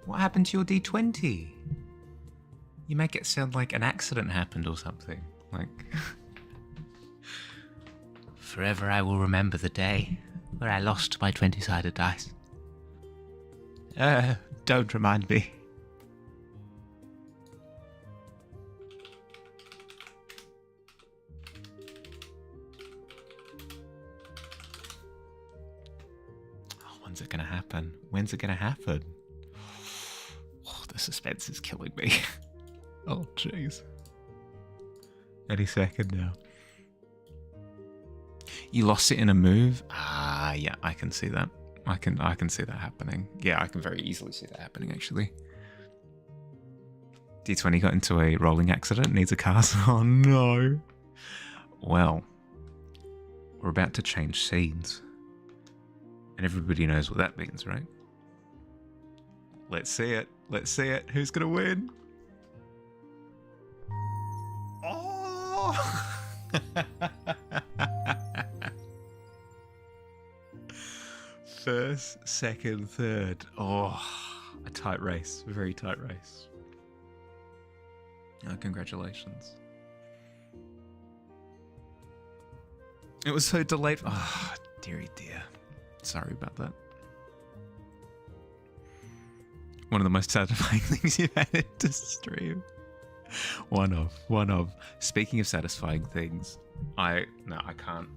What happened to your D20? You make it sound like an accident happened or something. Like, forever I will remember the day where I lost my 20-sided dice. Don't remind me. When's it gonna happen? When's it gonna happen? Oh, the suspense is killing me. Oh, jeez. Any second now. You lost it in a move? Ah, yeah, I can see that. I can see that happening. Yeah, I can very easily see that happening, actually. D20 got into a rolling accident, needs a cast. Oh, no. Well, we're about to change scenes. And everybody knows what that means, right? Let's see it. Let's see it. Who's going to win? Oh! First, second, third. Oh, a tight race. A very tight race. Oh, congratulations. It was so delayed. Oh, dearie dear. Sorry about that. One of the most satisfying things you've added to stream. One of. Speaking of satisfying things, I can't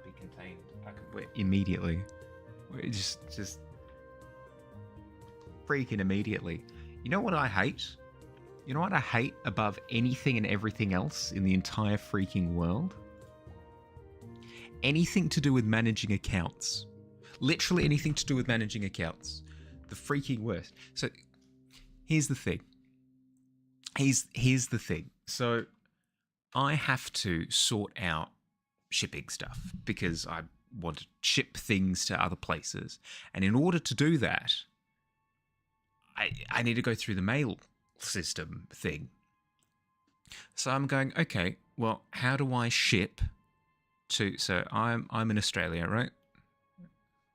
be contained. Immediately. Just freaking immediately. You know what I hate? You know what I hate above anything and everything else in the entire freaking world? Anything to do with managing accounts. Literally anything to do with managing accounts. The freaking worst. So, here's the thing. Here's the thing. So, I have to sort out shipping stuff because I want to ship things to other places. And in order to do that, I need to go through the mail system thing. So I'm going, okay, well, how do I ship to... So I'm in Australia, right?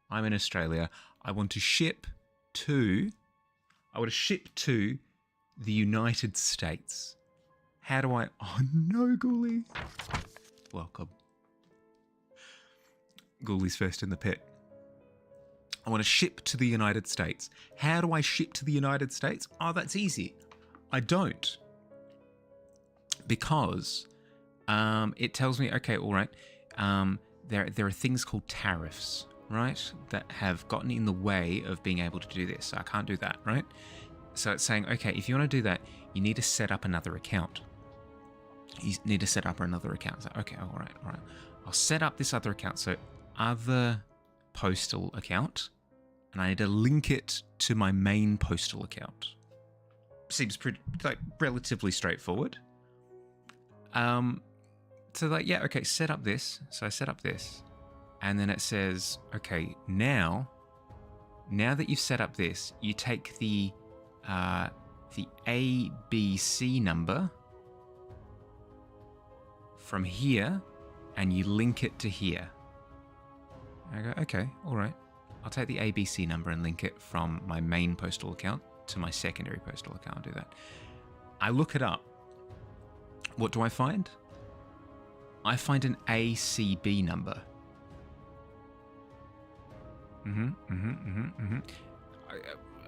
I'm in Australia. I want to ship to the United States. How do I... Oh, no, Ghoulie. Welcome. Ghoulie's first in the pit. I want to ship to the United States. How do I ship to the United States? Oh, that's easy. I don't. Because it tells me, okay, all right, there are things called tariffs, right, that have gotten in the way of being able to do this. So I can't do that, right? So it's saying, okay, if you want to do that, you need to set up another account. You need to set up another account. So, okay, all right. I'll set up this other account. So other postal account, and I need to link it to my main postal account. Seems pretty, like, relatively straightforward. So like, yeah, okay, set up this. So I set up this, and then it says, okay, now that you've set up this, you take the ABC number from here, and you link it to here. I go, okay, all right. I'll take the ABC number and link it from my main postal account to my secondary postal account. I'll do that. I look it up. What do I find? I find an ACB number.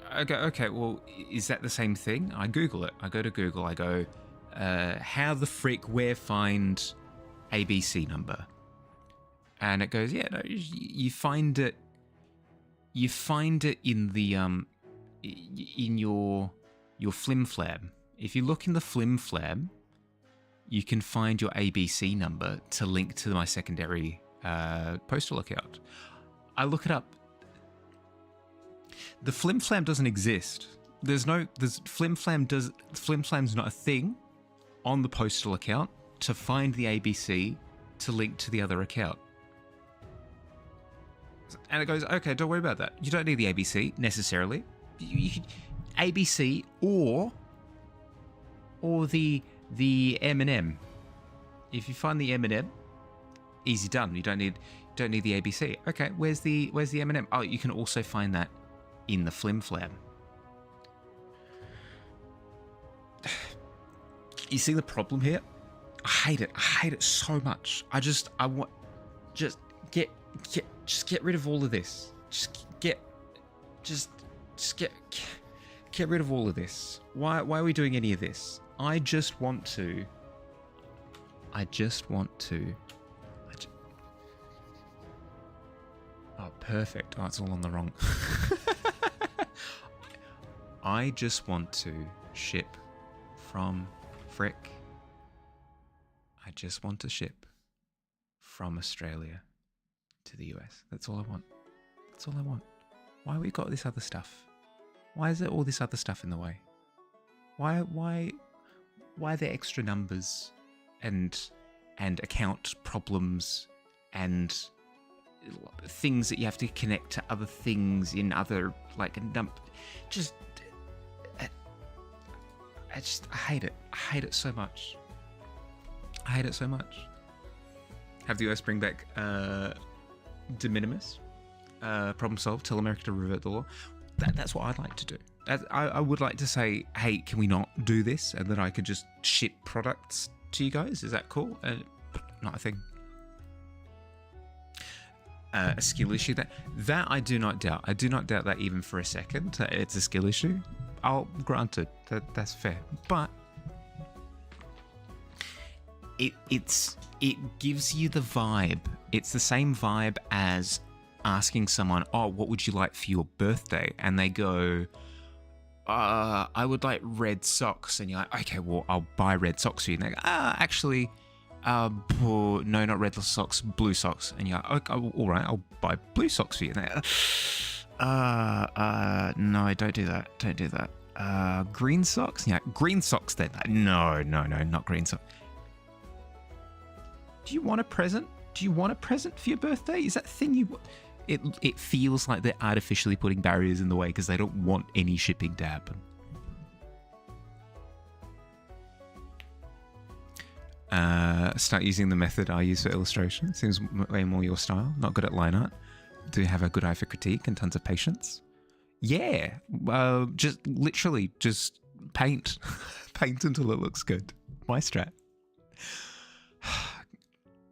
I go, okay, well, is that the same thing? I Google it. I go to Google. I go, how the frick, where find ABC number? And it goes, yeah, no, you find it. You find it in the in your flim-flam. If you look in the flim-flam, you can find your ABC number to link to my secondary postal account. I look it up. The flim-flam doesn't exist. Flim-flam's not a thing on the postal account to find the ABC to link to the other account. And it goes, okay, don't worry about that. You don't need the ABC necessarily. You could ABC or the M&M. If you find the M&M, easy done. You don't need the ABC. Okay, where's the M&M? Oh, you can also find that in the flim-flam. You see the problem here? I hate it. I hate it so much. I want, just get rid of all of this. Get rid of all of this. Why are we doing any of this? I just want to. Oh, perfect. Oh, it's all on the wrong. I just want to ship from Frick. I just want to ship from Australia to the US. That's all I want. That's all I want. Why we got this other stuff? Why is there all this other stuff in the way? Why are there extra numbers and account problems and things that you have to connect to other things in other, like, just I hate it. I hate it so much. I hate it so much. Have the US bring back de minimis, problem solved, tell America to revert the law. That's what I'd like to do. I would like to say, hey, can we not do this? And then I could just ship products to you guys. Is that cool? Not a thing. A skill issue. That I do not doubt. I do not doubt that even for a second. It's a skill issue. I'll grant it. That's fair. But it gives you the vibe. It's the same vibe as asking someone, oh, what would you like for your birthday? And they go, I would like red socks. And you're like, okay, well, I'll buy red socks for you. And they go, actually, no, not red socks, blue socks. And you're like, okay, all right, I'll buy blue socks for you. And they go, no, don't do that. Don't do that. Green socks? Yeah, green socks then. No, not green socks. Do you want a present? Do you want a present for your birthday? Is that the thing you want? It feels like they're artificially putting barriers in the way because they don't want any shipping to happen. Start using the method I use for illustration. Seems way more your style. Not good at line art. Do you have a good eye for critique and tons of patience? Yeah. Just literally just paint. Paint until it looks good. My strat.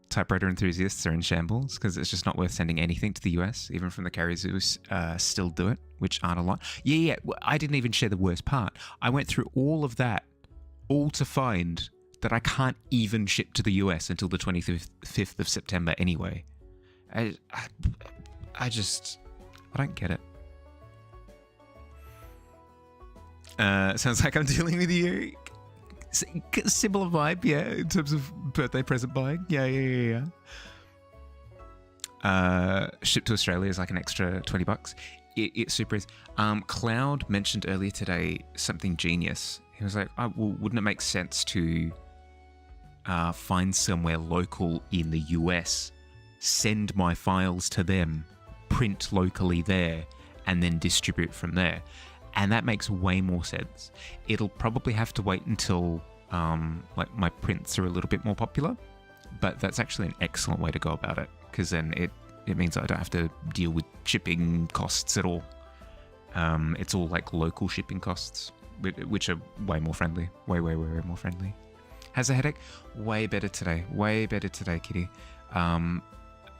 Typewriter enthusiasts are in shambles because it's just not worth sending anything to the US, even from the carriers who still do it, which aren't a lot. Yeah, I didn't even share the worst part. I went through all of that, all to find that I can't even ship to the US until the 25th of September anyway. I don't get it. Sounds like I'm dealing with you. Similar vibe, yeah, in terms of birthday present buying. Yeah. Ship to Australia is like an extra $20. It super is. Cloud mentioned earlier today something genius. He was like, well, wouldn't it make sense to find somewhere local in the US, send my files to them, print locally there, and then distribute from there? And that makes way more sense. It'll probably have to wait until like my prints are a little bit more popular, but that's actually an excellent way to go about it, because then it means I don't have to deal with shipping costs at all. It's all like local shipping costs, which are way more friendly. Way more friendly. Has a headache? Way better today. Way better today, kitty.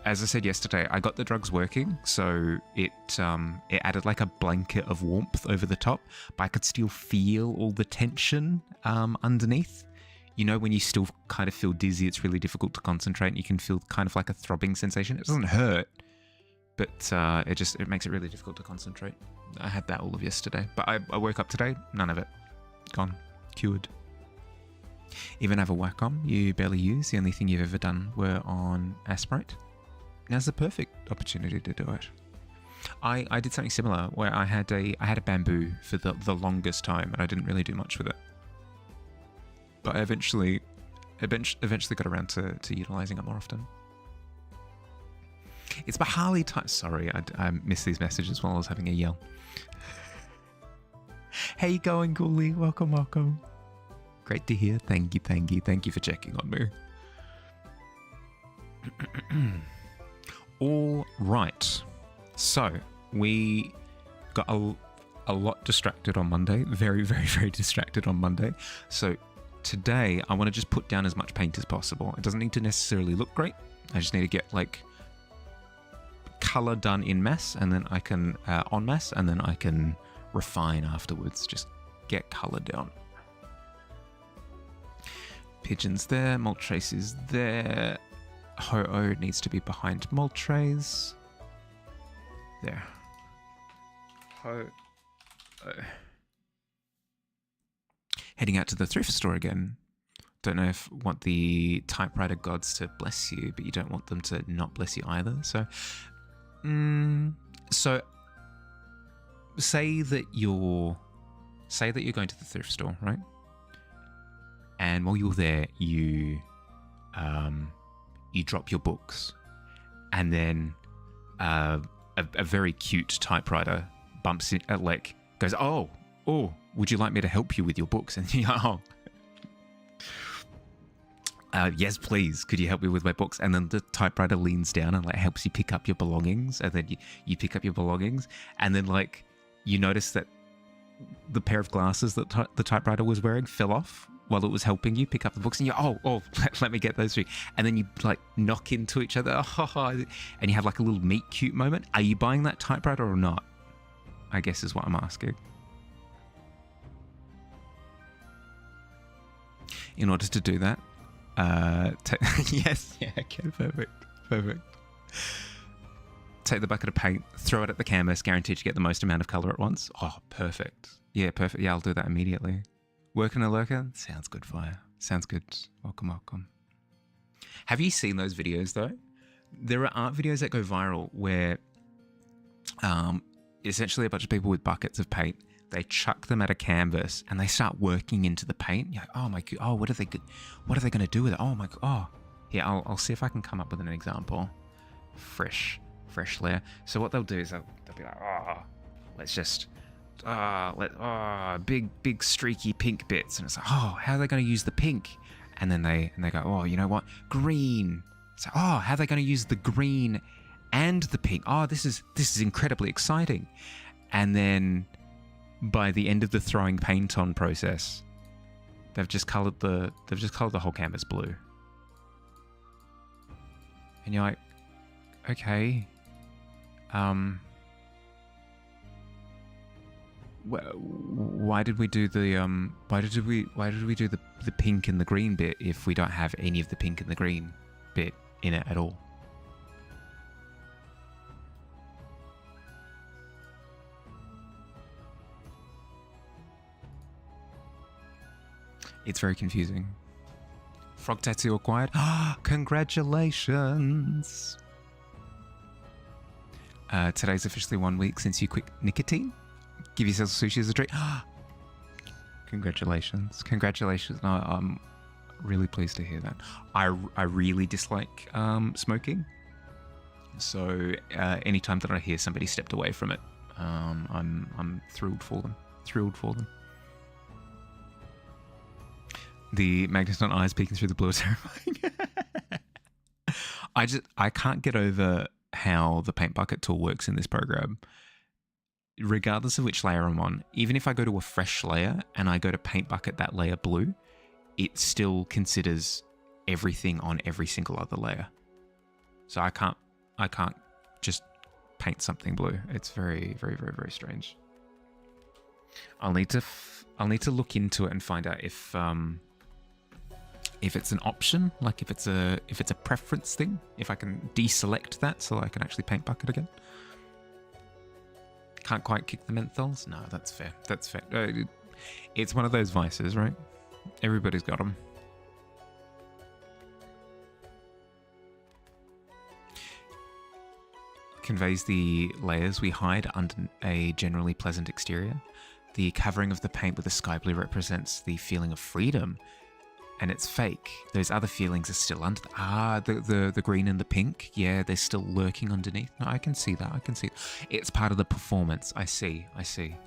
As I said yesterday, I got the drugs working, so it added like a blanket of warmth over the top, but I could still feel all the tension underneath. You know, when you still kind of feel dizzy, it's really difficult to concentrate, and you can feel kind of like a throbbing sensation. It doesn't hurt, but it makes it really difficult to concentrate. I had that all of yesterday, but I woke up today, none of it. Gone. Cured. Even have a Wacom you barely use. The only thing you've ever done were on Aspirate. Now's the perfect opportunity to do it. I did something similar where I had a bamboo for the longest time, and I didn't really do much with it. But I eventually got around to utilizing it more often. It's Bahali time. Sorry, I missed these messages while I was having a yell. How you going, Ghoulie? Welcome. Great to hear. Thank you for checking on me. All right, so we got a lot distracted on Monday. Very distracted on Monday. So today I want to just put down as much paint as possible. It doesn't need to necessarily look great. I just need to get like color done in mass, and then I can en masse, and then I can refine afterwards. Just get color down. Pigeons there, Moltres is there. Ho-Oh needs to be behind Moltres. There. Ho-Oh. Heading out to the thrift store again. Don't know if want the typewriter gods to bless you, but you don't want them to not bless you either. So, say that you're going to the thrift store, right? And while you're there, you drop your books, and then a very cute typewriter bumps in, goes, oh, would you like me to help you with your books? And you're like, yes, please. Could you help me with my books? And then the typewriter leans down and helps you pick up your belongings. And then you pick up your belongings, and then you notice that the pair of glasses that the typewriter was wearing fell off while it was helping you pick up the books. And you're, let me get those three. And then you knock into each other, and you have a little meet cute moment. Are you buying that typewriter or not? I guess is what I'm asking. In order to do that, yes, yeah, okay, perfect. Take the bucket of paint, throw it at the canvas, guaranteed to get the most amount of color at once. Oh, perfect. Yeah, perfect. Yeah, I'll do that immediately. Working a lurker? Sounds good, Fire. Sounds good. Welcome. Have you seen those videos, though? There are art videos that go viral where essentially a bunch of people with buckets of paint, they chuck them at a canvas and they start working into the paint. You're like, oh my god, what are they going to do with it? Oh my god. Oh, yeah, I'll see if I can come up with an example. Fresh layer. So what they'll do is they'll be like, let's just big streaky pink bits, and it's like, how are they going to use the pink? And then they go, you know what, green. So how are they going to use the green and the pink? This is incredibly exciting. And then by the end of the throwing paint on process, they've just colored the whole canvas blue. And you're like, okay, why did we do the the pink and the green bit if we don't have any of the pink and the green bit in it at all? It's very confusing. Frog tattoo acquired. Congratulations. Today's officially 1 week since you quit nicotine. Give yourself sushi as a treat. Congratulations. No, I'm really pleased to hear that. I really dislike smoking. So anytime that I hear somebody stepped away from it, I'm thrilled for them. The magneton eyes peeking through the blue is terrifying. I can't get over how the paint bucket tool works in this program. Regardless of which layer I'm on, even if I go to a fresh layer and I go to paint bucket that layer blue, it still considers everything on every single other layer. So I can't just paint something blue. It's very, very, very, very strange. I'll need to look into it and find out if it's an option, like if it's a preference thing, if I can deselect that so I can actually paint bucket again. Can't quite kick the menthols? No, that's fair. It's one of those vices, right? Everybody's got them. Conveys the layers we hide under a generally pleasant exterior. The covering of the paint with the sky blue represents the feeling of freedom, and it's fake. Those other feelings are still under. The green and the pink. Yeah, they're still lurking underneath. No, I can see that. It's part of the performance. I see.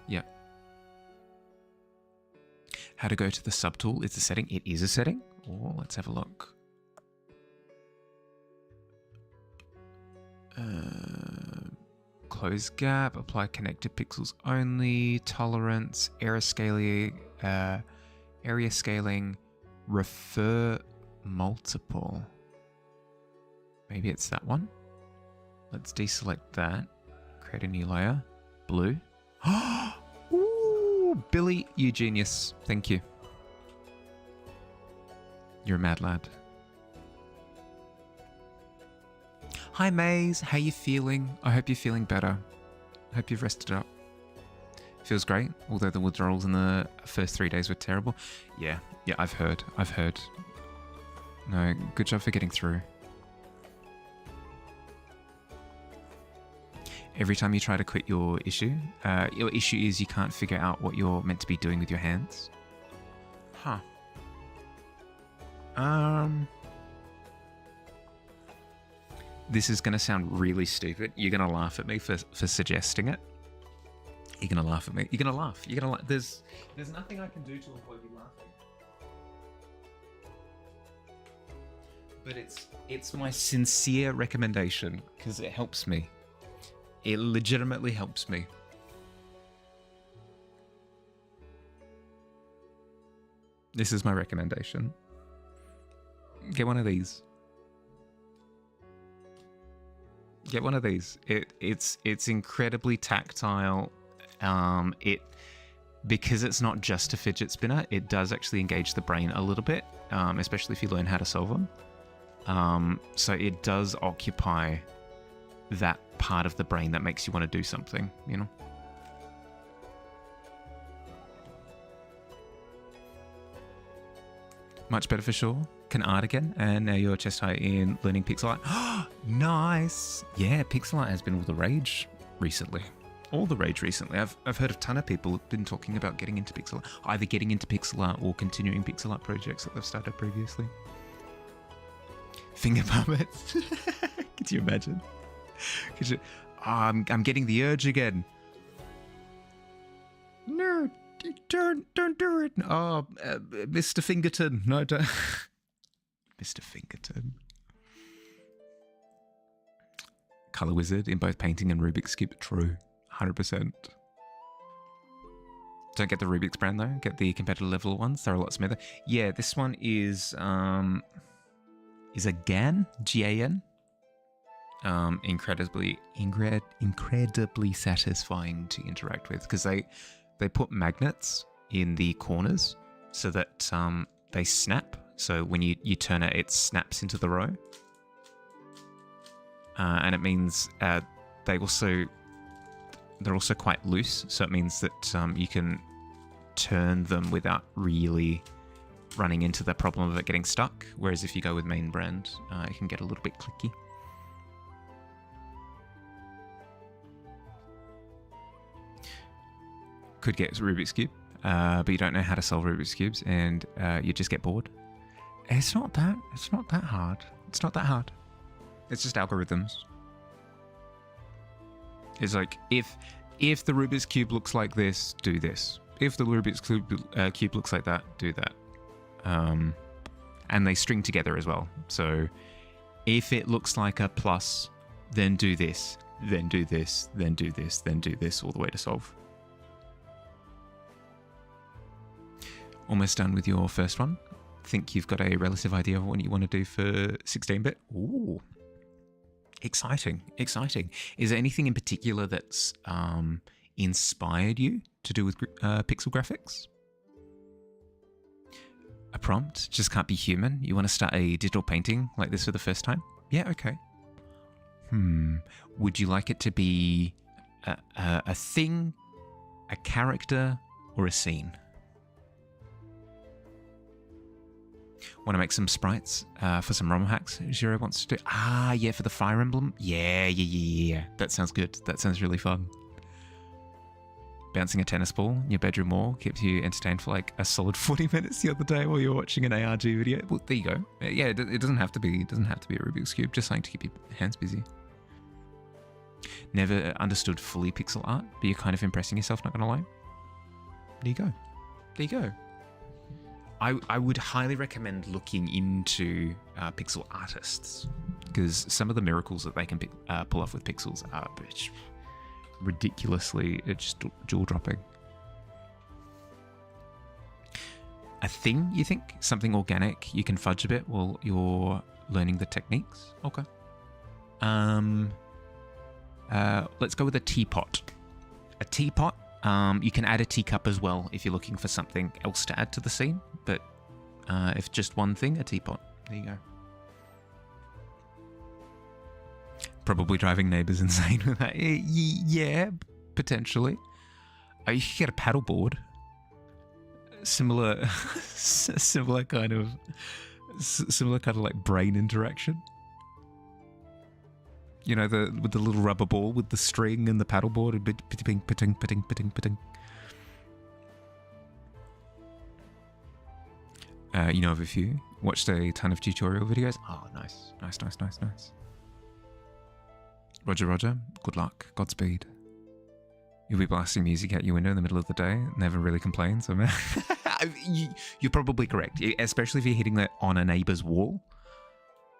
Yeah. How to go to the subtool is a setting. It is a setting. Oh, let's have a look. Close gap. Apply connected pixels only. Tolerance. Area scaling. Refer multiple. Maybe it's that one. Let's deselect that. Create a new layer. Blue. Ooh, Billy, you genius. Thank you. You're a mad lad. Hi, Maze. How you feeling? I hope you're feeling better. I hope you've rested up. Feels great, although the withdrawals in the first 3 days were terrible. Yeah, I've heard. No, good job for getting through. Every time you try to quit your issue is you can't figure out what you're meant to be doing with your hands. Huh. This is going to sound really stupid. You're going to laugh at me for suggesting it. You're going to laugh at me. You're going to laugh. You're going to There's nothing I can do to avoid you laughing. But it's my sincere recommendation because it helps me. It legitimately helps me. This is my recommendation. Get one of these. Get one of these. It's incredibly tactile. Because it's not just a fidget spinner, it does actually engage the brain a little bit, especially if you learn how to solve them. So it does occupy that part of the brain that makes you want to do something, you know? Much better for sure. Can art again, and now you're chest high in learning pixel art. Nice! Yeah, pixel art has been all the rage recently. I've heard a ton of people have been talking about getting into pixel art, either getting into pixel art or continuing pixel art projects that they've started previously. Finger puppets. Could you imagine? I'm getting the urge again. No, don't do it. Oh, Mr. Fingerton. No, don't. Mr. Fingerton. Color wizard in both painting and Rubik's Cube. True. 100%. Don't get the Rubik's brand though. Get the competitive level ones. They're a lot smoother. Yeah, this one is a GAN. GAN. Incredibly satisfying to interact with because they put magnets in the corners so that they snap. So when you turn it, it snaps into the row, and it means they're also quite loose. So it means that you can turn them without really running into the problem of it getting stuck. Whereas if you go with main brand, it can get a little bit clicky. Could get Rubik's Cube, but you don't know how to solve Rubik's Cubes, and you just get bored. It's not that hard. It's not that hard. It's just algorithms. It's like if the Rubik's Cube looks like this, do this. If the Rubik's Cube looks like that, do that. And they string together as well. So if it looks like a plus, then do this, then do this, then do this, then do this, all the way to solve. Almost done with your first one. Think you've got a relative idea of what you want to do for 16-bit? Ooh. Exciting. Is there anything in particular that's inspired you to do with pixel graphics? A prompt? Just can't be human? You want to start a digital painting like this for the first time? Yeah, okay. Would you like it to be a thing, a character, or a scene? Want to make some sprites for some ROM hacks Zero wants to do? Yeah, for the Fire Emblem? Yeah. That sounds good. That sounds really fun. Bouncing a tennis ball in your bedroom wall keeps you entertained for like a solid 40 minutes the other day while you're watching an ARG video. Well, there you go. Yeah, it doesn't have to be a Rubik's Cube, just something to keep your hands busy. Never understood fully pixel art, but you're kind of impressing yourself, not gonna lie. There you go. I would highly recommend looking into pixel artists because some of the miracles that they can pull off with pixels are ridiculously just jaw-dropping. a thing, you think? Something organic you can fudge a bit while you're learning the techniques? Okay. Let's go with a teapot. A teapot. You can add a teacup as well if you're looking for something else to add to the scene. But if just one thing, a teapot. There you go. Probably driving neighbours insane with that. Yeah, potentially. You could get a paddleboard. Similar kind of like brain interaction. You know, with the little rubber ball with the string and the paddleboard. Pitting. You know of a few. Watched a ton of tutorial videos. Oh, nice. Roger. Good luck. Godspeed. You'll be blasting music out your window in the middle of the day. Never really complain. So, man, you're probably correct, especially if you're hitting that on a neighbour's wall.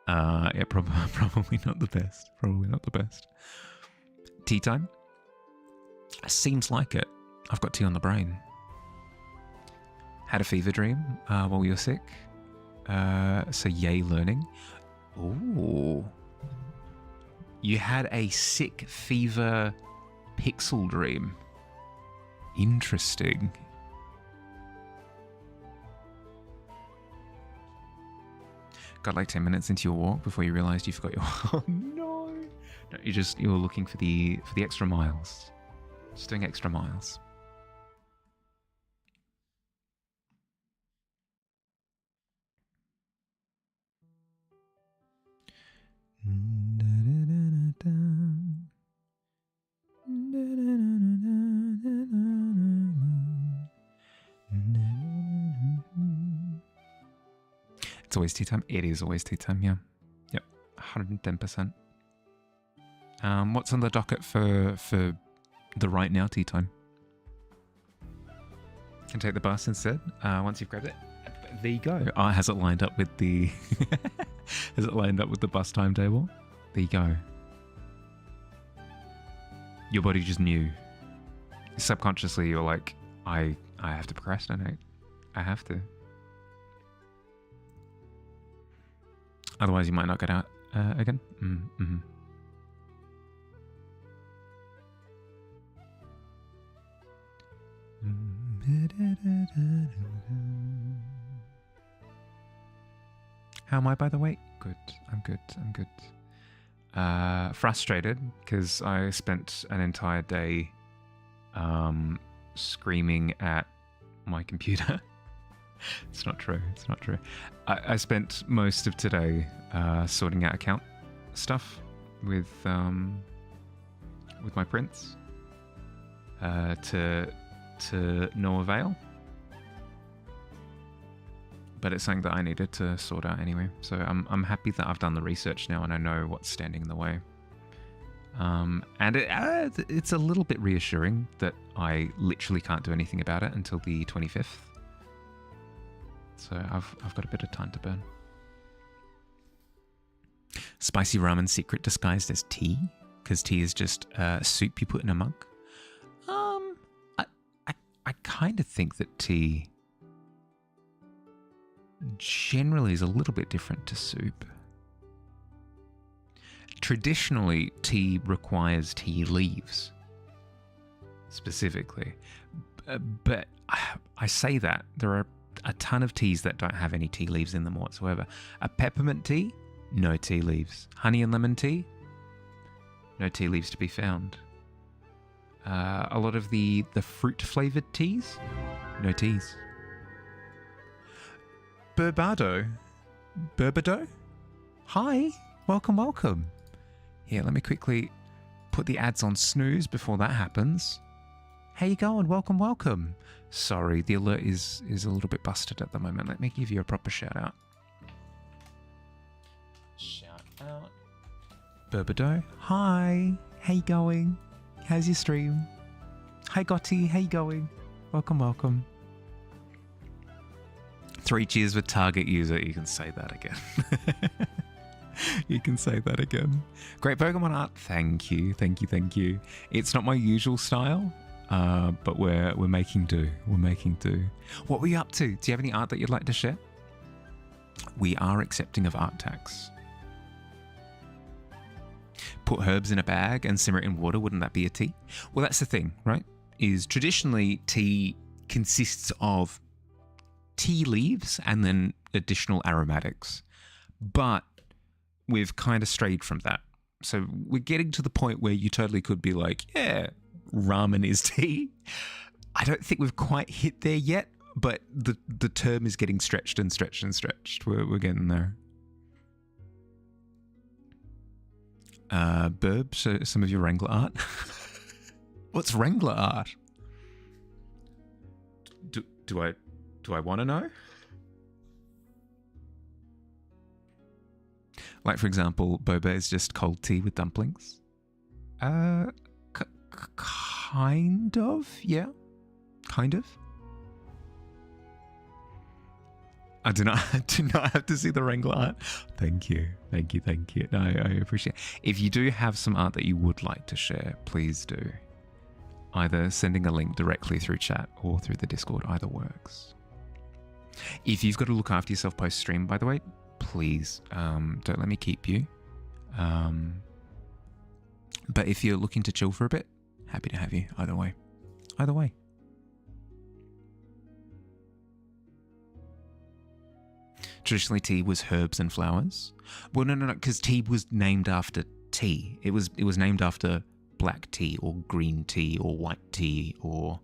Yeah, probably not the best. Tea time? Seems like it. I've got tea on the brain. Had a fever dream while you were sick. So yay learning. Ooh. You had a sick fever pixel dream. Interesting. Got like 10 minutes into your walk before you realised you forgot your... Oh no! No, you were looking for the extra miles. Just doing extra miles. It's always tea time. It is always tea time, yeah. Yep, 110%. What's on the docket for the right now tea time? Can take the bus instead. Once you've grabbed it, there you go. Oh, has it lined up with the has it lined up with the bus timetable? There you go. Your body just knew. Subconsciously, you're like, I have to procrastinate. I have to. Otherwise, you might not get out again. Mm-hmm. How am I, by the way? Good. I'm good. Frustrated because I spent an entire day screaming at my computer. It's not true. I spent most of today sorting out account stuff with my prints to no avail. But it's something that I needed to sort out anyway. So I'm happy that I've done the research now and I know what's standing in the way. And it's a little bit reassuring that I literally can't do anything about it until the 25th. So I've got a bit of time to burn. Spicy ramen secret disguised as tea, because tea is just soup you put in a mug. I kind of think that tea generally is a little bit different to soup. Traditionally, tea requires tea leaves, specifically. But I say that there are a ton of teas that don't have any tea leaves in them whatsoever. A peppermint tea, no tea leaves. Honey and lemon tea, no tea leaves to be found. A lot of the fruit-flavoured teas, no teas. Burbado? Hi, welcome. Here, let me quickly put the ads on snooze before that happens. How you going? Welcome. Sorry, the alert is a little bit busted at the moment. Let me give you a proper shout out. Burbado. Hi, how you going? How's your stream? Hi Gotti, how you going? Welcome. 3 cheers with target user. You can say that again. Great Pokemon art. Thank you. It's not my usual style. But we're making do. We're making do. What were you up to? Do you have any art that you'd like to share? We are accepting of art tax. Put herbs in a bag and simmer it in water. Wouldn't that be a tea? Well, that's the thing, right? Is traditionally tea consists of tea leaves and then additional aromatics. But we've kind of strayed from that. So we're getting to the point where you totally could be like, yeah, ramen is tea. I don't think we've quite hit there yet, but the term is getting stretched and stretched and stretched. We're getting there. Burb, show some of your Wrangler art. What's Wrangler art? Do I want to know? Like, for example, boba is just cold tea with dumplings. Kind of, yeah. Kind of. I do not have to see the Wrangler art. Thank you. No, I appreciate it. If you do have some art that you would like to share, please do. Either sending a link directly through chat or through the Discord, either works. If you've got to look after yourself post-stream, by the way, please don't let me keep you. But if you're looking to chill for a bit, happy to have you. Either way. Traditionally, tea was herbs and flowers. Well, no, because tea was named after tea. It was named after black tea or green tea or white tea or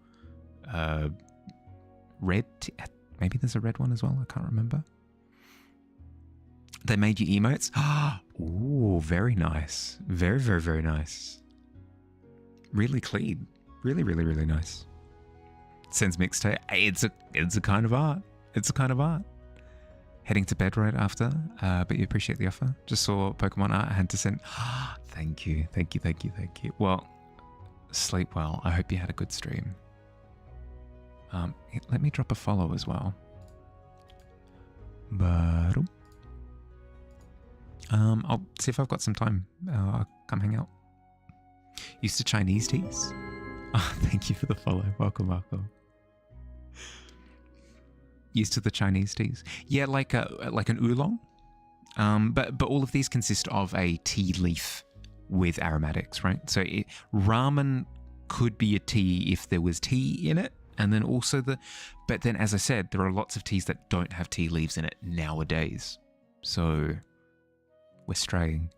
red tea. Maybe there's a red one as well. I can't remember. They made you emotes. Ooh, very nice. Very, very, very nice. Really clean. Really, really, really nice. Sends mixtape. It's a kind of art. It's a kind of art. Heading to bed right after, but you appreciate the offer. Just saw Pokemon art. I had to send. Thank you. Well, sleep well. I hope you had a good stream. Let me drop a follow as well. I'll see if I've got some time. I'll come hang out. Used to Chinese teas. Oh, thank you for the follow. Welcome. Used to the Chinese teas. Yeah, like an oolong. But all of these consist of a tea leaf with aromatics, right? So ramen could be a tea if there was tea in it. And then also but then as I said, there are lots of teas that don't have tea leaves in it nowadays. So we're straying.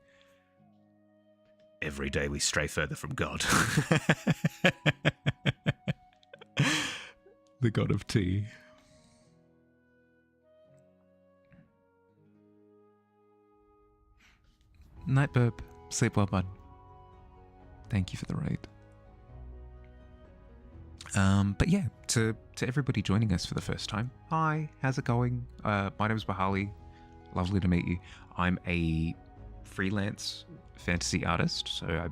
Every day we stray further from God. The God of tea. Night burp. Sleep well, bud. Thank you for the raid. But yeah, to everybody joining us for the first time, hi, how's it going? My name is Bahali. Lovely to meet you. I'm a freelance fantasy artist, so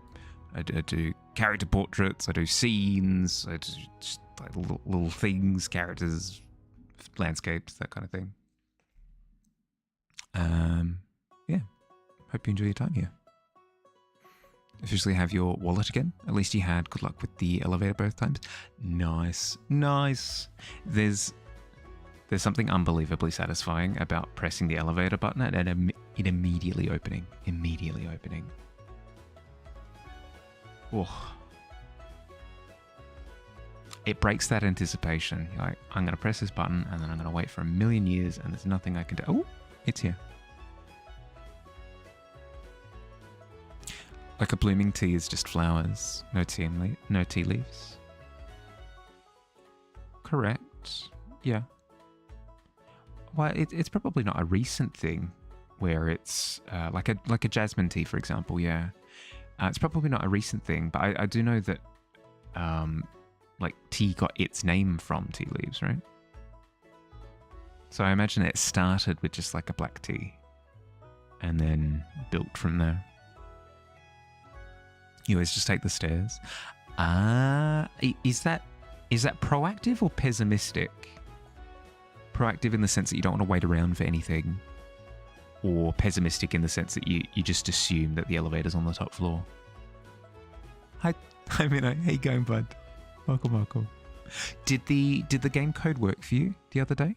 I do character portraits, I do scenes, I do just like little things, characters, landscapes, that kind of thing. Yeah, hope you enjoy your time here. Officially have your wallet again. At least you had. Good luck with the elevator both times. Nice. There's something unbelievably satisfying about pressing the elevator button and it immediately opening. Oh. It breaks that anticipation. You're like, I'm going to press this button and then I'm going to wait for a million years and there's nothing I can do. Oh, it's here. Like a blooming tea is just flowers, no tea leaves. Correct. Yeah. Well, it's probably not a recent thing where it's like a jasmine tea, for example. Yeah, it's probably not a recent thing, but I do know that like tea got its name from tea leaves, right? So I imagine it started with just like a black tea, and then built from there. You always just take the stairs. Is that proactive or pessimistic? Proactive in the sense that you don't want to wait around for anything, or pessimistic in the sense that you just assume that the elevator's on the top floor. Hi Minnow. How you going, bud? Welcome. Did the game code work for you the other day?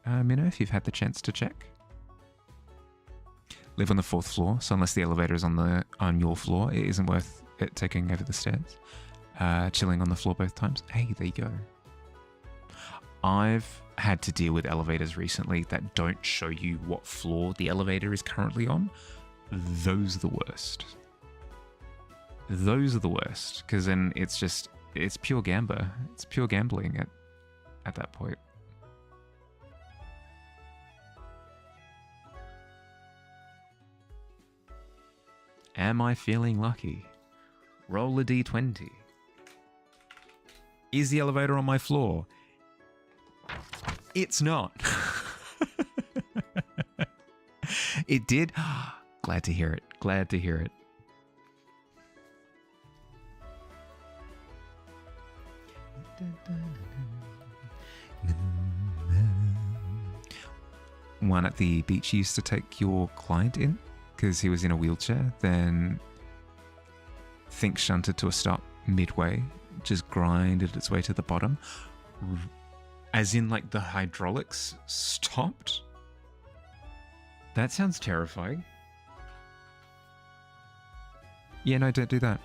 Minnow, if you've had the chance to check. Live on the 4th floor, so unless the elevator is on your floor, it isn't worth it taking over the stairs. Chilling on the floor both times. Hey, there you go. I've had to deal with elevators recently that don't show you what floor the elevator is currently on. Those are the worst. Those are the worst, because then it's pure gamba. It's pure gambling at that point. Am I feeling lucky? Roll a d20. Is the elevator on my floor? It's not. It did. Glad to hear it. Glad to hear it. One at the beach used to take your client in because he was in a wheelchair, then think shunted to a stop midway, just grinded its way to the bottom. As in, like, the hydraulics stopped? That sounds terrifying. Yeah, no, don't do that.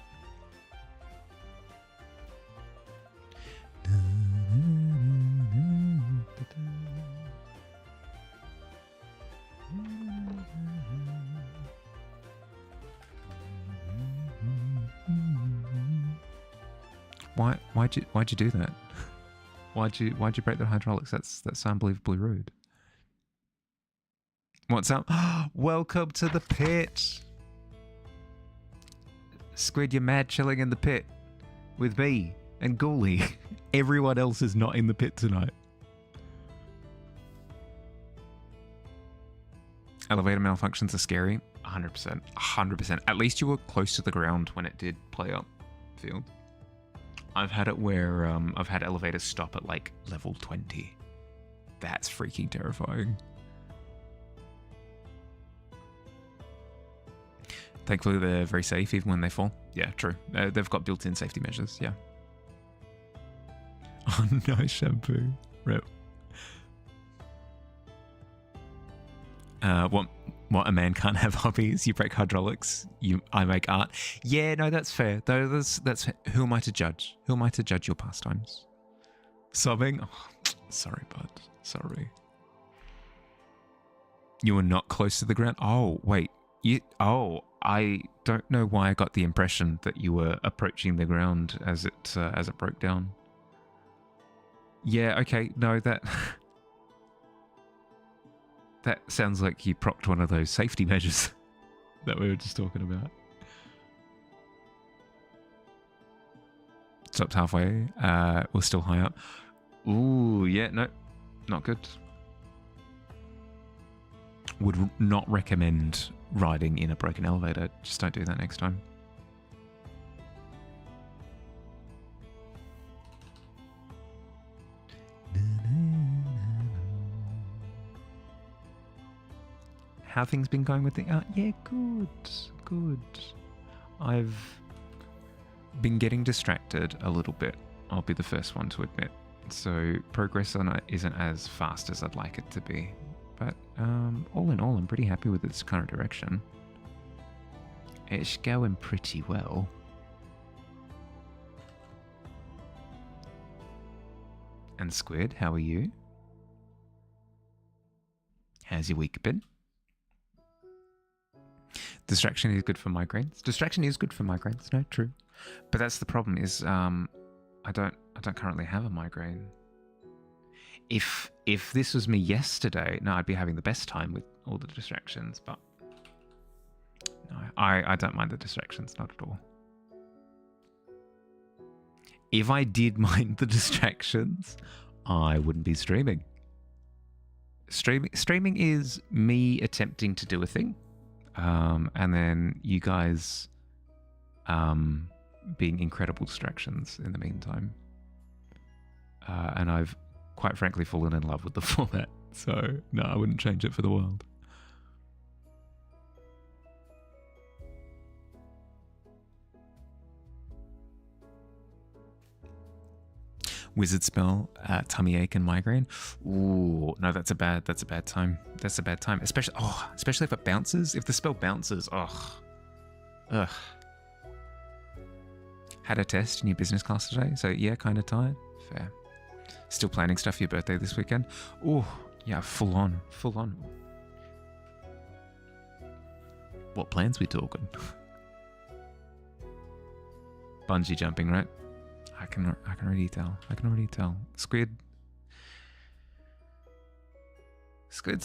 Why'd you do that? Why'd you break the hydraulics? That's unbelievably rude. What's up? Welcome to the pit. Squid, you're mad chilling in the pit with me and Ghoulie. Everyone else is not in the pit tonight. Elevator malfunctions are scary. 100%. 100%. At least you were close to the ground when it did play up field. I've had it where I've had elevators stop at like level 20. That's freaking terrifying. Thankfully, they're very safe even when they fall. Yeah, true. They've got built-in safety measures, yeah. Oh, no shampoo. Rip. What, a man can't have hobbies? You break hydraulics, I make art. Yeah, no, that's fair. That's who am I to judge? Who am I to judge your pastimes? Sobbing? Oh, sorry, bud. Sorry. You were not close to the ground? Oh, wait. I don't know why I got the impression that you were approaching the ground as it broke down. Yeah, okay. No, that sounds like you propped one of those safety measures that we were just talking about. Stopped halfway. We're still high up. Ooh, yeah, no, not good. Would not recommend riding in a broken elevator. Just don't do that next time. How things been going with the art? Yeah, good. I've been getting distracted a little bit. I'll be the first one to admit. So progress on it isn't as fast as I'd like it to be. But all in all, I'm pretty happy with its current direction. It's going pretty well. And Squid, how are you? How's your week been? Distraction is good for migraines. Distraction is good for migraines. No, true. But that's the problem. Is I don't currently have a migraine. If this was me yesterday, no, I'd be having the best time with all the distractions. But no, I don't mind the distractions, not at all. If I did mind the distractions, I wouldn't be streaming. Streaming is me attempting to do a thing. And then you guys being incredible distractions in the meantime. And I've quite frankly fallen in love with the format. So, no, I wouldn't change it for the world. Wizard spell, tummy ache and migraine. Ooh, no, that's a bad time. That's a bad time. Especially if it bounces. If the spell bounces, ugh. Had a test in your business class today, so yeah, kind of tired. Fair. Still planning stuff for your birthday this weekend. Ooh, yeah, full on. What plans we talking? Bungee jumping, right? I can already tell. Squid's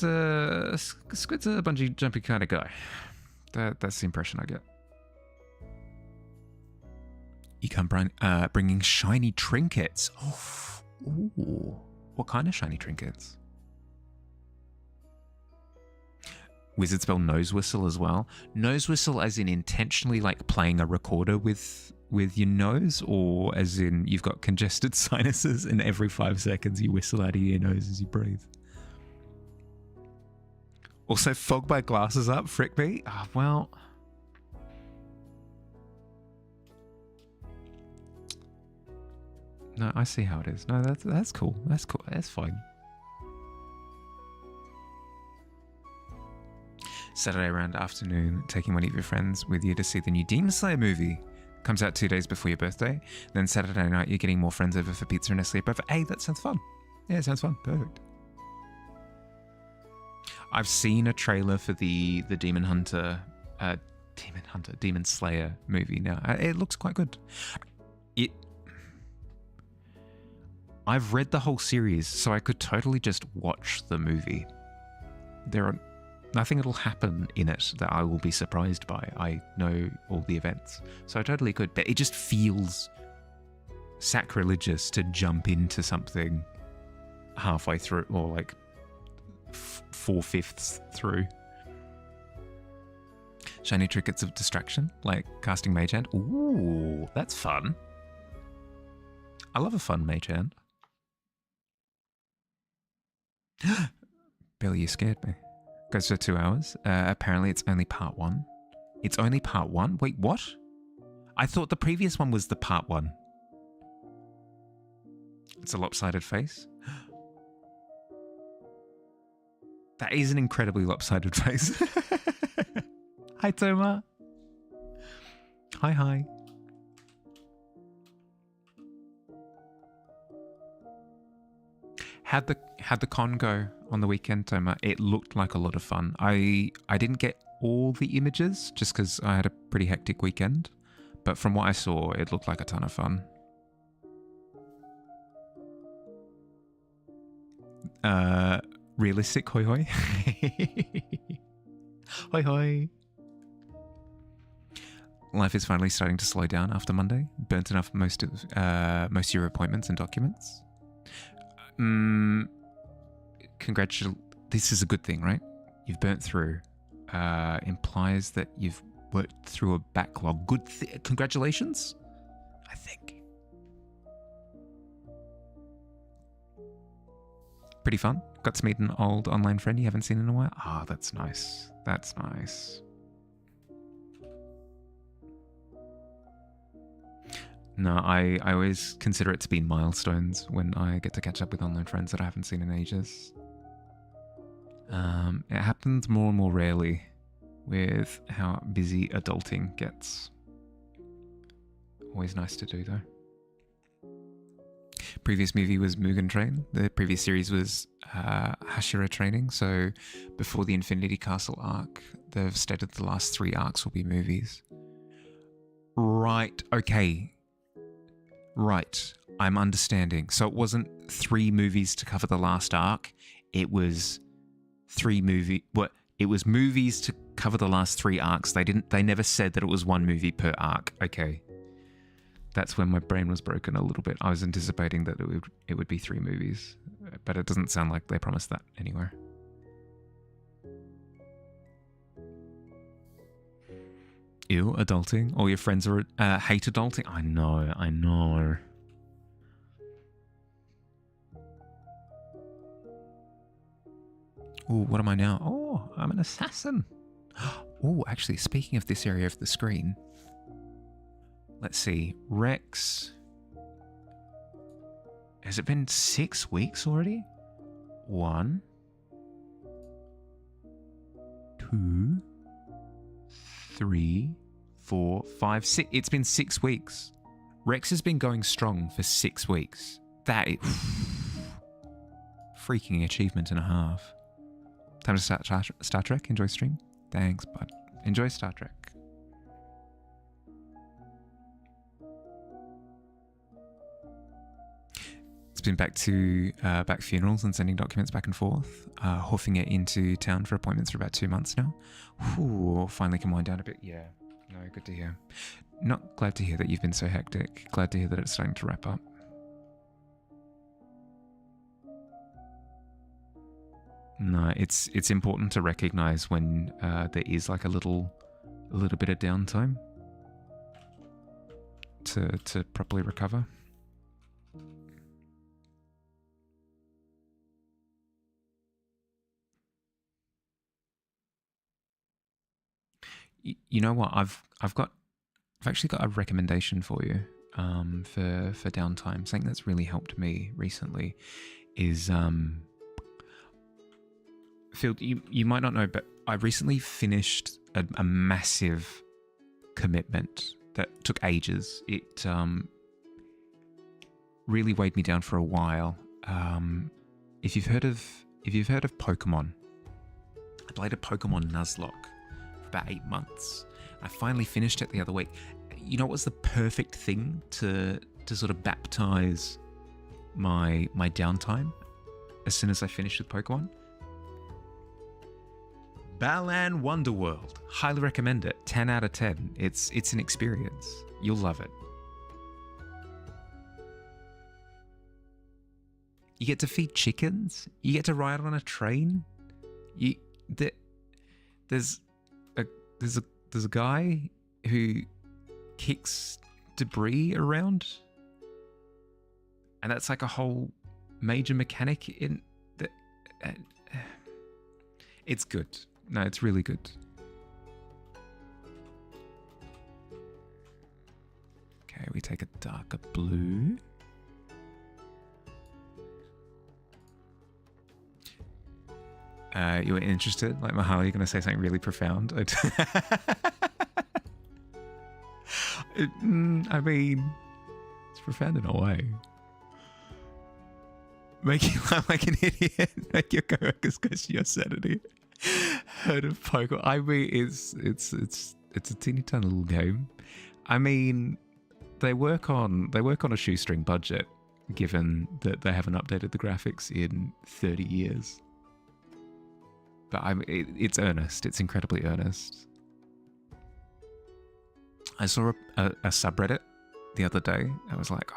a bungee jumping kind of guy. That's the impression I get. You come bringing shiny trinkets. Oh, ooh. What kind of shiny trinkets? Wizard spell nose whistle as well. Nose whistle as in intentionally like playing a recorder with your nose, or as in you've got congested sinuses and every 5 seconds you whistle out of your nose as you breathe. Also, fog by glasses up, frick me. Well. No, I see how it is. No, that's cool. That's cool. That's fine. Saturday around afternoon, taking one of your friends with you to see the new Demon Slayer movie. Comes out 2 days before your birthday. Then Saturday night, you're getting more friends over for pizza and a sleepover. Hey, that sounds fun. Yeah, it sounds fun. Perfect. I've seen a trailer for the Demon Slayer movie now. It looks quite good. I've read the whole series, so I could totally just watch the movie. Nothing that'll happen in it that I will be surprised by. I know all the events, so I totally could. But it just feels sacrilegious to jump into something halfway through, or like 4/5 through. Shiny trinkets of distraction, like casting Mage Hand. Ooh, that's fun. I love a fun Mage Hand. Billy, you scared me. Goes for 2 hours. Apparently it's only part 1. It's only part 1? Wait, what? I thought the previous one was the part 1. It's a lopsided face. That is an incredibly lopsided face. Hi, Toma. Hi. How'd the con go on the weekend, Toma? It looked like a lot of fun. I didn't get all the images just because I had a pretty hectic weekend, but from what I saw, it looked like a ton of fun. Realistic, hoi hoi. Hoi hoi. Life is finally starting to slow down after Monday. Burnt enough most of your appointments and documents. This is a good thing, right? You've burnt through. Implies that you've worked through a backlog. Congratulations, I think. Pretty fun. Got to meet an old online friend you haven't seen in a while. Ah, that's nice. That's nice. No, I always consider it to be milestones when I get to catch up with online friends that I haven't seen in ages. It happens more and more rarely with how busy adulting gets. Always nice to do, though. Previous movie was Mugen Train. The previous series was Hashira Training. So before the Infinity Castle arc, they've stated the last 3 arcs will be movies. Right, okay. Right, I'm understanding. So it wasn't 3 movies to cover the last arc. It was it was movies to cover the last 3 arcs. They never said that it was 1 movie per arc. Okay. That's when my brain was broken a little bit. I was anticipating that it would be 3 movies, but it doesn't sound like they promised that anywhere. Ew, adulting. All your friends are hate adulting. I know. Oh, what am I now? Oh, I'm an assassin. Oh, actually, speaking of this area of the screen, let's see. Rex. Has it been 6 weeks already? 1, 2, 3, 4, 5, 6. It's been 6 weeks. Rex has been going strong for 6 weeks. That is freaking achievement and a half. Time to start Star Trek. Enjoy stream. Thanks, bud. Enjoy Star Trek. It's been back to back funerals and sending documents back and forth. Hoofing it into town for appointments for about 2 months now. Ooh, finally can wind down a bit. Yeah, no, good to hear. Not glad to hear that you've been so hectic. Glad to hear that it's starting to wrap up. No, it's important to recognize when there is like a little bit of downtime to properly recover. You know what? I've actually got a recommendation for you for downtime. Something that's really helped me recently is Phil. You might not know, but I recently finished a massive commitment that took ages. It really weighed me down for a while. If you've heard of Pokémon, I played a Pokémon Nuzlocke about 8 months. I finally finished it the other week. You know what was the perfect thing to sort of baptize my downtime as soon as I finished with Pokemon? Balan Wonderworld. Highly recommend it. 10 out of 10. It's an experience. You'll love it. You get to feed chickens. You get to ride on a train. There's a guy who kicks debris around, and that's like a whole major mechanic in the. It's good. No, it's really good. Okay, we take a darker blue. You were interested? Like, Mahalo, you're going to say something really profound? I mean, it's profound in a way. Make you look like an idiot. Make your coworkers question your sanity. Heard of Pokemon? I mean, it's a teeny tiny little game. I mean, they work on a shoestring budget, given that they haven't updated the graphics in 30 years. But it's earnest. It's incredibly earnest. I saw a subreddit the other day. I was like,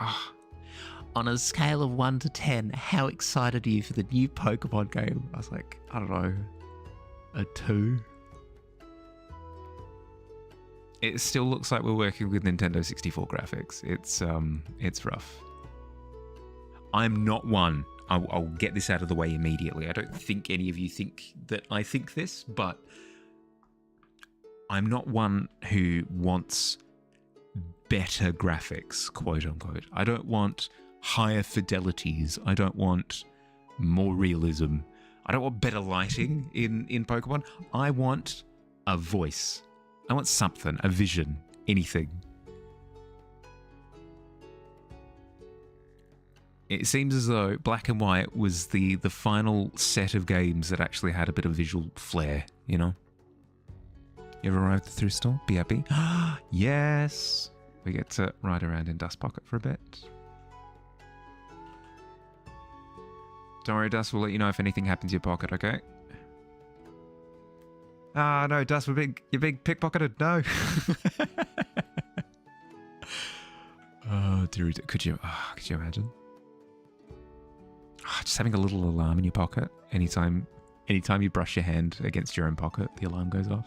on a scale of 1 to 10, how excited are you for the new Pokemon game? I was like, I don't know, a 2. It still looks like we're working with Nintendo 64 graphics. It's rough. I'm not one. I'll get this out of the way immediately. I don't think any of you think that I think this, but I'm not one who wants better graphics, quote unquote. I don't want higher fidelities. I don't want more realism. I don't want better lighting in Pokemon. I want a voice. I want something, a vision, anything. It seems as though Black and White was the final set of games that actually had a bit of visual flair, you know? You ever arrived at the thrift store? Be happy. Yes! We get to ride around in Dust Pocket for a bit. Don't worry, Dust. We'll let you know if anything happens to your pocket, okay? Ah, no, Dust, you're being pickpocketed. No. Oh, dear. Could you imagine? Just having a little alarm in your pocket. Anytime you brush your hand against your own pocket, the alarm goes off.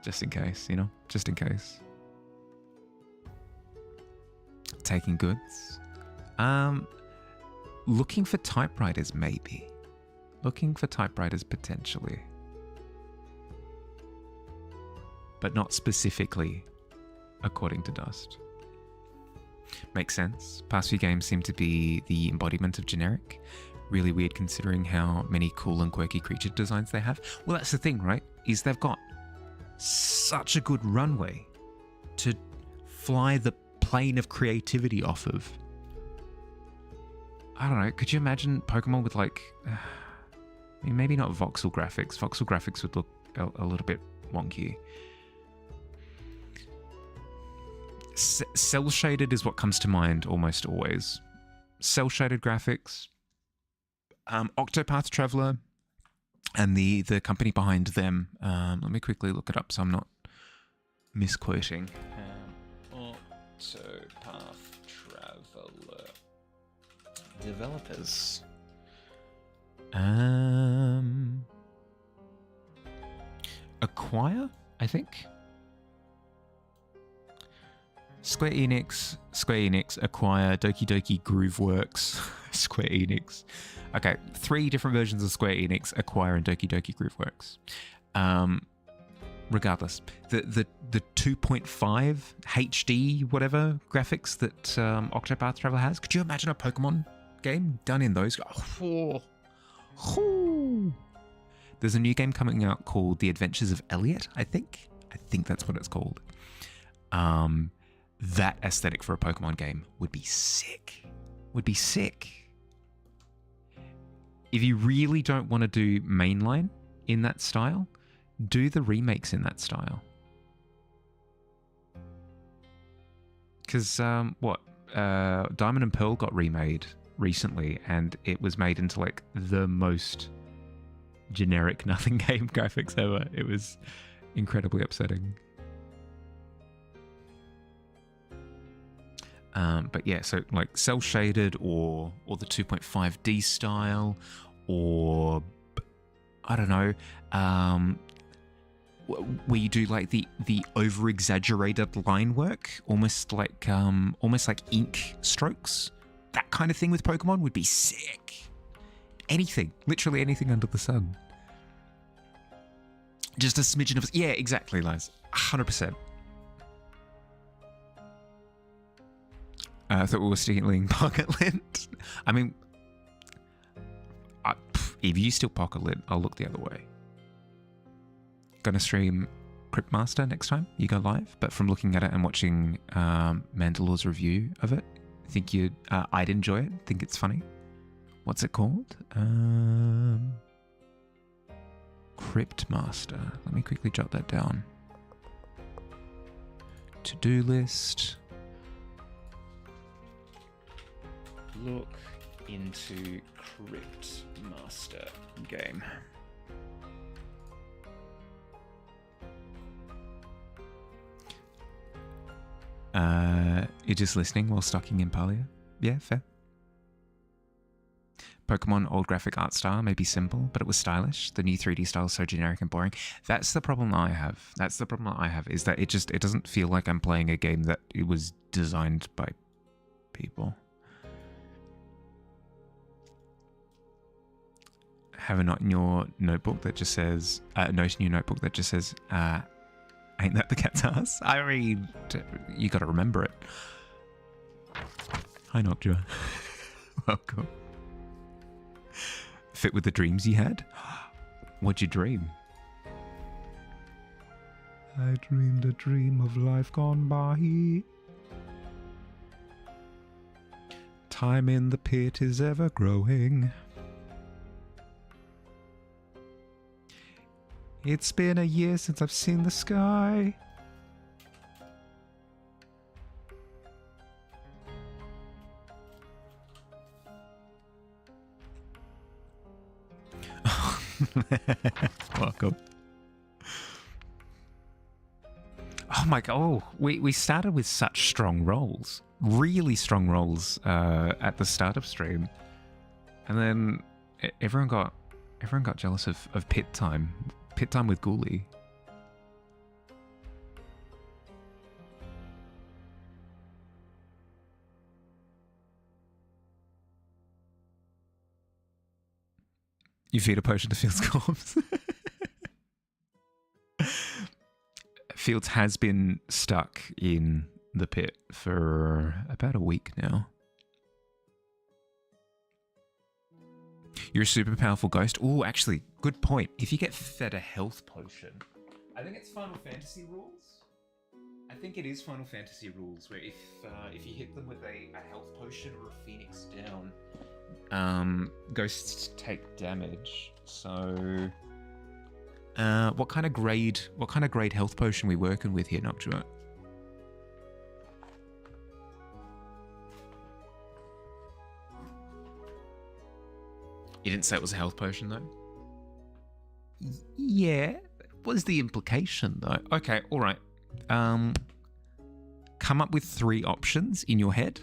Just in case, you know? Just in case. Taking goods. Looking for typewriters, maybe. Looking for typewriters, potentially. But not specifically, according to Dust. Makes sense. Past few games seem to be the embodiment of generic. Really weird considering how many cool and quirky creature designs they have. Well, that's the thing, right? Is they've got such a good runway to fly the plane of creativity off of. I don't know. Could you imagine Pokemon with like, I mean, maybe not voxel graphics. Voxel graphics would look a little bit wonky. Cell shaded is what comes to mind almost always. Cell shaded graphics. Octopath Traveler and the company behind them. Let me quickly look it up so I'm not misquoting. Octopath Traveler developers. Acquire, I think. Square Enix, Acquire, Doki Doki Grooveworks, Square Enix. Okay, 3 different versions of Square Enix, Acquire and Doki Doki Grooveworks. Regardless, the 2.5 HD whatever graphics that Octopath Traveler has. Could you imagine a Pokemon game done in those? There's a new game coming out called The Adventures of Elliot, I think. I think that's what it's called. That aesthetic for a Pokemon game would be sick. If you really don't want to do mainline in that style, do the remakes in that style. Because, Diamond and Pearl got remade recently, and it was made into, like, the most generic nothing game graphics ever. It was incredibly upsetting. But yeah, so like cell shaded or the 2.5D style, or I don't know, where you do like the over exaggerated line work, almost like ink strokes. That kind of thing with Pokemon would be sick. Anything, literally anything under the sun. Just a smidgen of, yeah, exactly, Liz, 100%. I thought we were stealing Pocket Lint. I mean, if you steal Pocket Lint, I'll look the other way. Gonna stream Cryptmaster next time you go live, but from looking at it and watching Mandalore's review of it, I think I'd enjoy it. Think it's funny. What's it called? Cryptmaster. Let me quickly jot that down. To-do list. Look into Cryptmaster game. You're just listening while stocking in Palia? Yeah, fair. Pokemon old graphic art style may be simple, but it was stylish. The new 3D style is so generic and boring. That's the problem I have. Is that it doesn't feel like I'm playing a game that it was designed by people. Have a note in your notebook that just says, ain't that the cat's ass? I mean, you gotta remember it. Hi, Noctua. Welcome. Fit with the dreams you had? What'd you dream? I dreamed a dream of life gone by. Time in the pit is ever growing. It's been a year since I've seen the sky. Welcome. Oh my god! Oh, we started with such strong rolls, really strong rolls at the start of stream, and then everyone got jealous of pit time with Ghoulie. You feed a potion to Field's corpse. Fields has been stuck in the pit for about a week now. You're a super powerful ghost. Oh, actually, good point. If you get fed a health potion, I think it's Final Fantasy rules. I think it is Final Fantasy rules where if you hit them with a health potion or a Phoenix down, ghosts take damage. So, what kind of grade health potion are we working with here, Noctua? You didn't say it was a health potion, though? Yeah. What is the implication, though? Okay, all right. Come up with 3 options in your head.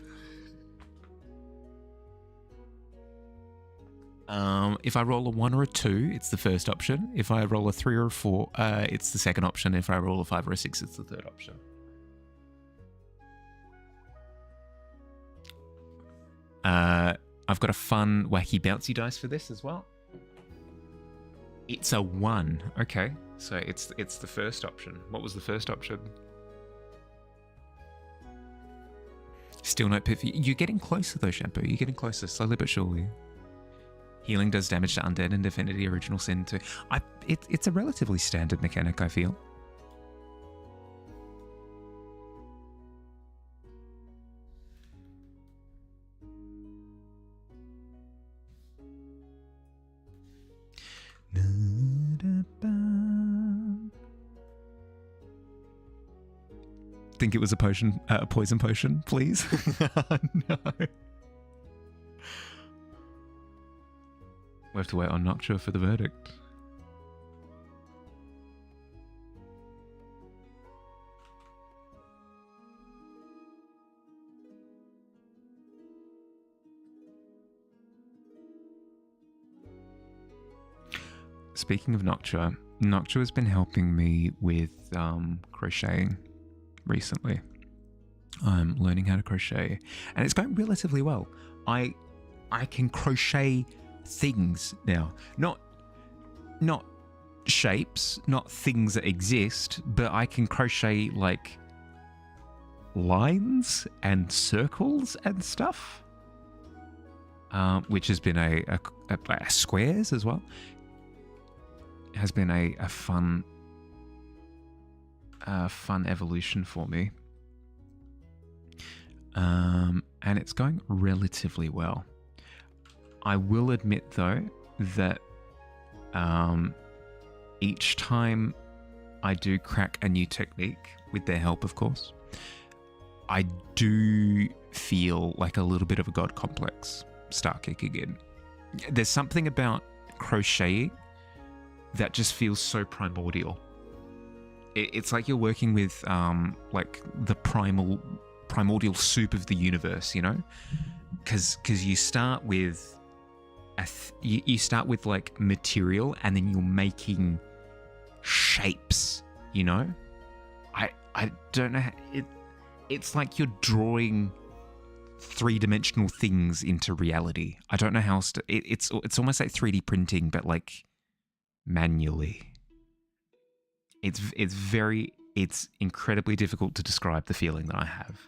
If I roll a 1 or a 2, it's the first option. If I roll a 3 or a 4, it's the second option. If I roll a 5 or a 6, it's the third option. I've got a fun, wacky, bouncy dice for this as well. It's a 1. Okay, so it's the first option. What was the first option? Still no pit for you. You're getting closer though, Shampoo. You're getting closer, slowly but surely. Healing does damage to undead and Divinity Original Sin too. It's a relatively standard mechanic, I feel. Think it was a potion, a poison potion, please. No. We have to wait on Noctua for the verdict. Speaking of Noctua, Noctua has been helping me with crocheting recently. I'm learning how to crochet, and it's going relatively well. I can crochet things now, not shapes, not things that exist, but I can crochet like lines and circles and stuff, which has been a squares as well. It has been a fun evolution for me, and it's going relatively well. I will admit, though, that each time I do crack a new technique, with their help, of course, I do feel like a little bit of a god complex start kicking in. There's something about crocheting that just feels so primordial. It's like you're working with like the primordial soup of the universe, you know? Because you start with you start with like material, and then you're making shapes, you know? I don't know how, it's like you're drawing 3-dimensional things into reality. I don't know how else to, it's almost like 3D printing, but like manually. It's incredibly difficult to describe the feeling that I have.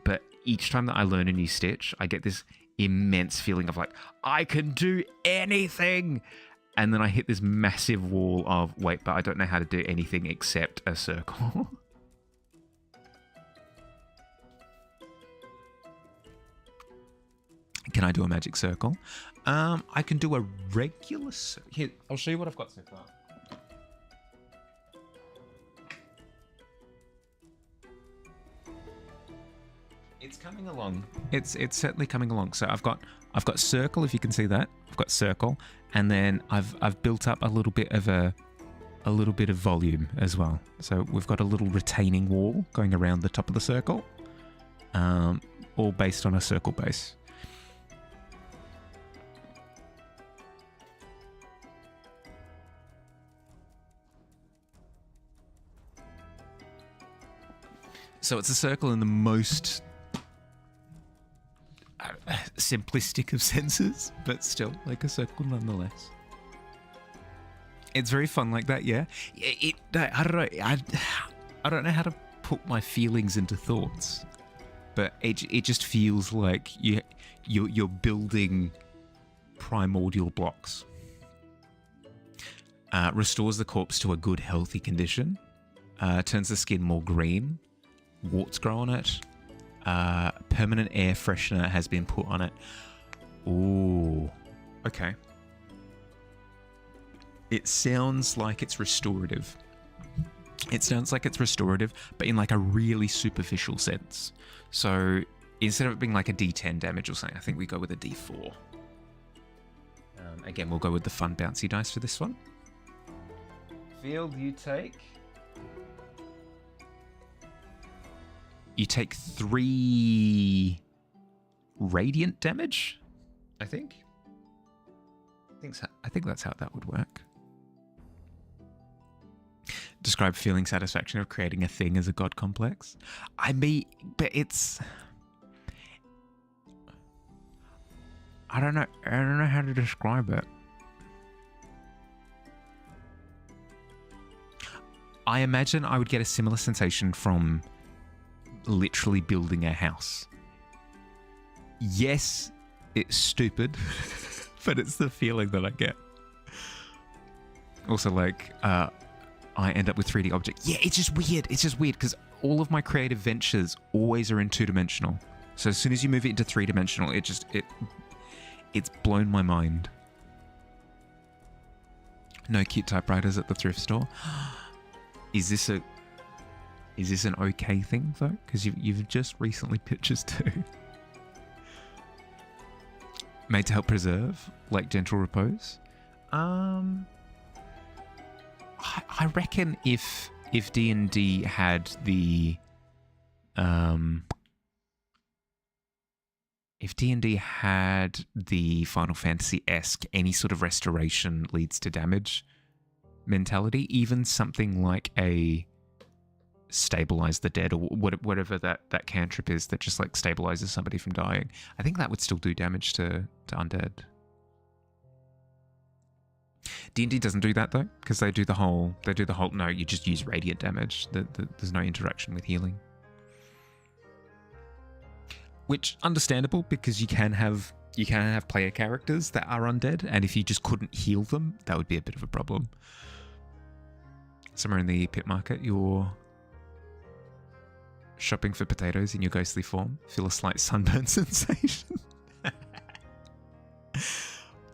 But each time that I learn a new stitch, I get this immense feeling of like, I can do anything. And then I hit this massive wall of, wait, but I don't know how to do anything except a circle. Can I do a magic circle? I can do a regular circle. Here, I'll show you what I've got so far. It's coming along. It's certainly coming along. So I've got circle, if you can see that. I've got circle, and then I've built up a little bit of volume as well. So we've got a little retaining wall going around the top of the circle, all based on a circle base. So it's a circle in the most simplistic of senses, but still like a circle nonetheless. It's very fun like that, yeah. I don't know. I don't know how to put my feelings into thoughts, but it just feels like you're building primordial blocks. Restores the corpse to a good, healthy condition. Turns the skin more green. Warts grow on it. Permanent air freshener has been put on it. Ooh, okay. It sounds like it's restorative. It sounds like it's restorative, but in like a really superficial sense. So instead of it being like a D10 damage or something, I think we go with a D4. Again, we'll go with the fun bouncy dice for this one. Field, you take 3 radiant damage, I think. I think that's how that would work. Describe feeling satisfaction of creating a thing as a god complex. I mean, but it's... I don't know how to describe it. I imagine I would get a similar sensation from literally building a house. Yes, it's stupid, but it's the feeling that I get. Also, like, I end up with 3D objects. Yeah, it's just weird. It's just weird because all of my creative ventures always are in 2-dimensional. So as soon as you move it into 3-dimensional, it's blown my mind. No cute typewriters at the thrift store. Is this an okay thing though? Because you've just recently purchased 2. Made to help preserve, like gentle repose. I reckon if D&D had the if D&D had the Final Fantasy-esque any sort of restoration leads to damage mentality, even something like a stabilize the dead or whatever that cantrip is that just like stabilizes somebody from dying, I think that would still do damage to undead. D&D doesn't do that though, because they do the whole no, you just use radiant damage. There's no interaction with healing, which understandable because you can have player characters that are undead, and if you just couldn't heal them, that would be a bit of a problem. Somewhere in the pit market, you're shopping for potatoes in your ghostly form. Feel a slight sunburn sensation.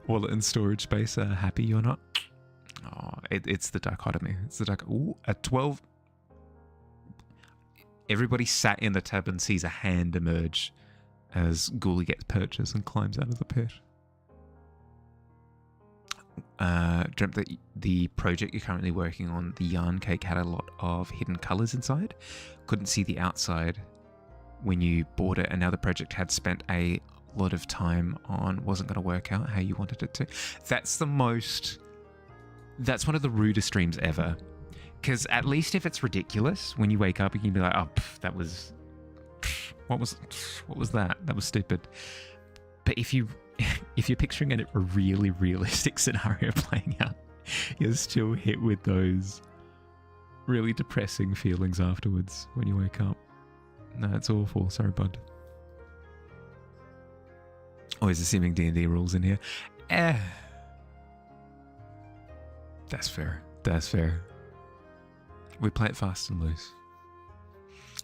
Wallet and storage space are happy you're not. Oh, it's the dichotomy. Ooh, a 12. Everybody sat in the tavern sees a hand emerge as Ghoulie gets purchased and climbs out of the pit. Dreamt that the project you're currently working on, the yarn cake, had a lot of hidden colours inside. Couldn't see the outside when you bought it, and now the project had spent a lot of time on wasn't going to work out how you wanted it to. That's one of the rudest dreams ever. Because at least if it's ridiculous, when you wake up, you can be like, oh, what was that? That was stupid. But if you're picturing a really realistic scenario playing out, you're still hit with those really depressing feelings afterwards when you wake up. No, it's awful. Sorry, bud. Always assuming D&D rules in here. That's fair. We play it fast and loose.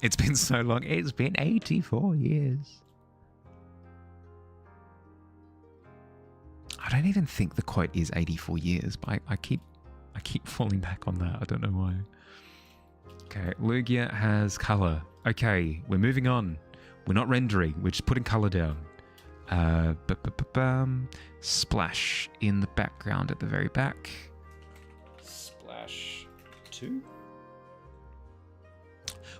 It's been so long. It's been 84 years. I don't even think the quote is 84 years, but I keep falling back on that. I don't know why. Okay, Lugia has color. Okay, we're moving on. We're not rendering. We're just putting color down. Splash in the background at the very back. Splash 2.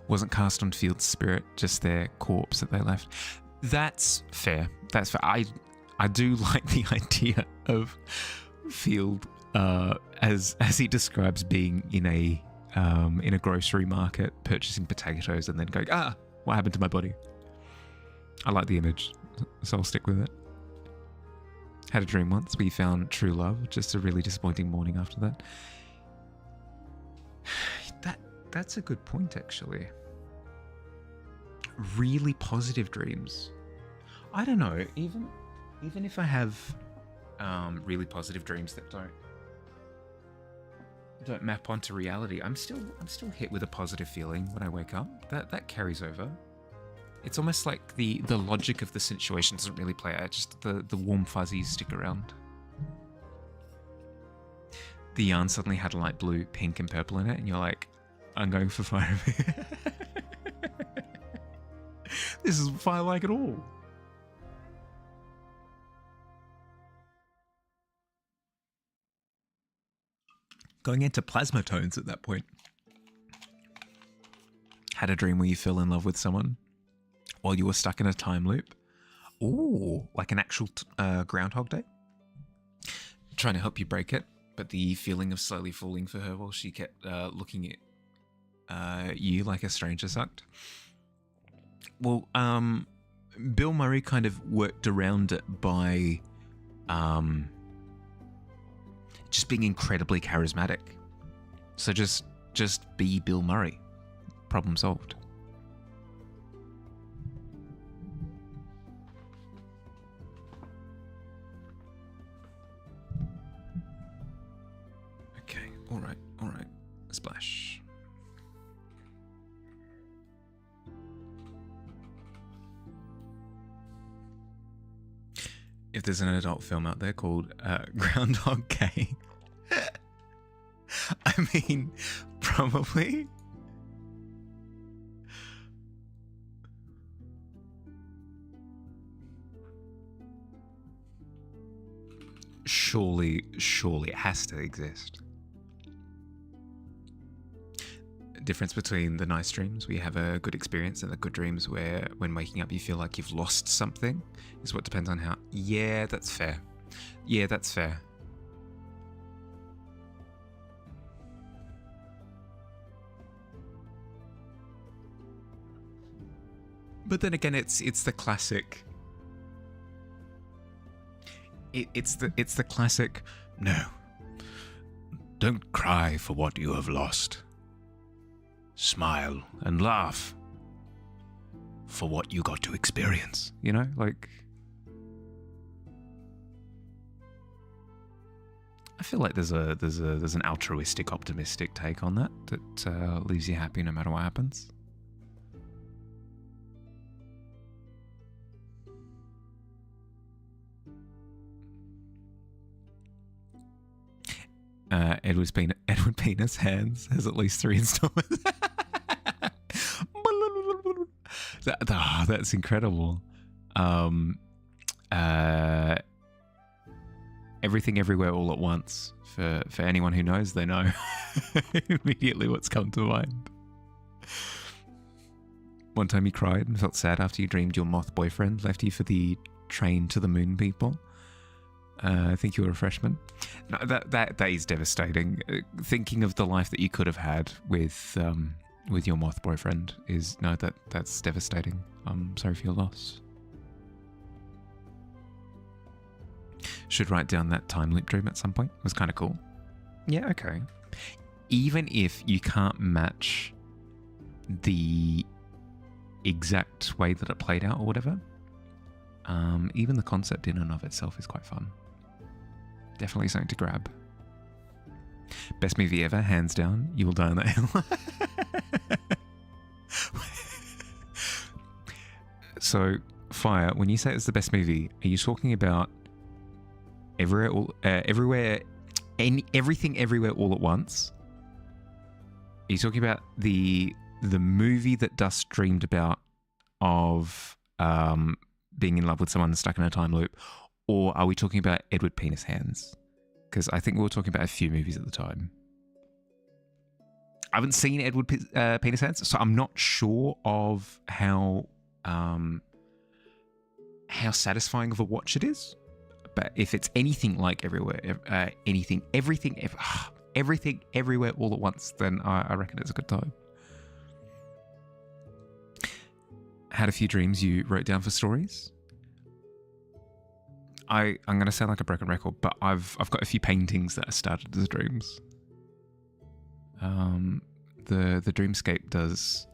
Wasn't cast on field spirit, just their corpse that they left. That's fair. I do like the idea of Field as he describes being in a grocery market purchasing potatoes and then going, what happened to my body? I like the image, so I'll stick with it. Had a dream once where you found true love, just a really disappointing morning after that. That's a good point, actually. really positive dreams. I don't know. Even if I have really positive dreams that don't map onto reality, I'm still hit with a positive feeling when I wake up. That carries over. It's almost like the logic of the situation doesn't really play out. Just the warm fuzzies stick around. The yarn suddenly had light blue, pink, and purple in it, and you're like, I'm going for fire. This is fire like it all. Going into plasma tones at that point. Had a dream where you fell in love with someone while you were stuck in a time loop. Ooh, like an actual Groundhog Day. Trying to help you break it, but the feeling of slowly falling for her while she kept looking at you like a stranger sucked. Well, Bill Murray kind of worked around it by just being incredibly charismatic. So just be Bill Murray. Problem solved. Okay, all right. Splash. If there's an adult film out there called Groundhog Day, I mean, probably. Surely it has to exist. Difference between the nice dreams where you have a good experience and the good dreams where when waking up you feel like you've lost something is what depends on how. Yeah, that's fair. But then again, it's the classic. It's the classic. No, don't cry for what you have lost. Smile and laugh for what you got to experience. You know, like. I feel like there's an altruistic, optimistic take on that leaves you happy no matter what happens. Edward Penis Hands has at least 3 installments. That's incredible. Everything Everywhere All at Once. For anyone who knows, they know immediately what's come to mind. One time you cried and felt sad after you dreamed your moth boyfriend left you for the train to the moon people. I think you were a freshman. No, that is devastating. Thinking of the life that you could have had with your moth boyfriend that's devastating. I'm sorry for your loss. Should write down that time loop dream at some point. It was kind of cool. Yeah, okay. Even if you can't match the exact way that it played out or whatever, even the concept in and of itself is quite fun. Definitely something to grab. Best movie ever, hands down. You Will Die on That Hill. So, Fire, when you say it's the best movie, are you talking about everything, everywhere, all at once? Are you talking about the movie that Dust dreamed about of being in love with someone stuck in a time loop, or are we talking about Edward Penis Hands? Because I think we were talking about a few movies at the time. I haven't seen Edward Penis Hands, so I'm not sure of how satisfying of a watch it is. But if it's anything like everything, everywhere, all at once, then I reckon it's a good time. Had a few dreams you wrote down for stories. I'm going to sound like a broken record, but I've got a few paintings that I started as dreams. The Dreamscape does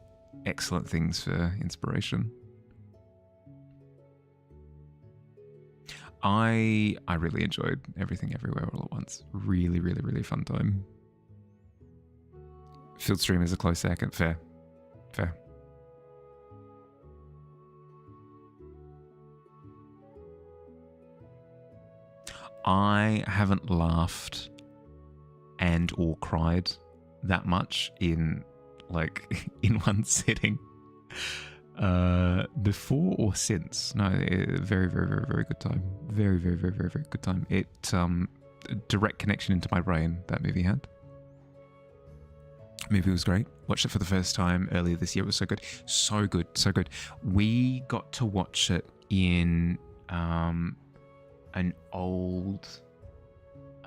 excellent things for inspiration. I really enjoyed Everything Everywhere All at Once. Really, really, really fun time. Field Stream is a close second. Fair. I haven't laughed and or cried that much in one sitting before or since. No, very, very, very, very good time. Very, very, very, very, very good time. It direct connection into my brain that movie had. Movie was great. Watched it for the first time earlier this year. It was so good. So good. So good. We got to watch it in an old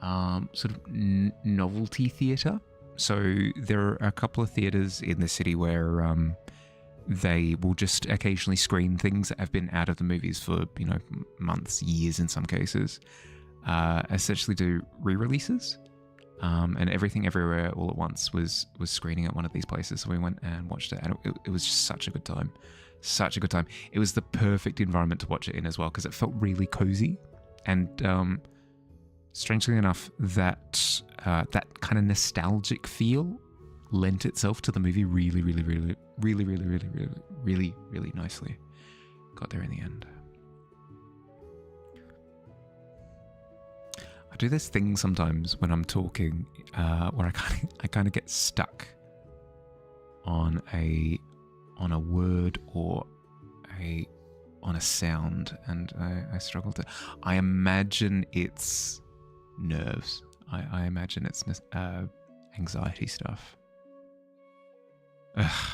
sort of novelty theatre. So there are a couple of theatres in the city where they will just occasionally screen things that have been out of the movies for, months, years in some cases. Essentially do re-releases. And Everything Everywhere All at Once was screening at one of these places. So we went and watched it, and it was just such a good time. Such a good time. It was the perfect environment to watch it in as well, because it felt really cozy. And strangely enough, that kind of nostalgic feel lent itself to the movie really, really, really, really, really, really, really, really, really nicely. Got there in the end. I do this thing sometimes when I'm talking, where I kind of get stuck on a word or on a sound, and I struggle to. I imagine it's nerves. I imagine it's anxiety stuff. Ugh,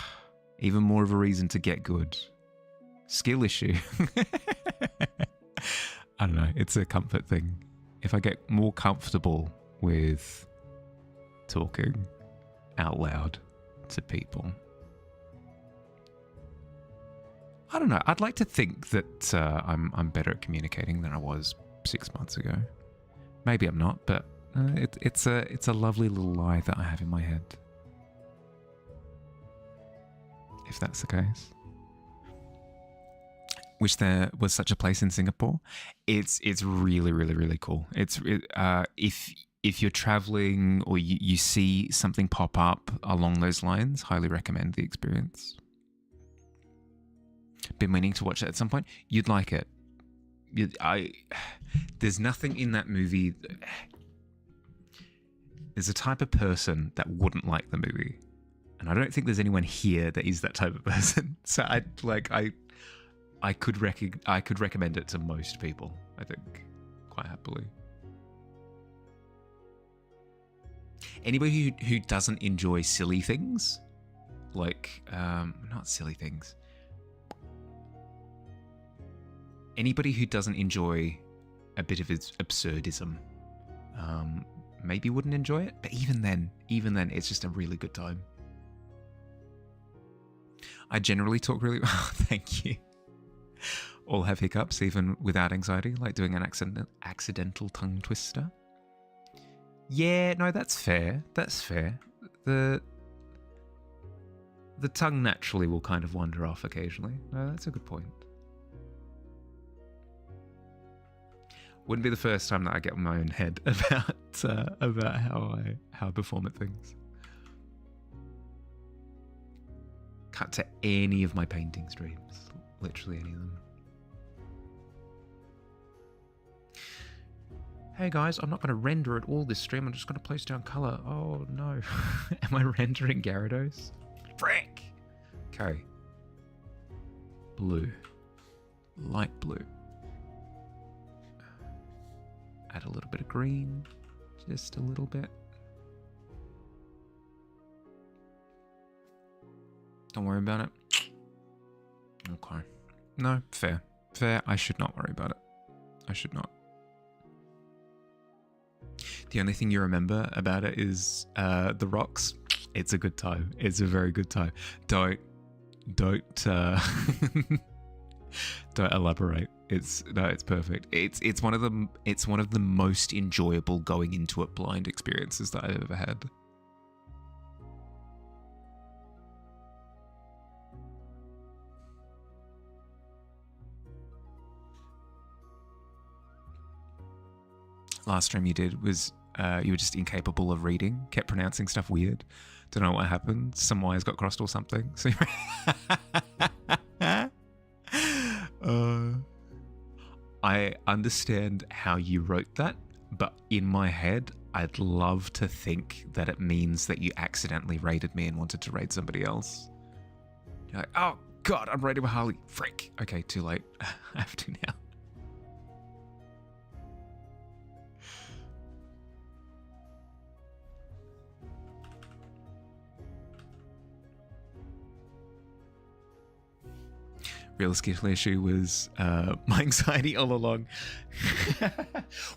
even more of a reason to get good. Skill issue. I don't know. It's a comfort thing. If I get more comfortable with talking out loud to people, I don't know. I'd like to think that I'm better at communicating than I was 6 months ago. Maybe I'm not, but it's a lovely little lie that I have in my head. If that's the case. Wish there was such a place in Singapore. It's really, really, really cool. If you're traveling or you see something pop up along those lines, highly recommend the experience. Been meaning to watch it at some point. You'd like it. There's nothing in that movie. There's a type of person that wouldn't like the movie, and I don't think there's anyone here that is that type of person. So I could recommend it to most people, I think, quite happily. Anybody who doesn't enjoy silly things, not silly things. Anybody who doesn't enjoy a bit of its absurdism, maybe wouldn't enjoy it. But even then, it's just a really good time. I generally talk really well. Thank you. All have hiccups, even without anxiety, like doing an accidental tongue twister. Yeah, no, that's fair. That's fair. The tongue naturally will kind of wander off occasionally. No, that's a good point. Wouldn't be the first time that I get in my own head about how I perform at things. Cut to any of my painting streams, literally any of them. Hey guys, I'm not going to render it all this stream. I'm just going to place down color. Oh no, am I rendering Gyarados? Frick. Okay. Blue, light blue. Add a little bit of green, just a little bit. Don't worry about it. Okay. No, fair. Fair, I should not worry about it. I should not. The only thing you remember about it is the rocks. It's a good time. It's a very good time. Don't don't elaborate. It's perfect. It's one of the most enjoyable going into it blind experiences that I've ever had. last stream you did was you were just incapable of reading, kept pronouncing stuff weird. Don't know what happened. Some wires got crossed or something. So I understand how you wrote that, but in my head, I'd love to think that it means that you accidentally raided me and wanted to raid somebody else. You're like, oh God, I'm raiding with Harley. Frick. Okay, too late. I have to now. Real skill issue was my anxiety all along.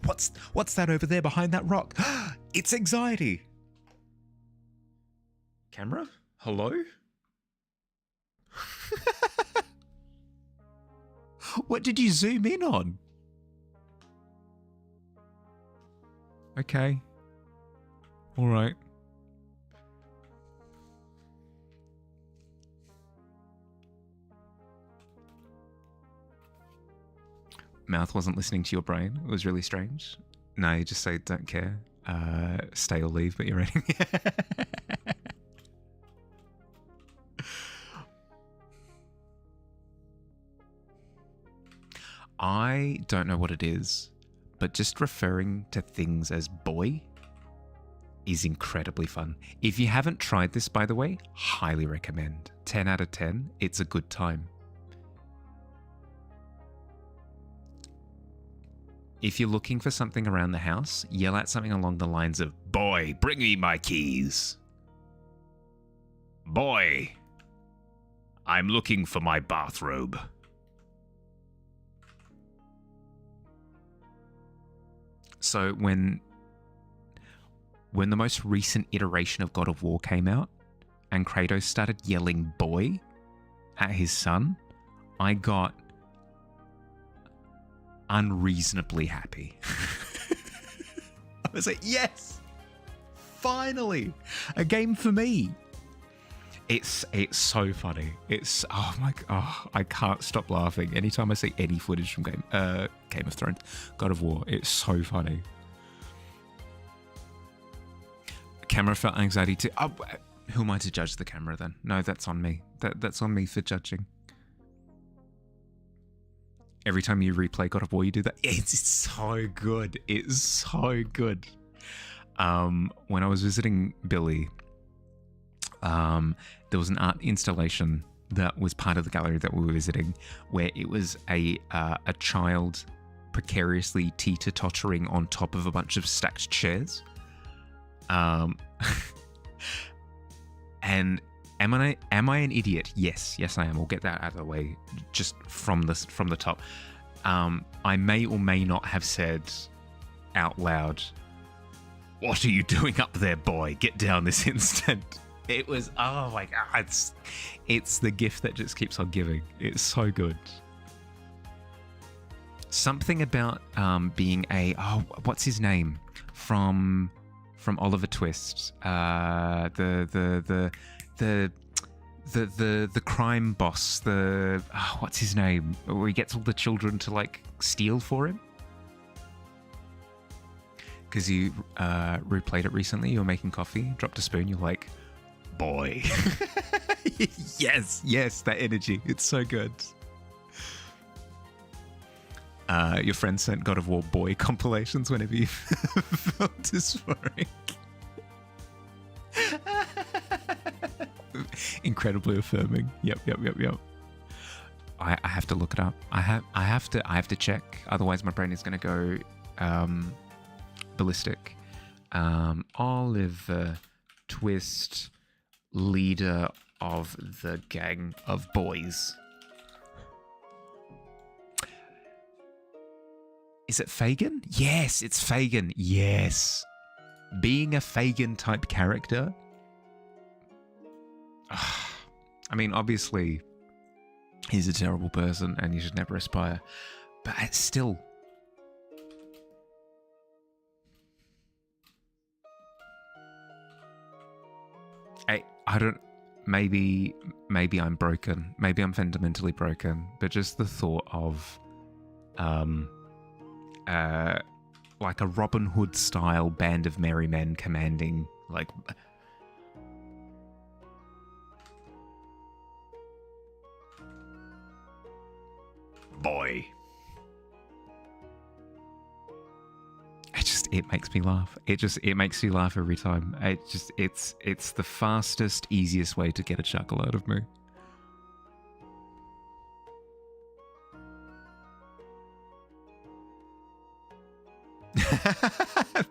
What's that over there behind that rock? It's anxiety. Camera? Hello? What did you zoom in on? Okay. All right. Mouth wasn't listening to your brain. It was really strange. No, you just say don't care. Stay or leave, but you're ready. I don't know what it is, but just referring to things as boy is incredibly fun. If you haven't tried this, by the way, highly recommend. 10 out of 10. It's a good time. If you're looking for something around the house, yell out something along the lines of, boy, bring me my keys. Boy, I'm looking for my bathrobe. So when the most recent iteration of God of War came out and Kratos started yelling boy at his son, I got unreasonably happy. I was like, yes, finally, a game for me. It's so funny. It's I can't stop laughing anytime I see any footage from Game of Thrones, God of War. It's so funny. Camera felt anxiety too. Oh, who am I to judge the camera then? No, that's on me. That's on me for judging. Every time you replay God of War, you do that. It's so good. It's so good. When I was visiting Billy, there was an art installation that was part of the gallery that we were visiting, where it was a child precariously teeter-tottering on top of a bunch of stacked chairs. And am I an idiot? Yes, I am. We'll get that out of the way just from the top. I may or may not have said out loud, "What are you doing up there, boy? Get down this instant." It was, oh my God, it's the gift that just keeps on giving. It's so good. Something about being what's his name from Oliver Twist? The crime boss, what's his name? Where he gets all the children to like steal for him. Because you replayed it recently, you were making coffee, dropped a spoon, you're like, boy. yes, that energy. It's so good. Your friend sent God of War boy compilations whenever you felt dysphoric. Incredibly affirming. Yep. I have to look it up. I have to check. Otherwise, my brain is going to go ballistic. Oliver Twist, leader of the gang of boys. Is it Fagin? Yes, it's Fagin. Yes. Being a Fagin type character. I mean, obviously, he's a terrible person and you should never aspire. But it's still... I don't... Maybe I'm broken. Maybe I'm fundamentally broken. But just the thought of... like a Robin Hood style band of merry men commanding, like, boy. It makes me laugh. It makes me laugh every time. It's the fastest, easiest way to get a chuckle out of me.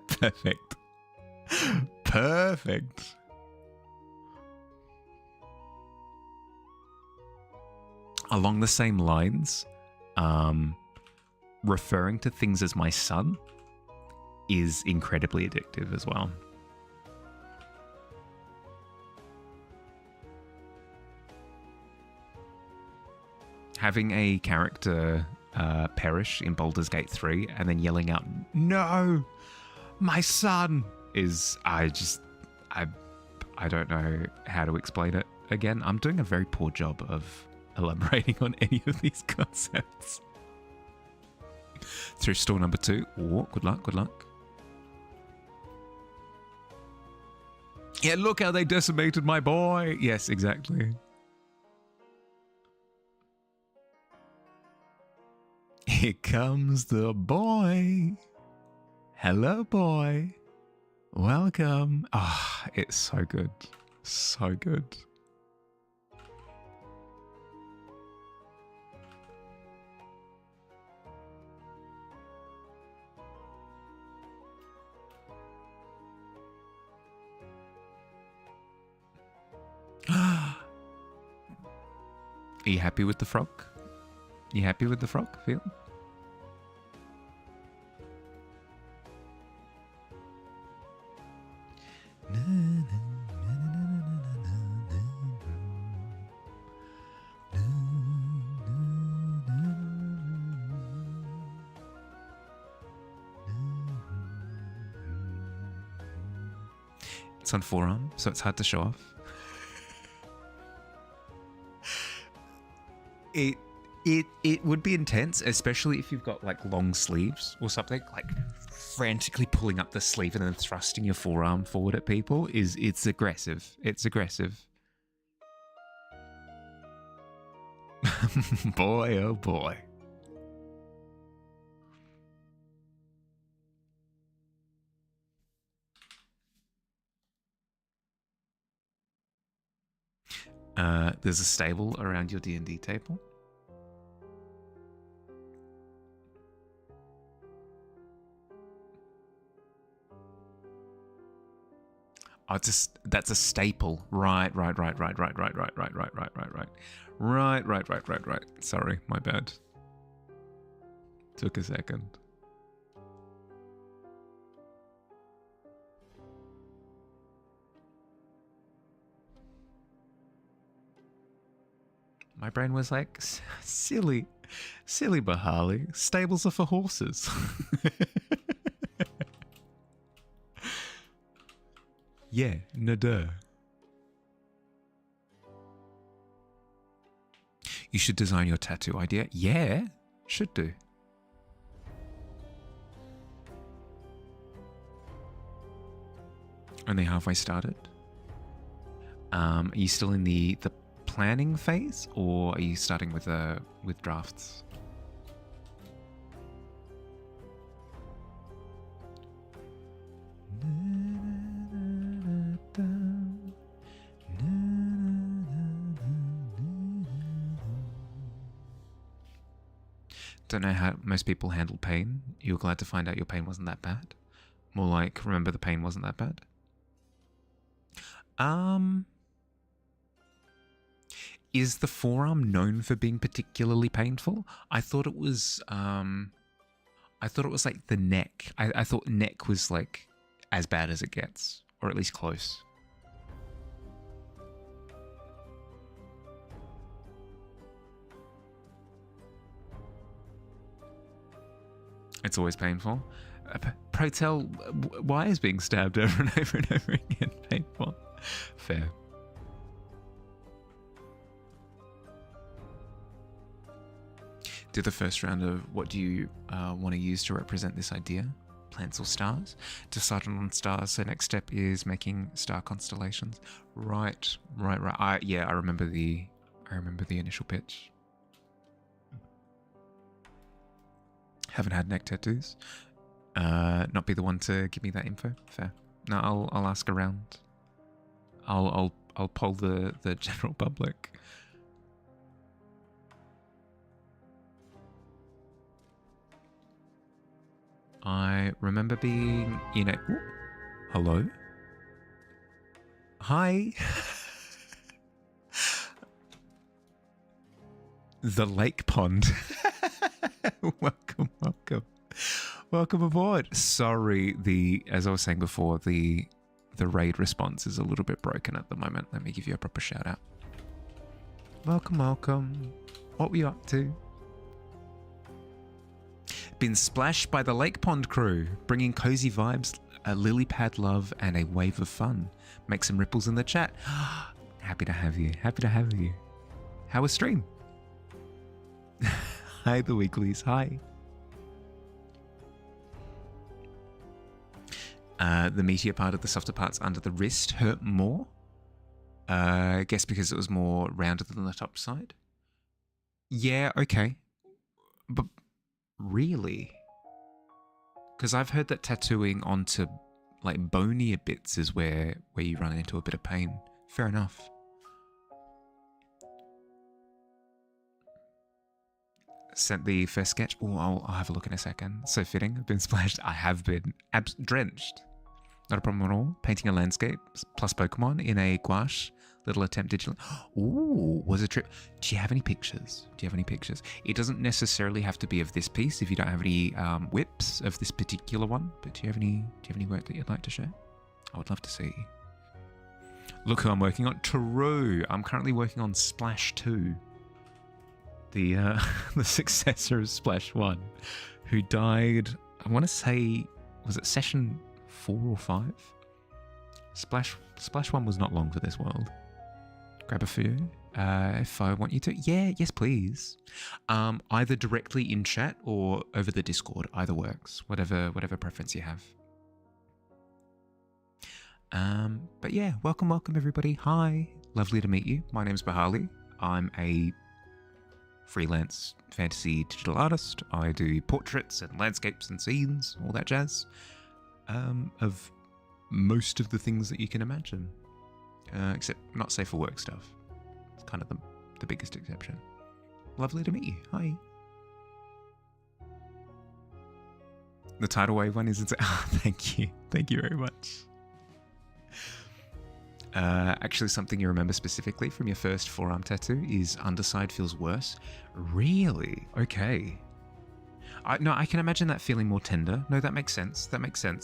Perfect. Perfect. Along the same lines, referring to things as my son is incredibly addictive as well. Having a character perish in Baldur's Gate 3 and then yelling out, "No, my son," is, I don't know how to explain it. Again, I'm doing a very poor job of elaborating on any of these concepts. Through store number 2. Oh, good luck, good luck. Yeah, look how they decimated my boy. Yes, exactly. Here comes the boy. Hello, boy. Welcome. Ah, oh, it's so good. So good. Are you happy with the frog? You happy with the frog, Phil? It's on forearm, so it's hard to show off. It would be intense, especially if you've got like long sleeves or something, like frantically pulling up the sleeve and then thrusting your forearm forward at people it's aggressive. It's aggressive. Boy, oh boy. There's a stable around your D&D table. Oh, that's a staple. Right. Sorry, my bad. Took a second. My brain was like, silly Bahali. Stables are for horses. Yeah, nada. You should design your tattoo idea. Yeah, should do. Only halfway started. Are you still in the planning phase, or are you starting with drafts? Don't know how most people handle pain. You were glad to find out your pain wasn't that bad. More like, remember the pain wasn't that bad. Is the forearm known for being particularly painful? I thought it was like the neck. I thought neck was like as bad as it gets, or at least close. It's always painful. Pray tell, why is being stabbed over and over and over again painful? Fair. Do the first round of what do you want to use to represent this idea, plants or stars. Decided on stars, so next step is making star constellations. Right. I remember the initial pitch. Haven't had neck tattoos. Not be the one to give me that info. Fair. No, I'll ask around. I'll poll the general public. I remember being in a... Ooh, hello? Hi. The lake pond. Welcome aboard. Sorry, as I was saying before, the raid response is a little bit broken at the moment. Let me give you a proper shout out. Welcome. What were you up to? Been splashed by the Lake Pond crew, bringing cozy vibes, a lily pad love, and a wave of fun. Make some ripples in the chat. Happy to have you. How was stream? Hi, the weeklies. Hi. The meatier part of the softer parts under the wrist hurt more. I guess because it was more rounded than the top side. Yeah, okay. But really? Because I've heard that tattooing onto like bonier bits is where you run into a bit of pain. Fair enough. Sent the first sketch. Oh, I'll have a look in a second. So fitting. I've been splashed. I have been drenched. Not a problem at all. Painting a landscape plus Pokemon in a gouache. Little attempt digitally. Ooh, was a trip. Do you have any pictures? It doesn't necessarily have to be of this piece if you don't have any whips of this particular one. But do you have any work that you'd like to share? I would love to see. Look who I'm working on. True. I'm currently working on Splash 2. The successor of Splash 1, who died, I want to say, was it session 4 or 5? Splash 1 was not long for this world. Grab a few if I want you to. Yeah, yes please. Either directly in chat or over the Discord. Either works. Whatever preference you have. But yeah, welcome everybody. Hi. Lovely to meet you. My name's Bahali. I'm a freelance fantasy digital artist. I do portraits and landscapes and scenes, all that jazz, of most of the things that you can imagine, except not safe for work stuff. It's kind of the biggest exception. Lovely to meet you. Hi. The tidal wave one is thank you very much. Actually, something you remember specifically from your first forearm tattoo is underside feels worse. Really? Okay. I can imagine that feeling more tender. No, that makes sense.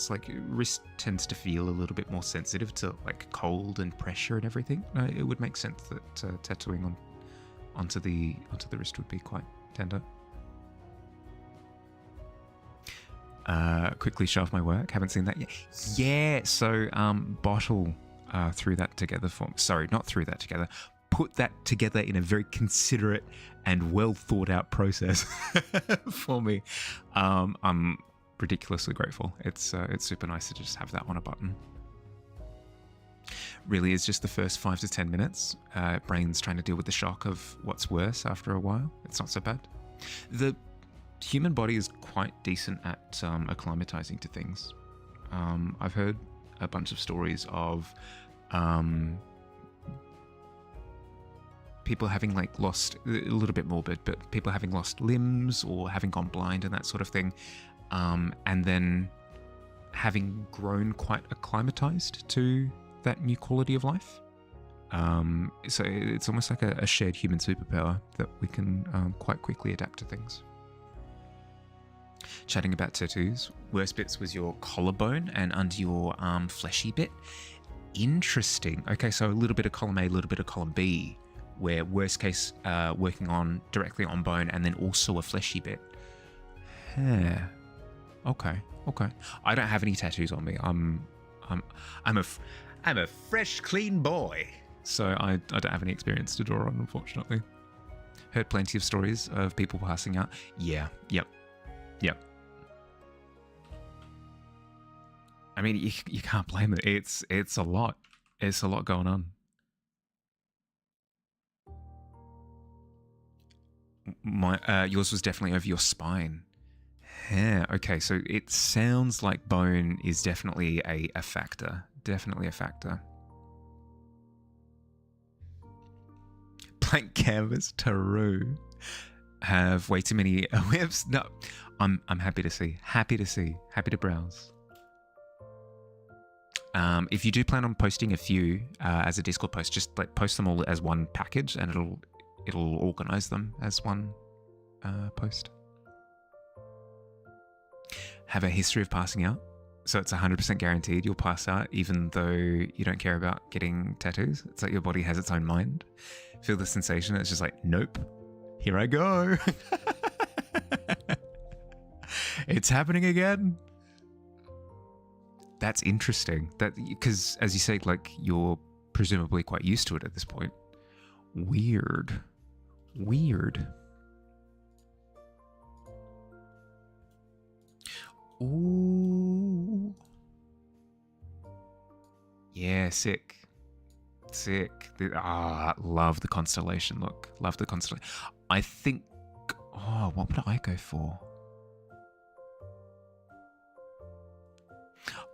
Like, wrist tends to feel a little bit more sensitive to, like, cold and pressure and everything. No, it would make sense that tattooing onto the wrist would be quite tender. Quickly show off my work. Haven't seen that yet. Yeah, so Bottle threw that together for me. Sorry, not threw that together. Put that together in a very considerate and well thought out process for me. I'm ridiculously grateful. It's super nice to just have that on a button. Really is just the first 5 to 10 minutes. Brain's trying to deal with the shock of what's worse after a while. It's not so bad. The human body is quite decent at acclimatizing to things. I've heard a bunch of stories of people having like lost, a little bit morbid, but people having lost limbs or having gone blind and that sort of thing, and then having grown quite acclimatized to that new quality of life. So it's almost like a shared human superpower that we can quite quickly adapt to things. Chatting about tattoos, worst bits was your collarbone and under your arm fleshy bit. Interesting. Okay, so a little bit of column A, a little bit of column B, where worst case working on directly on bone and then also a fleshy bit. Yeah. Okay. I don't have any tattoos on me. I'm a fresh, clean boy. So I don't have any experience to draw on, unfortunately. Heard plenty of stories of people passing out. Yeah. Yep. I mean, you can't blame it. It's a lot. It's a lot going on. Yours was definitely over your spine. Yeah. Okay. So it sounds like bone is definitely a factor. Definitely a factor. Blank canvas, Taru. Have way too many whips. No, I'm happy to see. Happy to browse. If you do plan on posting a few as a Discord post, just like post them all as one package, and it'll organize them as one post. Have a history of passing out, so it's 100% guaranteed you'll pass out, even though you don't care about getting tattoos. It's like your body has its own mind. Feel the sensation. It's just like, nope, here I go. It's happening again. That's interesting. That because, as you say, like you're presumably quite used to it at this point. Weird. Ooh. Yeah, sick. Love the constellation look. Love the constellation. I think. Oh, what would I go for?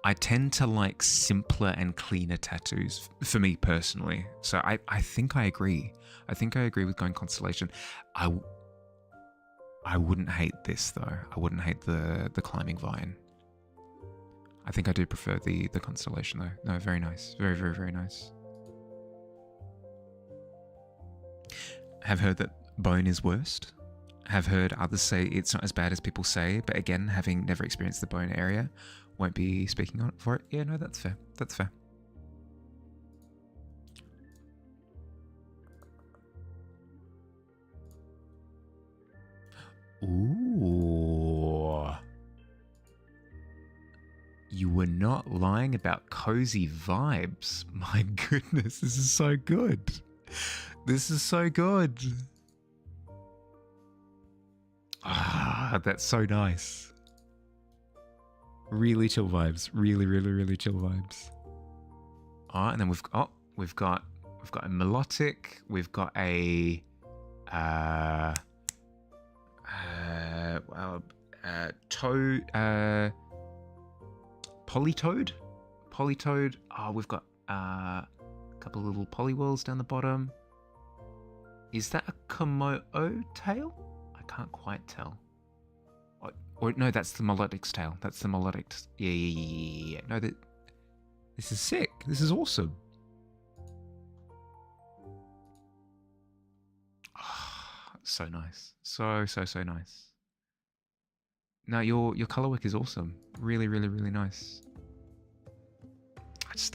I tend to like simpler and cleaner tattoos for me personally. So I think I agree. I think I agree with going constellation. I wouldn't hate this though. I wouldn't hate the climbing vine. I think I do prefer the constellation though. No, very nice. Very nice. Have heard that bone is worst. Have heard others say it's not as bad as people say, but again, having never experienced the bone area, won't be speaking on it for it. Yeah, no, that's fair. That's fair. Ooh. You were not lying about cozy vibes. My goodness, this is so good. This is so good. Ah, that's so nice. Really chill vibes. Really chill vibes. Oh, and then we've got a melodic. We've got a polytoad. Oh, we've got a couple of little polywhirls down the bottom. Is that a Komodo tail? I can't quite tell. Or no, that's the melodic's tail. That's the melodic. Yeah. No, this is sick. This is awesome. Oh, so nice. So nice. No, your color work is awesome. Really nice.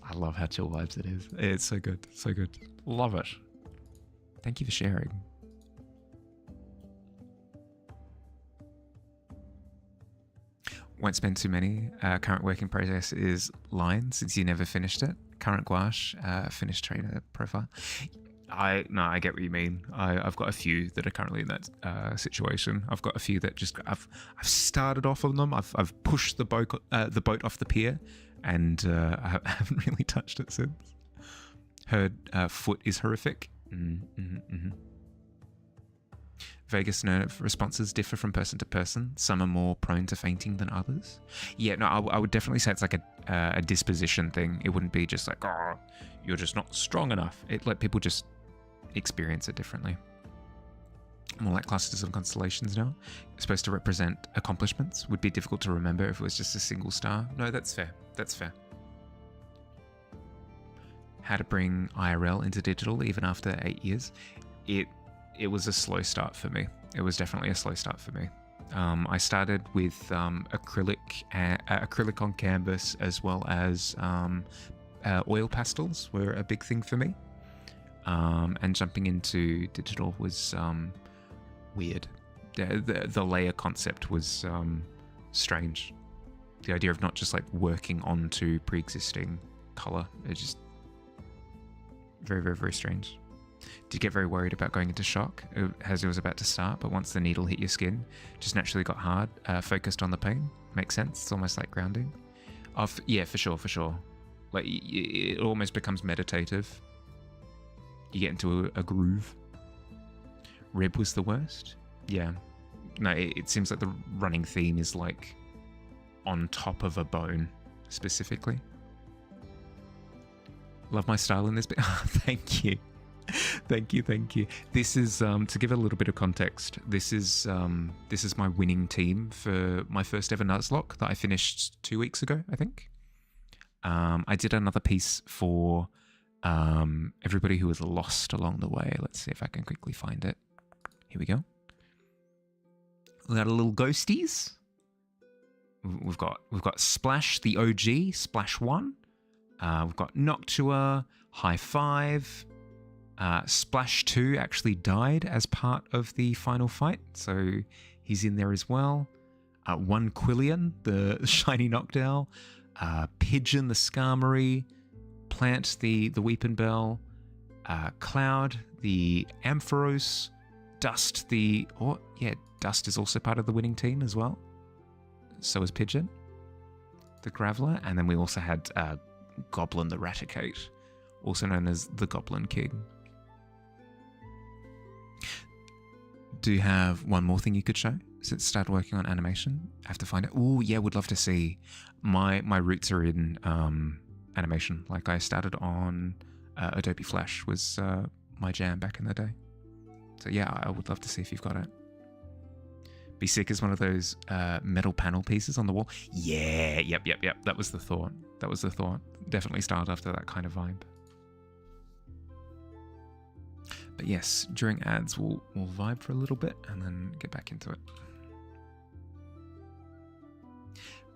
I love how chill vibes it is. It's so good. So good. Love it. Thank you for sharing. Won't spend too many. Current work in progress is line, since you never finished it. Current gouache, finished trainer profile. I get what you mean. I've got a few that are currently in that situation. I've got a few that just I've started off on them. I've pushed the boat off the pier, and I haven't really touched it since. Heard foot is horrific. Vagus nerve responses differ from person to person. Some are more prone to fainting than others. Yeah, no, I would definitely say it's like a disposition thing. It wouldn't be just like, oh, you're just not strong enough. People just experience it differently. More like clusters and constellations now. Supposed to represent accomplishments. Would be difficult to remember if it was just a single star. No, that's fair. That's fair. How to bring IRL into digital even after 8 years. It was a slow start for me. It was definitely a slow start for me. I started with acrylic on canvas, as well as oil pastels were a big thing for me. And jumping into digital was weird. The layer concept was strange. The idea of not just like working onto pre-existing color, it just very strange. Did get very worried about going into shock as it was about to start, but once the needle hit your skin, just naturally got hard. Focused on the pain. Makes sense. It's almost like grounding. Yeah, for sure, for sure. Like, it almost becomes meditative. You get into a groove. Rib was the worst? Yeah. No, it seems like the running theme is like on top of a bone, specifically. Love my style in this bit. Oh, thank you. Thank you. This is, to give a little bit of context, this is my winning team for my first ever Nuzlocke that I finished 2 weeks ago, I think. I did another piece for everybody who was lost along the way. Let's see if I can quickly find it. Here we go. We got a little ghosties. We've got Splash, the OG, Splash 1. We've got Noctua, High Five. Splash 2 actually died as part of the final fight, so he's in there as well. One Quillian, the shiny Noctowl. Pigeon, the Skarmory. Plant, the Weeping Bell. Cloud, the Ampharos. Dust, Dust is also part of the winning team as well. So is Pigeon, the Graveler. And then we also had Goblin, the Raticate, also known as the Goblin King. Do you have one more thing you could show? Since it started working on animation, I have to find it. Oh yeah, would love to see. My roots are in animation. Like, I started on Adobe Flash was my jam back in the day. So yeah, I would love to see if you've got it. Be sick as one of those metal panel pieces on the wall. Yeah, yep. That was the thought. Definitely styled after that kind of vibe. But yes, during ads, we'll vibe for a little bit and then get back into it.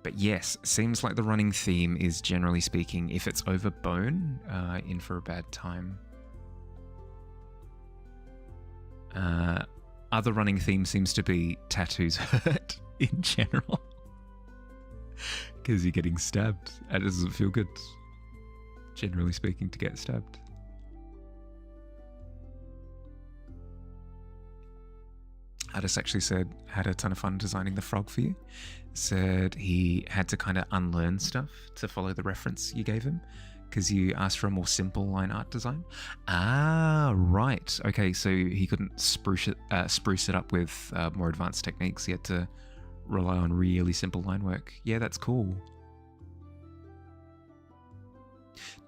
But yes, seems like the running theme is, generally speaking, if it's over bone, in for a bad time. Other running theme seems to be tattoos hurt in general. Because you're getting stabbed. And it doesn't feel good, generally speaking, to get stabbed. Addis actually said, had a ton of fun designing the frog for you. Said he had to kind of unlearn stuff to follow the reference you gave him, because you asked for a more simple line art design. Ah, right. Okay, so he couldn't spruce it up with more advanced techniques. He had to rely on really simple line work. Yeah, that's cool.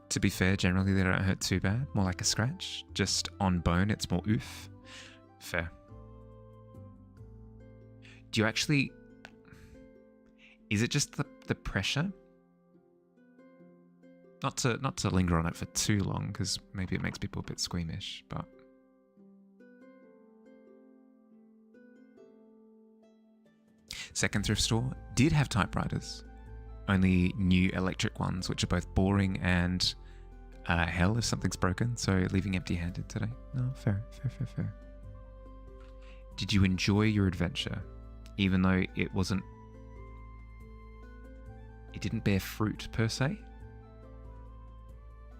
To be fair, generally they don't hurt too bad. More like a scratch. Just on bone, it's more oof. Fair. Do you actually... Is it just the pressure? Not to linger on it for too long, because maybe it makes people a bit squeamish, but... Second thrift store did have typewriters. Only new electric ones, which are both boring and hell if something's broken, so leaving empty-handed today. No, fair. Did you enjoy your adventure? Even though it didn't bear fruit per se?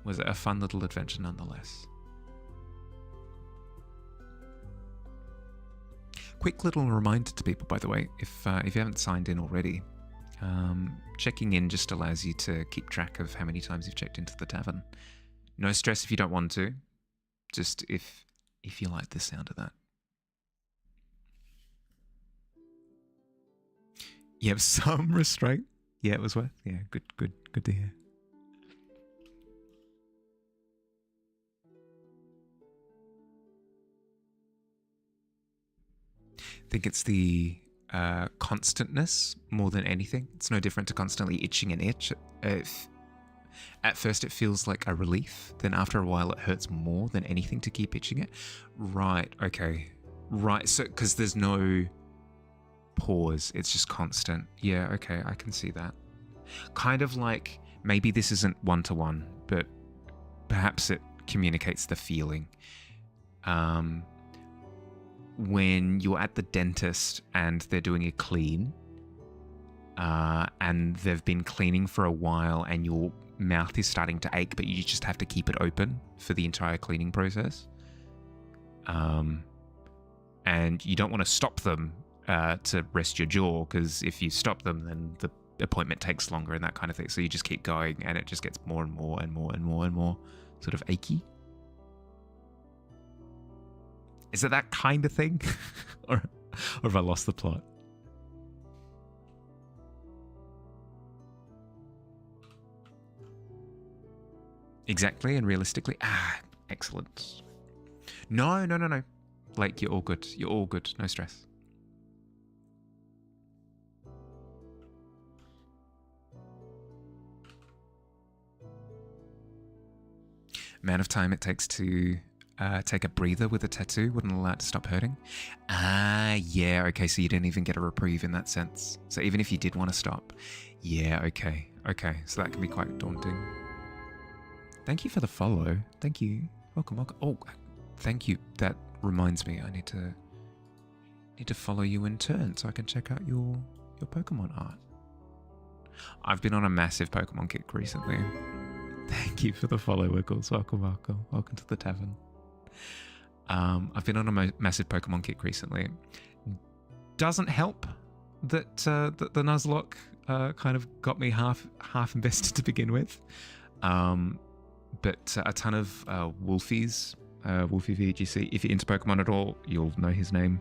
Was it a fun little adventure nonetheless? Quick little reminder to people, by the way, if you haven't signed in already, checking in just allows you to keep track of how many times you've checked into the tavern. No stress if you don't want to, just if you like the sound of that. You have some restraint. Yeah, it was worth. Yeah, good to hear. I think it's the constantness more than anything. It's no different to constantly itching an itch. At first it feels like a relief, then after a while it hurts more than anything to keep itching it. Right, okay. Right, so because there's no pause, it's just constant. Yeah, okay, I can see that. Kind of like, maybe this isn't one-to-one, but perhaps it communicates the feeling. When you're at the dentist and they're doing a clean, and they've been cleaning for a while and your mouth is starting to ache, but you just have to keep it open for the entire cleaning process. And you don't want to stop them to rest your jaw, because if you stop them, then the appointment takes longer and that kind of thing. So you just keep going, and it just gets more and more and more and more and more sort of achy. Is it that kind of thing? or have I lost the plot? Exactly, and realistically. Excellent. No. Like, you're all good. You're all good. No stress. Amount of time it takes to take a breather with a tattoo wouldn't allow it to stop hurting. Yeah, okay, so you didn't even get a reprieve in that sense. So even if you did want to stop, yeah, okay, so that can be quite daunting. Thank you for the follow. Thank you. Welcome. Oh, thank you. That reminds me, I need to follow you in turn so I can check out your Pokemon art. I've been on a massive Pokemon kick recently. Thank you for the follow, Wiggles. Welcome to the Tavern. I've been on a massive Pokemon kick recently. Doesn't help that the Nuzlocke kind of got me half invested to begin with. But a ton of Wolfies, Wolfie VGC. If you're into Pokemon at all, you'll know his name.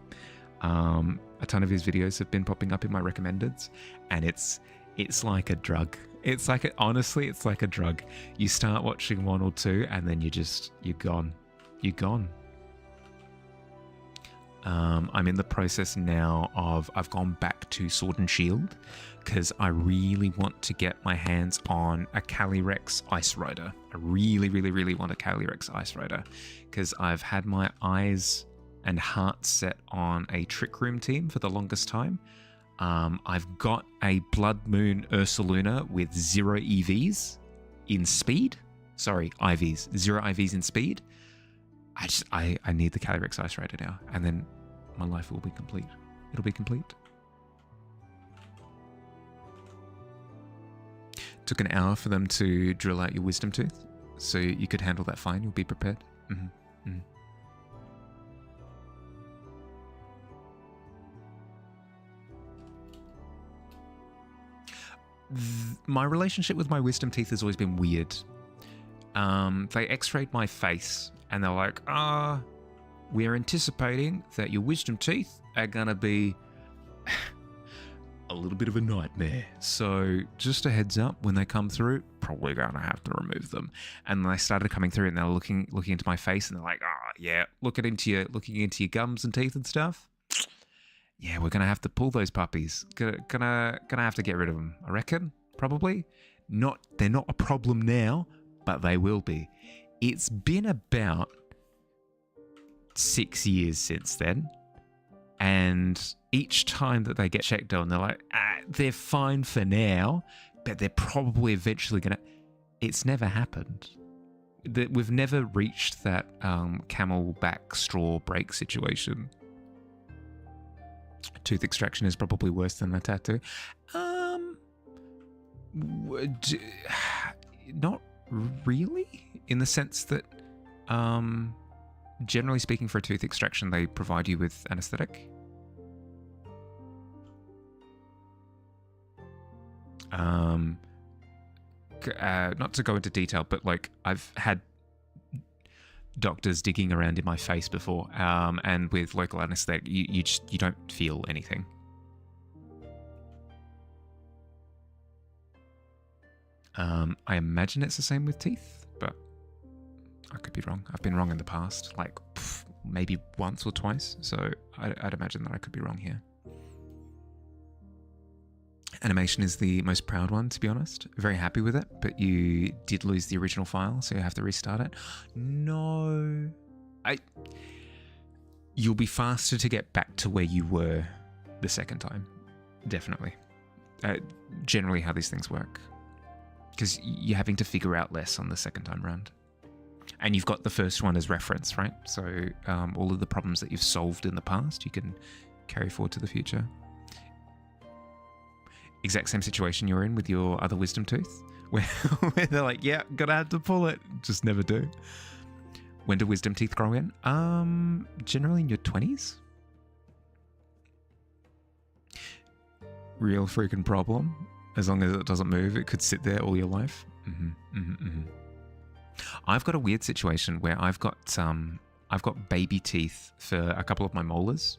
A ton of his videos have been popping up in my recommendeds, and it's like a drug. Honestly, it's like a drug. You start watching one or two, and then you're gone. You're gone. I'm in the process now of, I've gone back to Sword and Shield because I really want to get my hands on a Calyrex Ice Rider. I really, really, really want a Calyrex Ice Rider because I've had my eyes and heart set on a Trick Room team for the longest time. I've got a Blood Moon Ursaluna with 0 EVs in speed. Sorry, IVs. 0 IVs in speed. I need the Calyrex Ice Rider now, and then my life will be complete. It'll be complete. Took an hour for them to drill out your wisdom tooth, so you could handle that fine. You'll be prepared. My relationship with my wisdom teeth has always been weird. They x-rayed my face, and they're like, we're anticipating that your wisdom teeth are gonna be a little bit of a nightmare. So just a heads up, when they come through, probably gonna have to remove them. And they started coming through, and they're looking into my face, and they're like, yeah, looking into your gums and teeth and stuff. Yeah, we're gonna have to pull those puppies. Gonna have to get rid of them. I reckon, probably. They're not a problem now, but they will be. It's been about 6 years since then, and each time that they get checked on, they're like, they're fine for now, but they're probably eventually gonna. It's never happened. We've never reached that camelback straw break situation. Tooth extraction is probably worse than a tattoo. Not really, in the sense that generally speaking, for a tooth extraction, they provide you with anesthetic. Not to go into detail, but like, I've had doctors digging around in my face before, and with local anesthetic, you don't feel anything. I imagine it's the same with teeth, but I could be wrong. I've been wrong in the past, like maybe once or twice, so I'd imagine that I could be wrong here. Animation is the most proud one, to be honest. Very happy with it, but you did lose the original file, so you have to restart it. No. You'll be faster to get back to where you were the second time. Definitely. Generally how these things work. Because you're having to figure out less on the second time round. And you've got the first one as reference, right? So all of the problems that you've solved in the past, you can carry forward to the future. Exact same situation you're in with your other wisdom tooth, where they're like, yeah, gotta have to pull it. Just never do. When do wisdom teeth grow in? Generally in your 20s. Real freaking problem. As long as it doesn't move, it could sit there all your life. I've got a weird situation where I've got baby teeth for a couple of my molars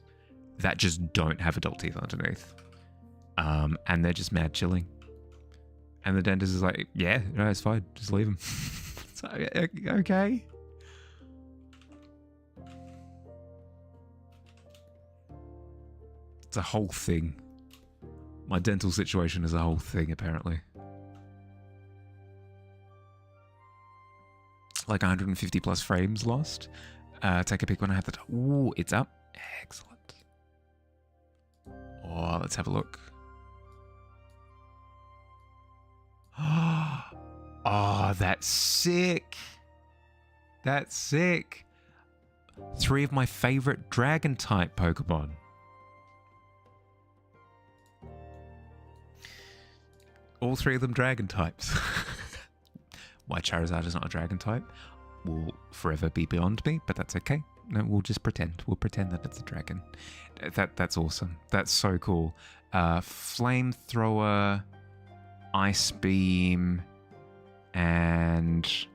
that just don't have adult teeth underneath. And they're just mad chilling. And the dentist is like, yeah, no, it's fine. Just leave them. So, okay. It's a whole thing. My dental situation is a whole thing, apparently. Like 150 plus frames lost. Take a peek when I have the... Ooh, it's up. Excellent. Oh, let's have a look. Oh, that's sick. That's sick. 3 of my favorite dragon type Pokemon. All 3 of them dragon types. Why Charizard is not a dragon type will forever be beyond me, but that's okay. No, we'll just pretend. We'll pretend that it's a dragon. That's awesome. That's so cool. Flamethrower, Ice Beam, and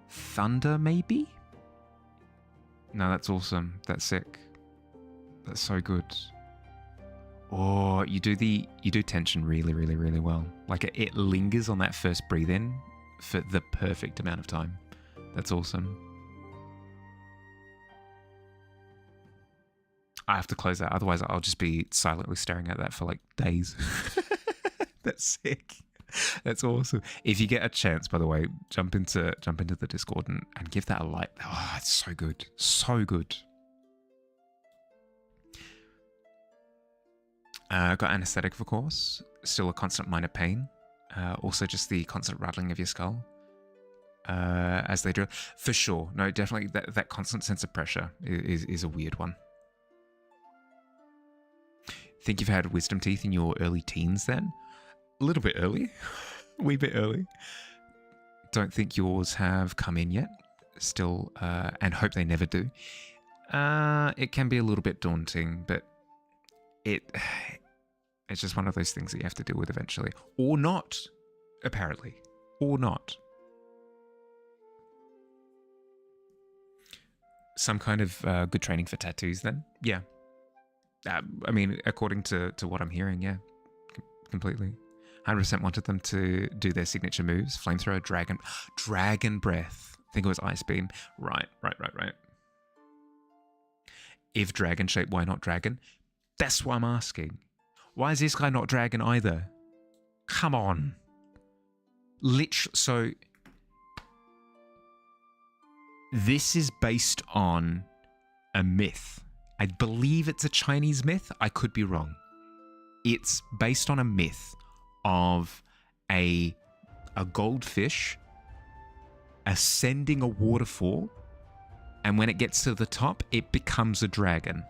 Thunder, maybe? No, that's awesome. That's sick. That's so good. Oh, you do tension really, really, really well. Like it lingers on that first breathe in for the perfect amount of time. That's awesome. I have to close that, otherwise I'll just be silently staring at that for like days. That's sick. That's awesome. If you get a chance, by the way, jump into the Discord and give that a like. Oh, it's so good. So good. Got anesthetic, of course. Still a constant minor pain. Also just the constant rattling of your skull. As they drill. For sure. No, definitely that constant sense of pressure is a weird one. Think you've had wisdom teeth in your early teens then? A little bit early. A wee bit early. Don't think yours have come in yet. Still, and hope they never do. It can be a little bit daunting, but it's just one of those things that you have to deal with eventually. Or not, apparently. Or not. Some kind of good training for tattoos then? Yeah. I mean, according to what I'm hearing, yeah. Completely. 100% wanted them to do their signature moves. Flamethrower, Dragon Breath. I think it was Ice Beam. Right. If dragon shape, why not dragon? That's what I'm asking. Why is this guy not dragon either? Come on. So this is based on a myth. I believe it's a Chinese myth. I could be wrong. It's based on a myth of a goldfish ascending a waterfall, and when it gets to the top, it becomes a dragon.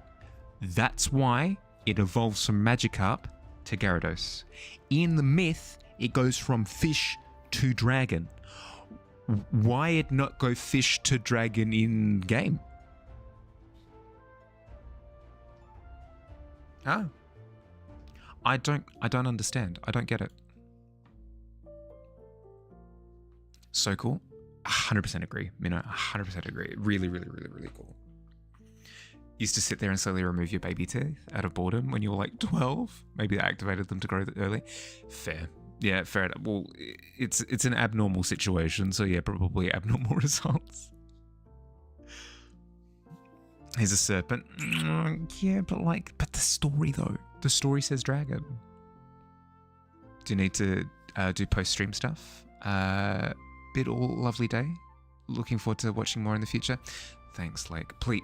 That's why it evolves from Magikarp to Gyarados. In the myth, it goes from fish to dragon. Why it not go fish to dragon in game? Oh. I don't understand. I don't get it. So cool. 100% agree. 100% agree. Really, really, really, really cool. Used to sit there and slowly remove your baby teeth out of boredom when you were like 12. Maybe that activated them to grow early. Fair. Yeah, fair enough. Well, it's an abnormal situation, so yeah, probably abnormal results. Here's a serpent. Yeah, but the story though. The story says dragon. Do you need to do post-stream stuff? Bid all lovely day. Looking forward to watching more in the future. Thanks, Lake. Please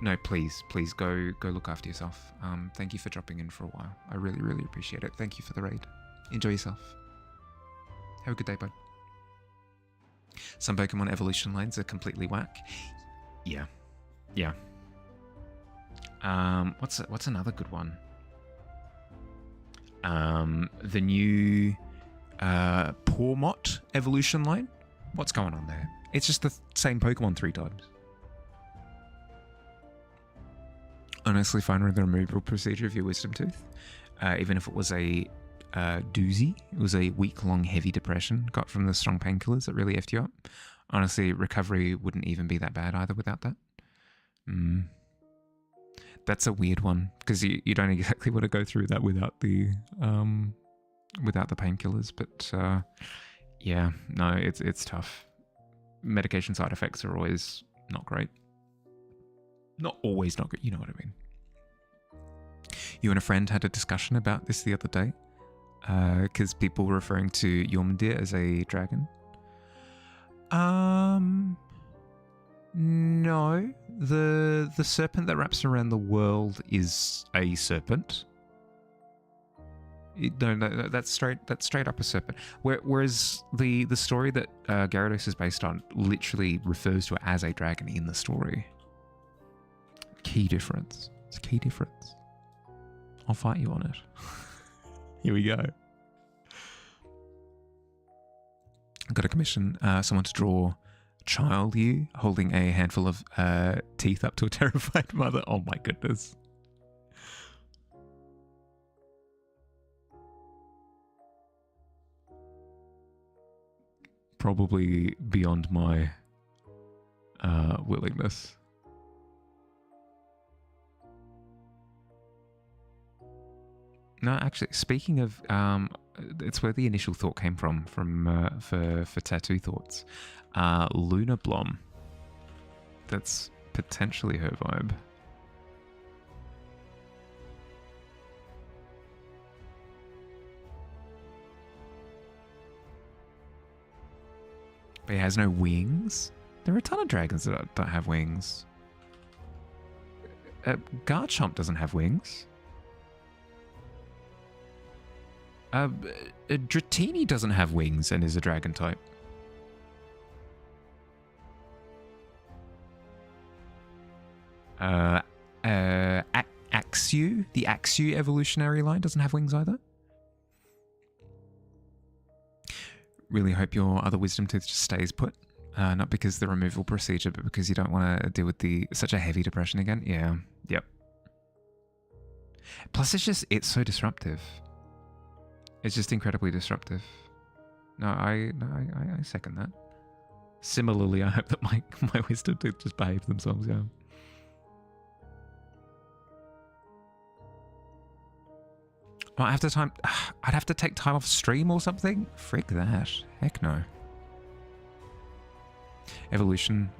go look after yourself. Thank you for dropping in for a while. I really, really appreciate it. Thank you for the raid. Enjoy yourself. Have a good day, bud. Some Pokemon evolution lines are completely whack. Yeah. What's another good one? The new Pormot evolution line. What's going on there? It's just the same Pokemon 3 times. Honestly, fine with the removal procedure of your wisdom tooth, even if it was a doozy. It was a week-long heavy depression. Got from the strong painkillers that really effed you up. Honestly, recovery wouldn't even be that bad either without that. That's a weird one because you don't exactly want to go through that without the painkillers. But yeah, no, it's tough. Medication side effects are always not great. Not always not good. You know what I mean. You and a friend had a discussion about this the other day because people were referring to Jormundir as a dragon. No. The serpent that wraps around the world is a serpent. No, that's straight up a serpent. Whereas the story that Gyarados is based on literally refers to it as a dragon in the story. Key difference. It's a key difference. I'll fight you on it. Here we go. I've got to commission someone to draw child you holding a handful of teeth up to a terrified mother. Oh my goodness. Probably beyond my willingness. No, actually, speaking of, it's where the initial thought came from for tattoo thoughts. Luna Blom. That's potentially her vibe. But he has no wings. There are a ton of dragons that don't have wings. Garchomp doesn't have wings. Dratini doesn't have wings and is a dragon type. Axew, the Axew evolutionary line doesn't have wings either. Really hope your other wisdom tooth just stays put. Not because the removal procedure, but because you don't want to deal with such a heavy depression again. Yeah, yep. Plus, it's so disruptive. It's just incredibly disruptive. No, I second that. Similarly, I hope that my wisdom tooth just behave themselves. Yeah. Well, I'd have to take time off stream or something? Frick that. Heck no. Evolution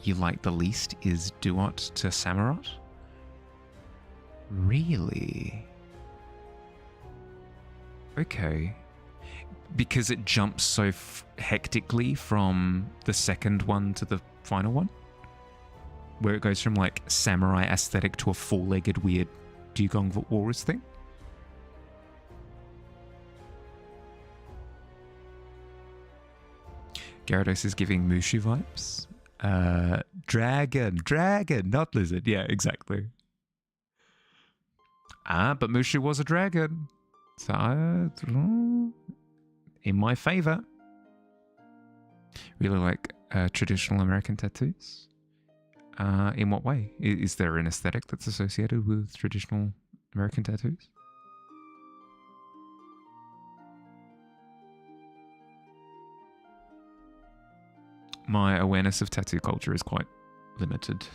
you like the least is Duot to Samurott? Really? Okay. Because it jumps so hectically from the second one to the final one? Where it goes from like samurai aesthetic to a four-legged weird dugong walrus thing? Gyarados is giving Mushu vibes. Dragon, not lizard. Yeah, exactly. But Mushu was a dragon. So, in my favor. Really like traditional American tattoos. In what way? Is there an aesthetic that's associated with traditional American tattoos? My awareness of tattoo culture is quite limited.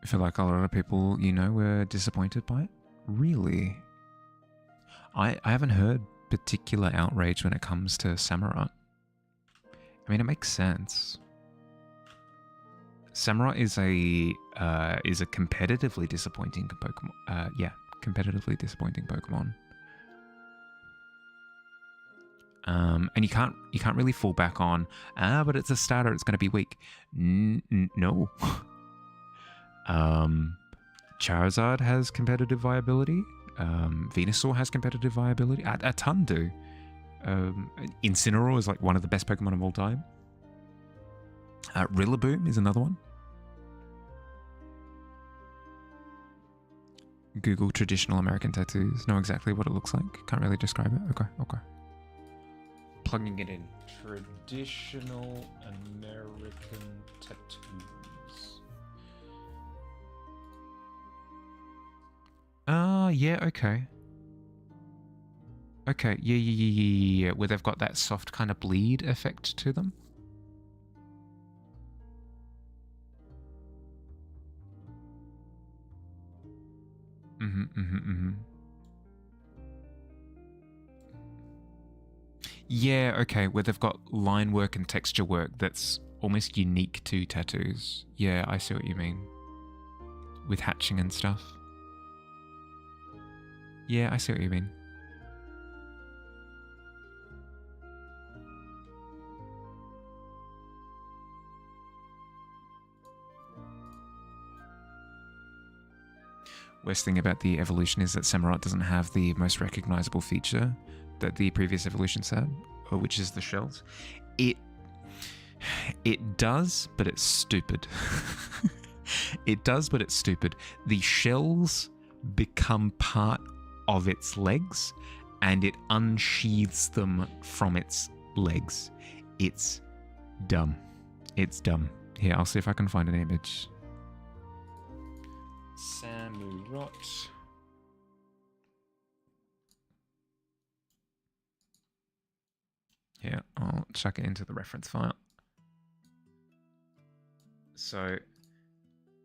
I feel like a lot of people, were disappointed by it. Really? I haven't heard particular outrage when it comes to Samurott. I mean, it makes sense. Samurott is a competitively disappointing Pokemon. Competitively disappointing Pokemon. And you can't really fall back on but it's a starter, it's going to be weak. No. Charizard has competitive viability. Venusaur has competitive viability. A ton do. Incineroar is like one of the best Pokemon of all time. Rillaboom is another one. Google traditional American tattoos. Know exactly what it looks like. Can't really describe it. Okay. Plugging it in. Traditional American tattoos. Yeah, okay. Okay, yeah. Where they've got that soft kind of bleed effect to them. Yeah, okay, where they've got line work and texture work that's almost unique to tattoos. Yeah, I see what you mean. With hatching and stuff. Yeah, I see what you mean. Worst thing about the evolution is that Samurott doesn't have the most recognizable feature that the previous evolutions had, which is the shells. It does, but it's stupid. It does, but it's stupid. The shells become part of its legs, and it unsheathes them from its legs. It's dumb. It's dumb. Here, I'll see if I can find an image. Samurott. Yeah, I'll chuck it into the reference file. So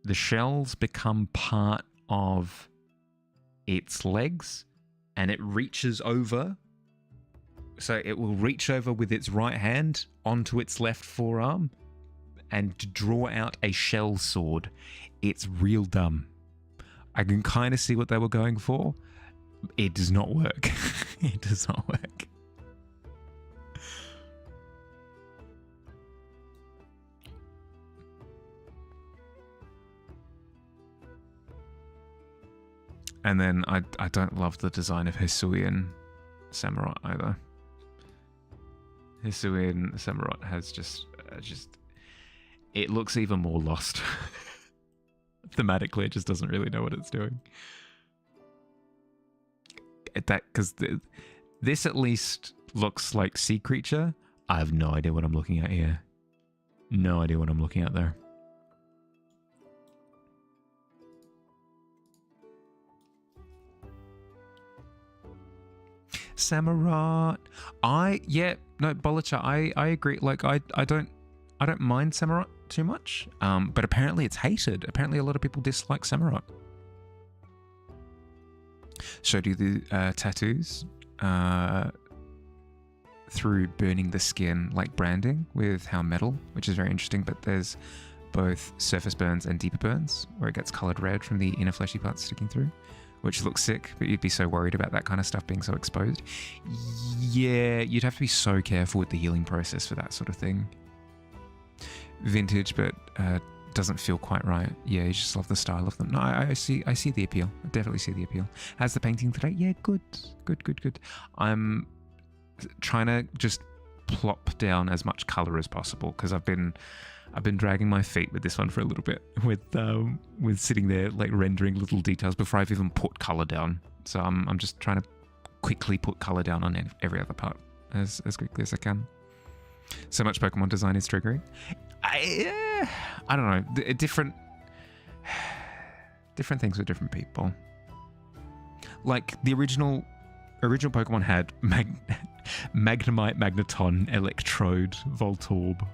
the shells become part of its legs, and it reaches over. So it will reach over with its right hand onto its left forearm and draw out a shell sword. It's real dumb. I can kind of see what they were going for. It does not work. It does not work. And then I don't love the design of Hisuian Samurott either. Hisuian Samurott has just it looks even more lost. Thematically, it just doesn't really know what it's doing. Because this at least looks like sea creature. I have no idea what I'm looking at here. No idea what I'm looking at there. Samurott. Bolicha, I agree. Like I don't mind Samurott too much. But apparently it's hated. Apparently a lot of people dislike Samurott. Showed you the tattoos through burning the skin, like branding with how metal, which is very interesting. But there's both surface burns and deeper burns where it gets colored red from the inner fleshy parts sticking through, which looks sick, but you'd be so worried about that kind of stuff being so exposed. Yeah, you'd have to be so careful with the healing process for that sort of thing. Vintage, but doesn't feel quite right. Yeah, you just love the style of them. No, I see the appeal. I definitely see the appeal. How's the painting today? Yeah, good. I'm trying to just plop down as much color as possible because I've been dragging my feet with this one for a little bit with sitting there like rendering little details before I've even put color down. So I'm just trying to quickly put color down on every other part as quickly as I can. So much Pokemon design is triggering. I don't know. Different things with different people. Like the original Pokemon had Magnemite, Magneton, Electrode, Voltorb.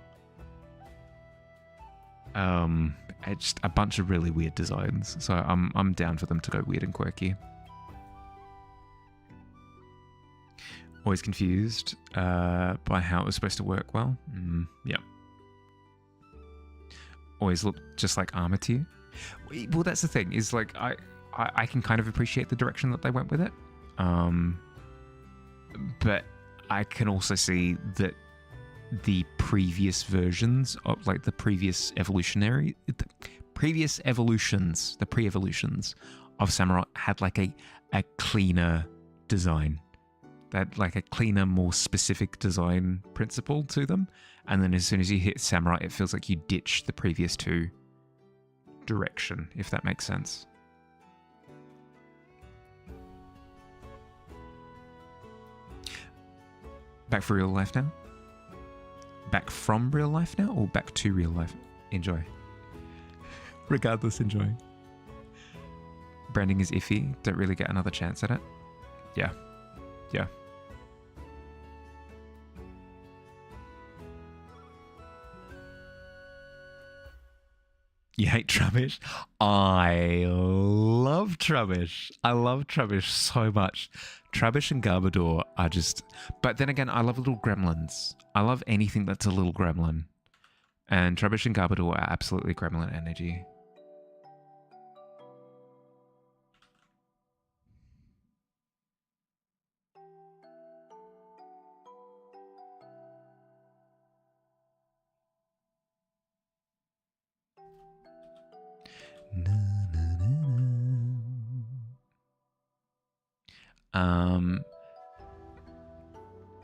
Just a bunch of really weird designs. So I'm down for them to go weird and quirky. Always confused by how it was supposed to work well. Yeah. Always looked just like Armature. Well, that's the thing, is like I can kind of appreciate the direction that they went with it. But I can also see that the previous versions of like the pre-evolutions of Samurott had like a cleaner design. had like a cleaner, more specific design principle to them. And then as soon as you hit samurai, it feels like you ditch the previous two direction, if that makes sense. Back for real life now? Back from real life now, or back to real life? Enjoy. Regardless, enjoy. Branding is iffy. Don't really get another chance at it. Yeah. Yeah. You hate Trubbish? I love Trubbish. I love Trubbish so much. Trubbish and Garbodor are just... But then again, I love little gremlins. I love anything that's a little gremlin. And Trubbish and Garbodor are absolutely gremlin energy.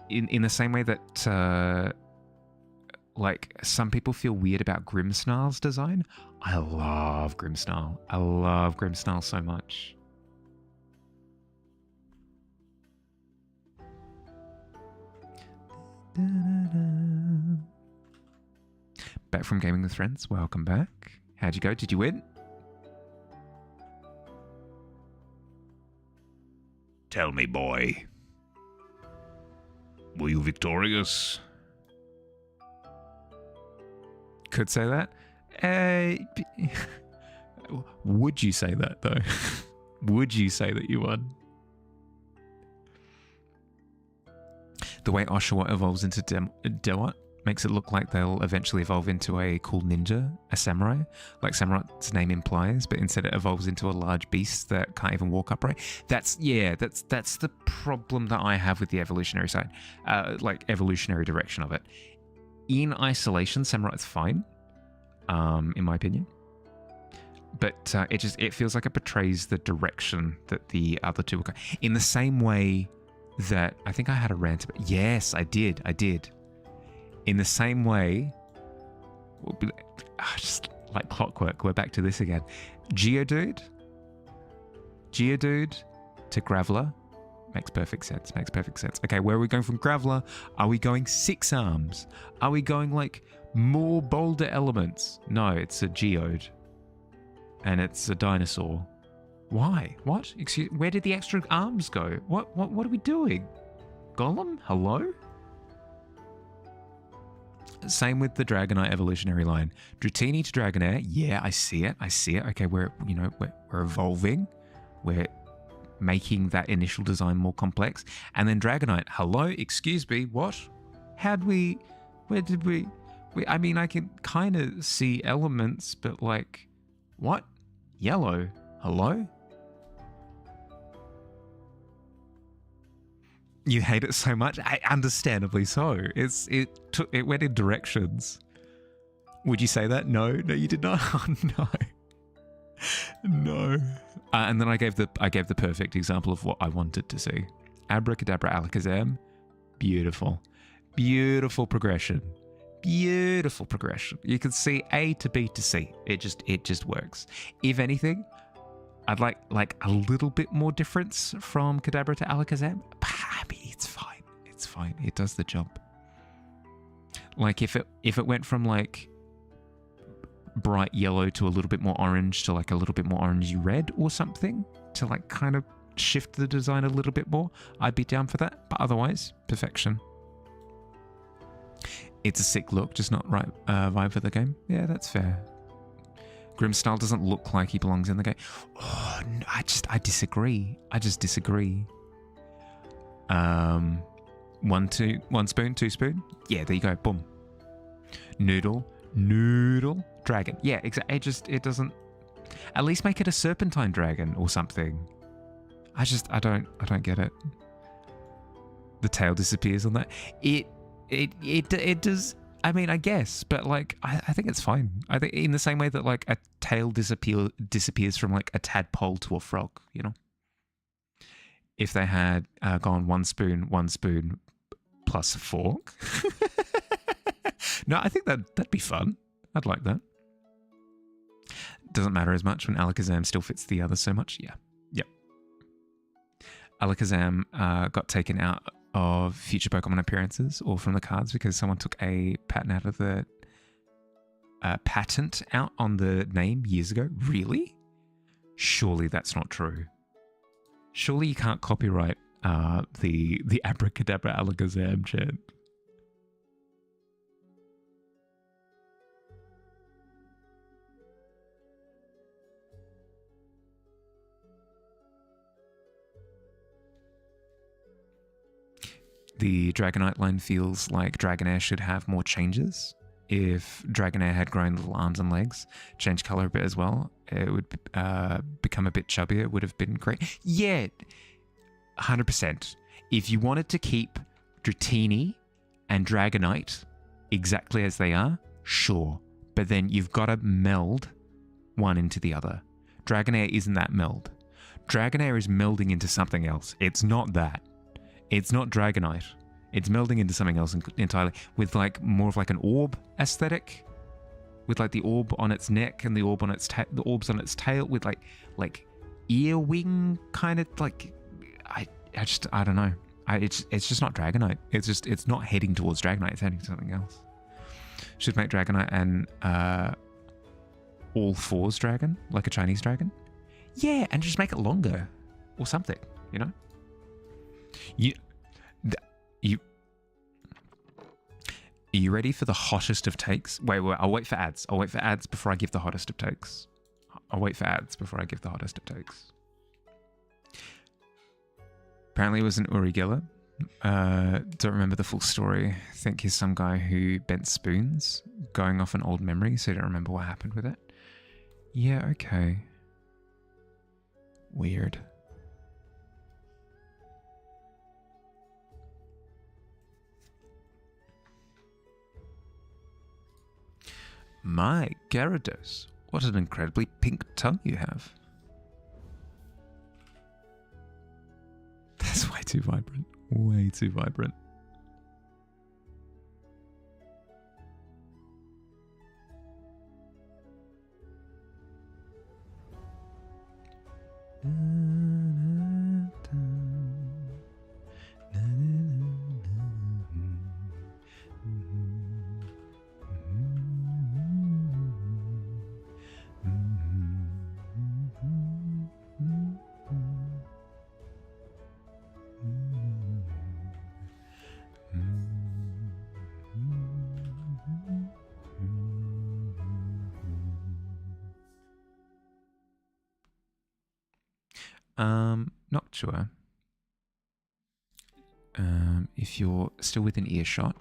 In the same way that like some people feel weird about Grimmsnarl's design, I love Grimmsnarl. I love Grimmsnarl so much. Back from gaming with friends. Welcome back. How'd you go? Did you win? Tell me, boy. Were you victorious? Could say that. Would you say that, though? Would you say that you won? The way Oshawa evolves into Dewat makes it look like they'll eventually evolve into a cool ninja, a samurai, like Samurai's name implies, but instead it evolves into a large beast that can't even walk upright. That's the problem that I have with the evolutionary side, like evolutionary direction of it. In isolation, Samurai's fine, in my opinion. But it feels like it betrays the direction that the other two will go. In the same way that I think I had a rant about. Yes, I did. In the same way, just like clockwork, we're back to this again. Geodude to Graveler makes perfect sense. Okay, where are we going from Graveler? Are we going 6 arms? Are we going like more boulder elements? No, it's a Geode. And it's a dinosaur. Why? What? Excuse, where did the extra arms go? What are we doing? Golem? Hello? Same with the Dragonite evolutionary line. Dratini to Dragonair. Yeah, I see it. Okay, we're evolving. We're making that initial design more complex. And then Dragonite. Hello? Excuse me. What? Where did we... I mean, I can kind of see elements, but like... What? Yellow? Hello? You hate it so much? Understandably so. It went in directions. Would you say that? No, you did not. Oh, no. And then I gave the perfect example of what I wanted to see. Abracadabra, Alakazam. Beautiful progression. You can see A to B to C. It just works. If anything, I'd like a little bit more difference from Kadabra to Alakazam. I mean, it's fine. It does the job. Like if it went from like bright yellow to a little bit more orange to like a little bit more orangey red or something to like kind of shift the design a little bit more, I'd be down for that. But otherwise, perfection. It's a sick look, just not right vibe for the game. Yeah, that's fair. Grimmsnarl doesn't look like he belongs in the game. Oh, no, I disagree. I just disagree. 1 spoon, 2 spoon. Yeah, there you go. Boom. Noodle, dragon. Yeah, exactly. It doesn't. At least make it a serpentine dragon or something. I don't get it. The tail disappears on that. It does. I mean, I guess, but like, I think it's fine. I think in the same way that like a tail disappears from like a tadpole to a frog, you know. if they had gone one spoon plus a fork. No, I think that'd be fun. I'd like that. Doesn't matter as much when Alakazam still fits the other so much. Yeah. Yep. Alakazam got taken out of future Pokemon appearances or from the cards because someone took a patent out on the name years ago. Really? Surely that's not true. Surely you can't copyright the Abracadabra Alakazam chant. The Dragonite line feels like Dragonair should have more changes. If Dragonair had grown little arms and legs, changed color a bit as well, it would become a bit chubbier. It would have been great. Yeah, 100%. If you wanted to keep Dratini and Dragonite exactly as they are, sure. But then you've got to meld one into the other. Dragonair isn't that meld. Dragonair is melding into something else. It's not that. It's not Dragonite. It's melding into something else entirely with like more of like an orb aesthetic, with like the orb on its neck and the orb on its the orbs on its tail with like ear wing kind of like I don't know. It's just not Dragonite. It's not heading towards Dragonite. It's heading to something else. Should make Dragonite and all fours dragon, like a Chinese dragon. Yeah, and just make it longer or something. You know. Are you ready for the hottest of takes? Wait, I'll wait for ads. I'll wait for ads before I give the hottest of takes. Apparently it was an Urigella. Don't remember the full story. I think he's some guy who bent spoons, going off an old memory, so I don't remember what happened with it. Yeah, okay. Weird. My Gyarados, what an incredibly pink tongue you have. That's way too vibrant. Way too vibrant. Not sure. If you're still within earshot.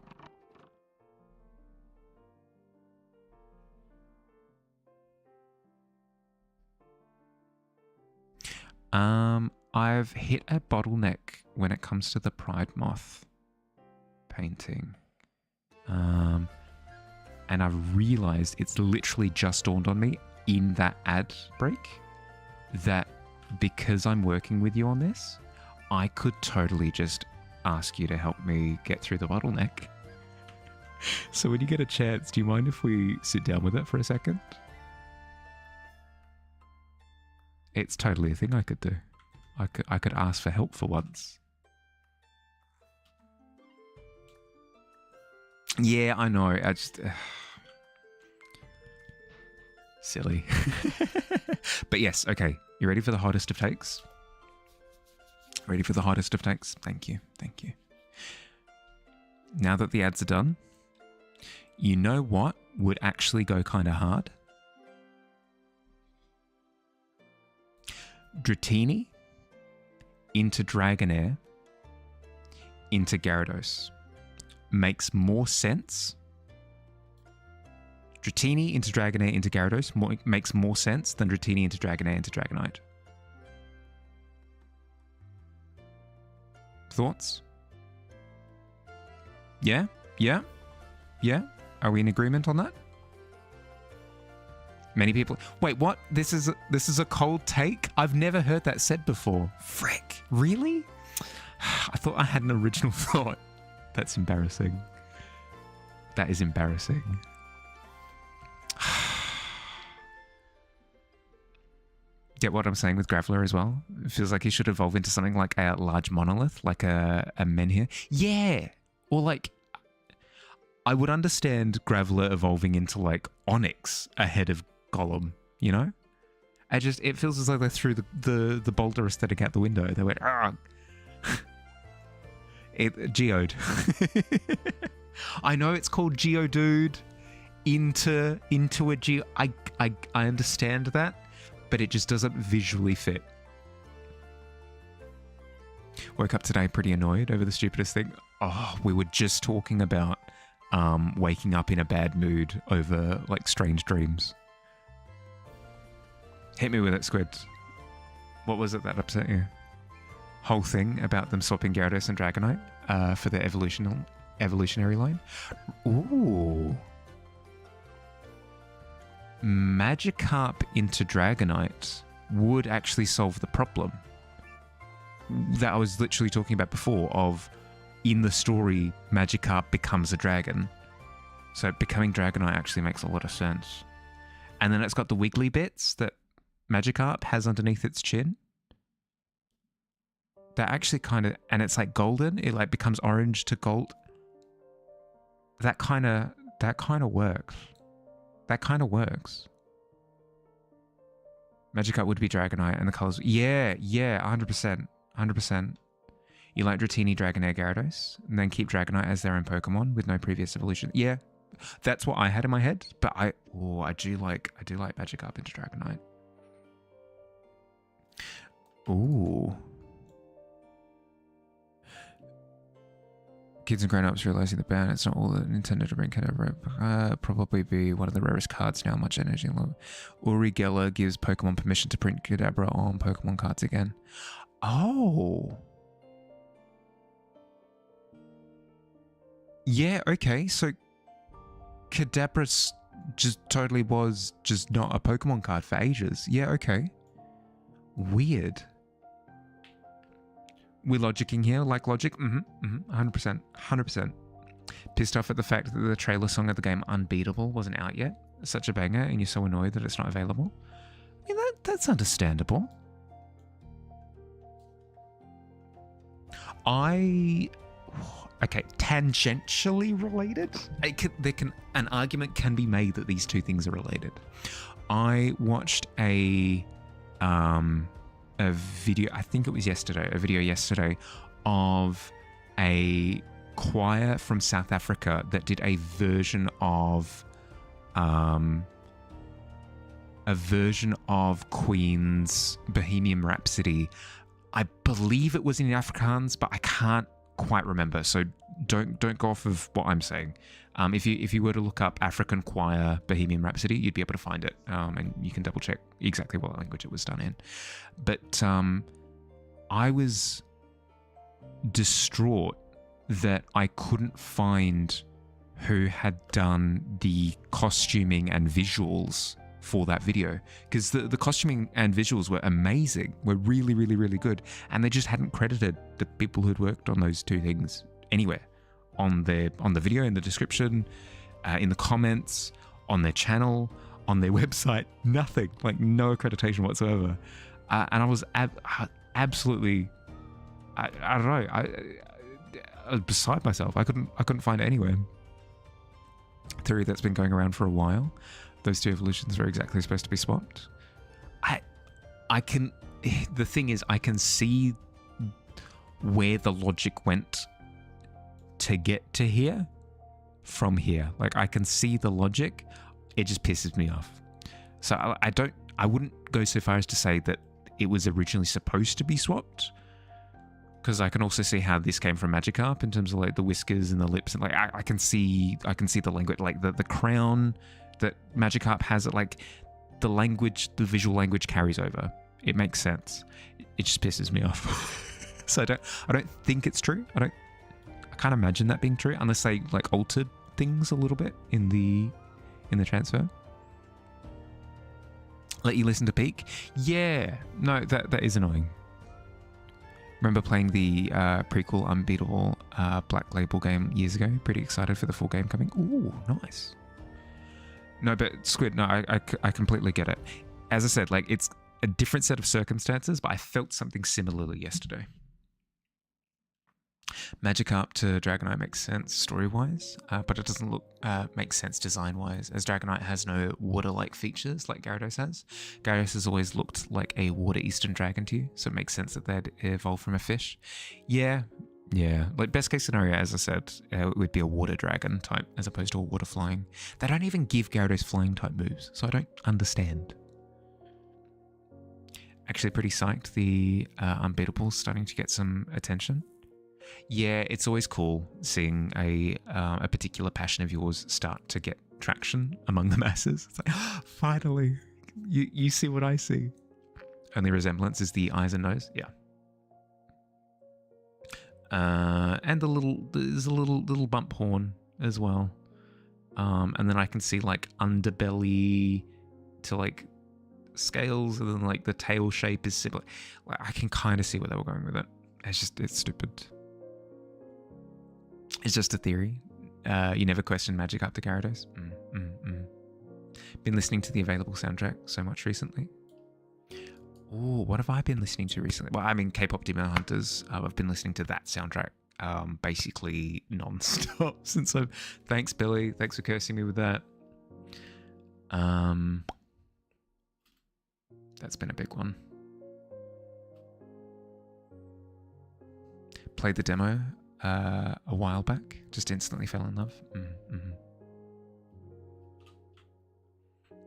I've hit a bottleneck when it comes to the Pride Moth painting. And I've realized it's literally just dawned on me in that ad break that because I'm working with you on this, I could totally just ask you to help me get through the bottleneck. So when you get a chance, do you mind if we sit down with it for a second? It's totally a thing I could do. I could ask for help for once. Yeah, I know. I just silly. But yes, okay. You ready for the hottest of takes? Ready for the hottest of takes? Thank you. Thank you. Now that the ads are done, you know what would actually go kind of hard? Dratini into Dragonair into Gyarados makes more sense. Dratini into Dragonair into Gyarados makes more sense than Dratini into Dragonair into Dragonite. Thoughts? Yeah? Yeah? Yeah? Are we in agreement on that? Many people. Wait, what? This is a cold take? I've never heard that said before. Frick. Really? I thought I had an original thought. That's embarrassing. That is embarrassing. Get what I'm saying with Graveler as well? It feels like he should evolve into something like a large monolith, like a menhir. Yeah! Or like, I would understand Graveler evolving into like Onyx ahead of Golem, you know? It feels as though they threw the boulder aesthetic out the window. They went, ah! Geode. I know it's called Geodude into a Geo. I understand that, but it just doesn't visually fit. Woke up today pretty annoyed over the stupidest thing. Oh, we were just talking about waking up in a bad mood over like strange dreams. Hit me with it, Squid. What was it that upset you? Whole thing about them swapping Gyarados and Dragonite for their evolutionary line. Ooh. Magikarp into Dragonite would actually solve the problem that I was literally talking about before of, in the story, Magikarp becomes a dragon. So becoming Dragonite actually makes a lot of sense. And then it's got the wiggly bits that Magikarp has underneath its chin. That actually kind of, and it's like golden. It like becomes orange to gold. That kind of works. That kind of works. Magikarp would be Dragonite, and the colors. Yeah, 100%, 100%. You like Dratini, Dragonair, Gyarados, and then keep Dragonite as their own Pokemon with no previous evolution. Yeah, that's what I had in my head. But I do like Magikarp into Dragonite. Ooh. Kids and grown-ups realizing the ban, it's not all that Nintendo to bring can over. Probably be one of the rarest cards now, much energy and love. Uri Geller gives Pokemon permission to print Kadabra on Pokemon cards again. Oh. Yeah, okay, so Kadabra just totally was just not a Pokemon card for ages. Yeah, okay. Weird. We're logicking here, like logic. 100%. 100%. Pissed off at the fact that the trailer song of the game Unbeatable wasn't out yet. Such a banger, and you're so annoyed that it's not available. I mean, that's understandable. Okay, tangentially related. An argument can be made that these two things are related. I watched a video, I think it was yesterday, a video yesterday of a choir from South Africa that did a version of Queen's Bohemian Rhapsody. I believe it was in Afrikaans, but I can't quite remember. So don't go off of what I'm saying. If you were to look up African choir Bohemian Rhapsody, you'd be able to find it, and you can double check exactly what language it was done in. But I was distraught that I couldn't find who had done the costuming and visuals for that video, because the costuming and visuals were amazing, were really, really, really good, and they just hadn't credited the people who'd worked on those two things anywhere on the video, in the description, in the comments, on their channel, on their website. Nothing, like no accreditation whatsoever. And I was absolutely, I don't know, I was beside myself. I couldn't find it anywhere. Theory that's been going around for a while. Those two evolutions are exactly supposed to be swapped. The thing is, I can see where the logic went to get to here from here. Like, I can see the logic. It just pisses me off. So I wouldn't go so far as to say that it was originally supposed to be swapped, because I can also see how this came from Magikarp in terms of like the whiskers and the lips, and like I can see the language, like the crown that Magikarp has, like the language, the visual language carries over. It makes sense. It just pisses me off. So I don't think it's true. I can't imagine that being true unless they like altered things a little bit in the transfer. Let you listen to Peak? Yeah. No, that is annoying. Remember playing the prequel Unbeatable Black Label game years ago? Pretty excited for the full game coming. Ooh, nice. No, but Squid, no, I completely get it. As I said, like, it's a different set of circumstances, but I felt something similarly yesterday. Magikarp to Dragonite makes sense story-wise, but it doesn't make sense design-wise, as Dragonite has no water-like features like Gyarados has. Gyarados has always looked like a water eastern dragon to you, so it makes sense that they'd evolve from a fish. Yeah. Like, best case scenario, as I said, it would be a water dragon type as opposed to a water flying. They don't even give Gyarados flying type moves, so I don't understand. Actually pretty psyched the Unbeatable's starting to get some attention. Yeah, it's always cool seeing a particular passion of yours start to get traction among the masses. It's like, oh, finally, you see what I see. Only resemblance is the eyes and nose. Yeah. And there's a little bump horn as well. And then I can see like underbelly to like scales, and then like the tail shape is similar. Like, I can kind of see where they were going with it. It's stupid. It's just a theory. You never question Magikarp to Gyarados. Been listening to the available soundtrack so much recently. Oh, what have I been listening to recently? Well, I mean, K-pop Demon Hunters. I've been listening to that soundtrack basically non-stop since I've... Thanks, Billy. Thanks for cursing me with that. That's been a big one. Played the demo a while back. Just instantly fell in love.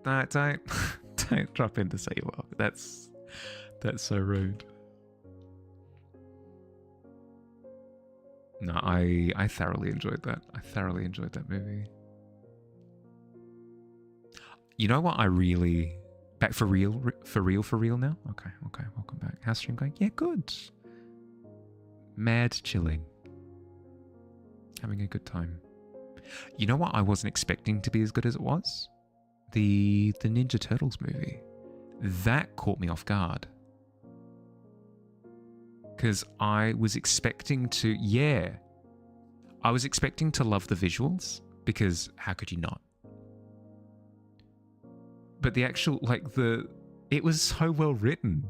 No, don't drop in to say you will. That's so rude. No, I thoroughly enjoyed that. I thoroughly enjoyed that movie. You know what I really... Back for real now? Okay, welcome back. How's stream going? Yeah, good. Mad chilling. Having a good time. You know what I wasn't expecting to be as good as it was? The Ninja Turtles movie. That caught me off guard. Because I was expecting to... Yeah. I was expecting to love the visuals, because how could you not? But the actual, like, it was so well written.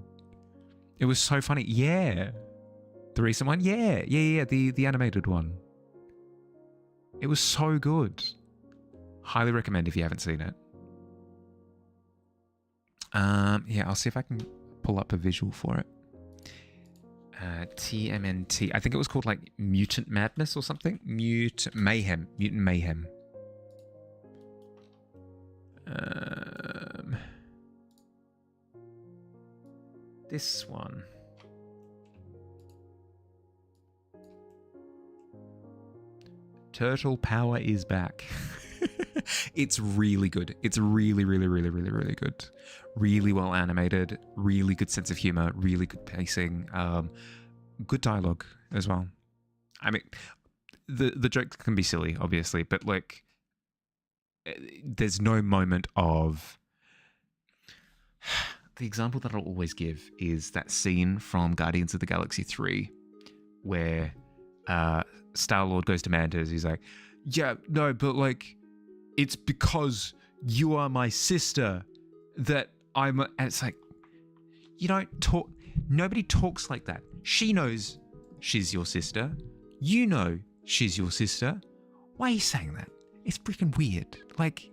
It was so funny. Yeah. The recent one? Yeah. The animated one. It was so good. Highly recommend if you haven't seen it. Yeah, I'll see if I can pull up a visual for it. TMNT. I think it was called, like, Mutant Madness or something. Mutant Mayhem. This one. Turtle Power is back. It's really good. It's really good. Really well animated. Really good sense of humor. Really good pacing. Good dialogue as well. I mean, the jokes can be silly, obviously, but like, there's no moment of... The example that I'll always give is that scene from Guardians of the Galaxy 3 where Star-Lord goes to Mantis. He's like, yeah, no, but like, it's because you are my sister that I'm... And it's like, you don't talk... Nobody talks like that. She knows she's your sister. You know she's your sister. Why are you saying that? It's freaking weird. Like,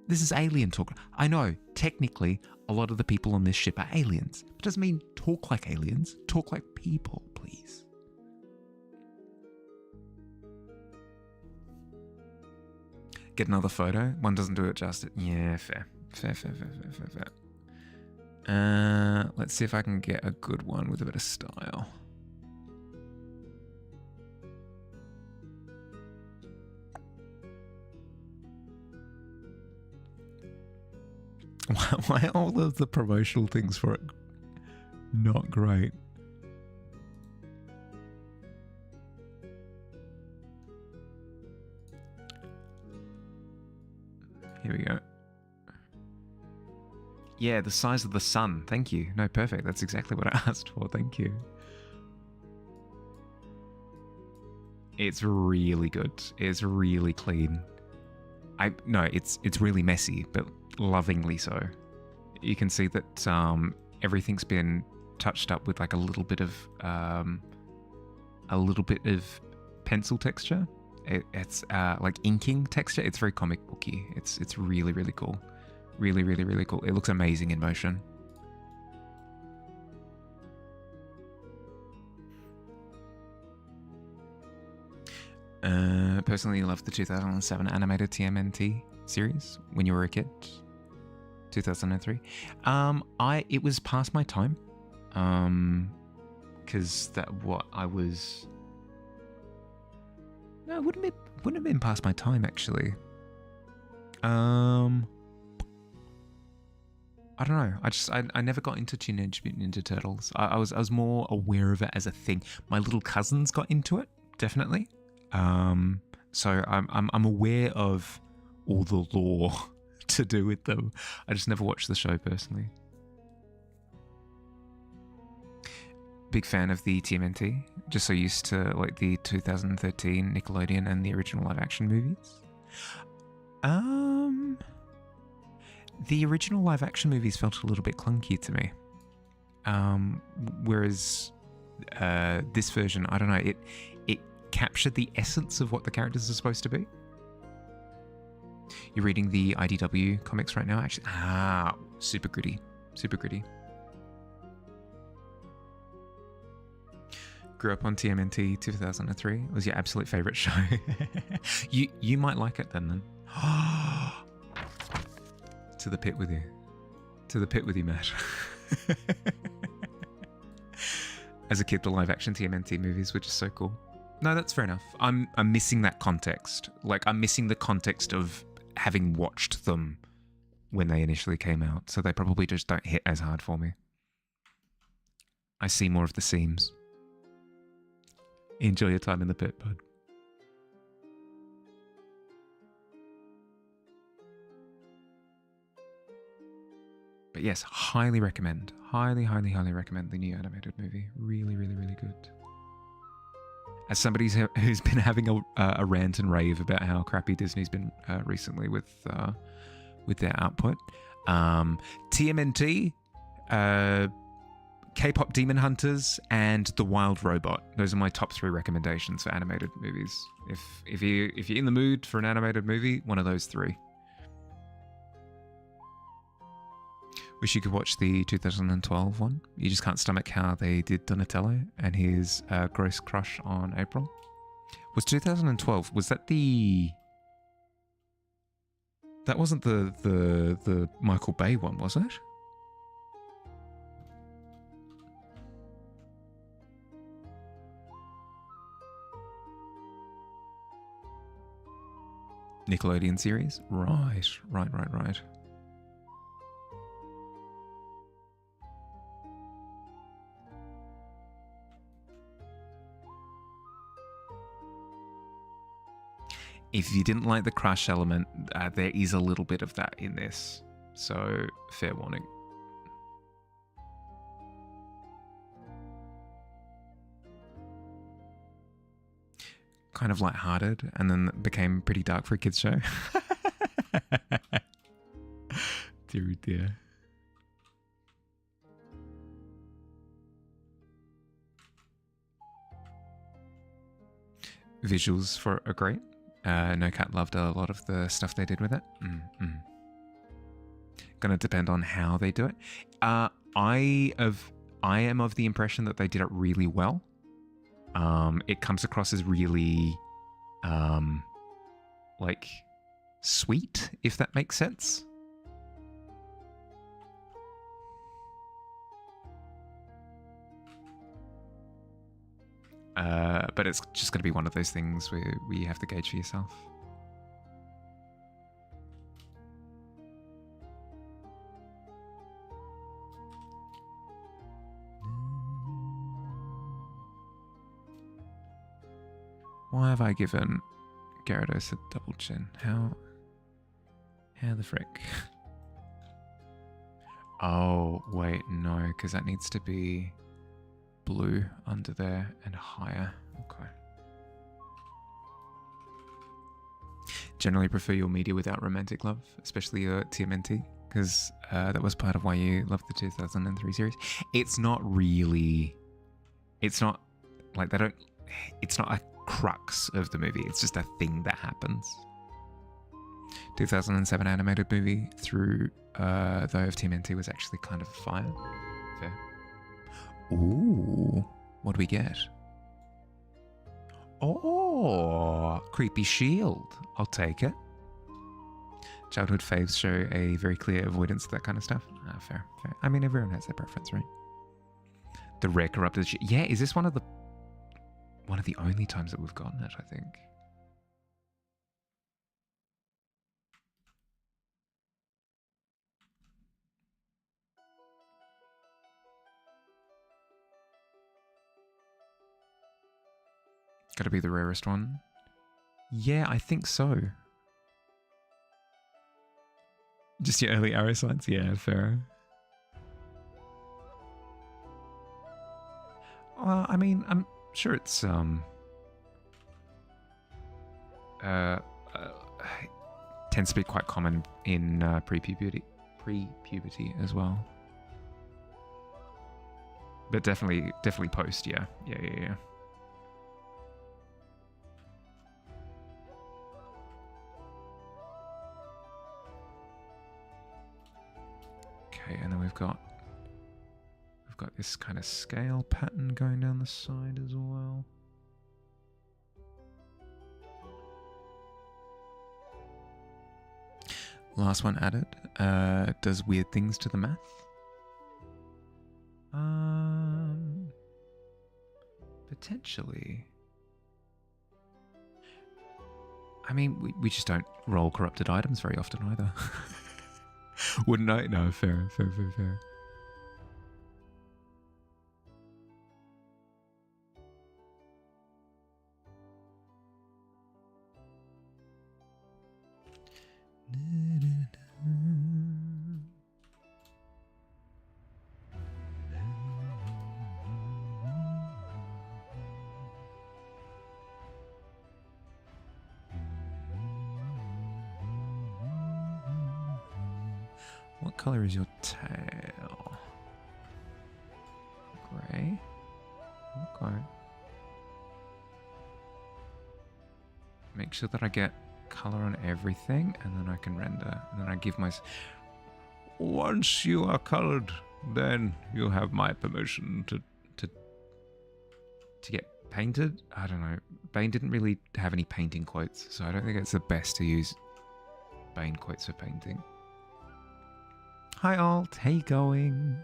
this is alien talk. I know, technically, a lot of the people on this ship are aliens. It doesn't mean talk like aliens. Talk like people, please. Get another photo? One doesn't do it justice. Yeah, fair. Fair. Let's see if I can get a good one with a bit of style. Why are all of the promotional things for it not great? Here we go. Yeah, the size of the sun. Thank you. No, perfect. That's exactly what I asked for. Thank you. It's really good. It's really clean. No, it's really messy, but lovingly so. You can see that everything's been touched up with like a little bit of pencil texture. It's like inking texture. It's very comic booky. It's really, really cool. Really, really, really cool. It looks amazing in motion. Personally, loved the 2007 animated TMNT series when you were a kid. 2003. It was past my time. Because I was. No, it wouldn't have been past my time actually. I don't know. I never got into Teenage Mutant Ninja Turtles. I was more aware of it as a thing. My little cousins got into it, definitely. So I'm aware of all the lore to do with them. I just never watched the show personally. Big fan of the TMNT. Just so used to like the 2013 Nickelodeon and the original live action movies. The original live action movies felt a little bit clunky to me. Whereas this version, I don't know, it captured the essence of what the characters are supposed to be. You're reading the IDW comics right now, actually. Super gritty. Super gritty. Grew up on TMNT 2003. It was your absolute favourite show. You might like it then. To the pit with you. To the pit with you, Matt. As a kid, the live action TMNT movies were just so cool. No, that's fair enough. I'm missing that context. Like, I'm missing the context of having watched them when they initially came out. So they probably just don't hit as hard for me. I see more of the seams. Enjoy your time in the pit, bud. But yes, highly recommend. Highly, highly, highly recommend the new animated movie. Really, really, really good. As somebody who's been having a rant and rave about how crappy Disney's been recently with their output, TMNT, K-pop Demon Hunters, and The Wild Robot. Those are my top 3 recommendations for animated movies. If you're in the mood for an animated movie, one of those 3. Wish you could watch the 2012 one. You just can't stomach how they did Donatello and his gross crush on April. Was 2012? Was that the? That wasn't the Michael Bay one, was it? Nickelodeon series? Right. If you didn't like the crush element, there is a little bit of that in this. So, fair warning. Kind of lighthearted, and then became pretty dark for a kids' show. Dear, dear. Visuals for are great. No Cat loved a lot of the stuff they did with it. Gonna depend on how they do it. I am of the impression that they did it really well. It comes across as really, like, sweet, if that makes sense. But it's just going to be one of those things where you have to gauge for yourself. Why have I given Gyarados a double chin? How the frick? Oh, wait, no, because that needs to be blue under there and higher. Okay. Generally prefer your media without romantic love, especially your TMNT, because that was part of why you loved the 2003 series. It's not really... It's not like they don't... It's not a crux of the movie. It's just a thing that happens. 2007 animated movie through though of TMNT was actually kind of fire. Fair. Ooh, what do we get? Oh, creepy shield. I'll take it. Childhood faves show a very clear avoidance of that kind of stuff. Fair, fair. I mean, everyone has their preference, right? The rare corrupted shield. Yeah, is this one of the only times that we've gotten it, I think. Gotta be the rarest one. Yeah, I think so. Just your early arrow signs? Yeah, fair. I mean, I'm sure it's tends to be quite common in pre-puberty as well. But definitely post, yeah. Yeah. Okay, and then we've got this kind of scale pattern going down the side as well. Last one added. Does weird things to the math. Potentially. I mean, we just don't roll corrupted items very often either. Wouldn't I? No, fair. What color is your tail? Grey. Okay. Make sure that I get color on everything, and then I can render. And then I give my... Once you are colored, then you have my permission to get painted. I don't know. Bane didn't really have any painting quotes, so I don't think it's the best to use Bane quotes for painting. Hi Alt, how you going?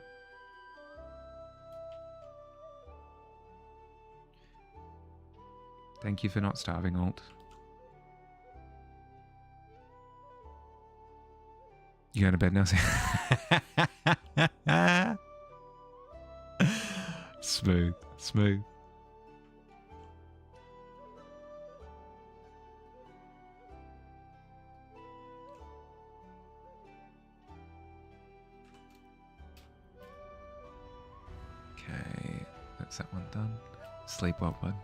Thank you for not starving, Alt. You going to bed now? Smooth. Okay, that's that one done. Sleep well, bud.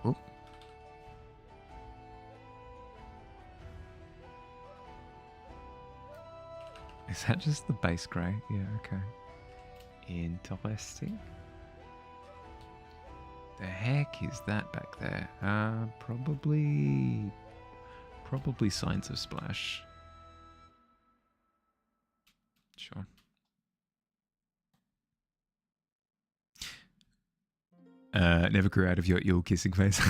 Oop. Is that just the base grey? Yeah, okay. Interesting. The heck is that back there? Probably signs of splash. Sure. Never grew out of your eel kissing face.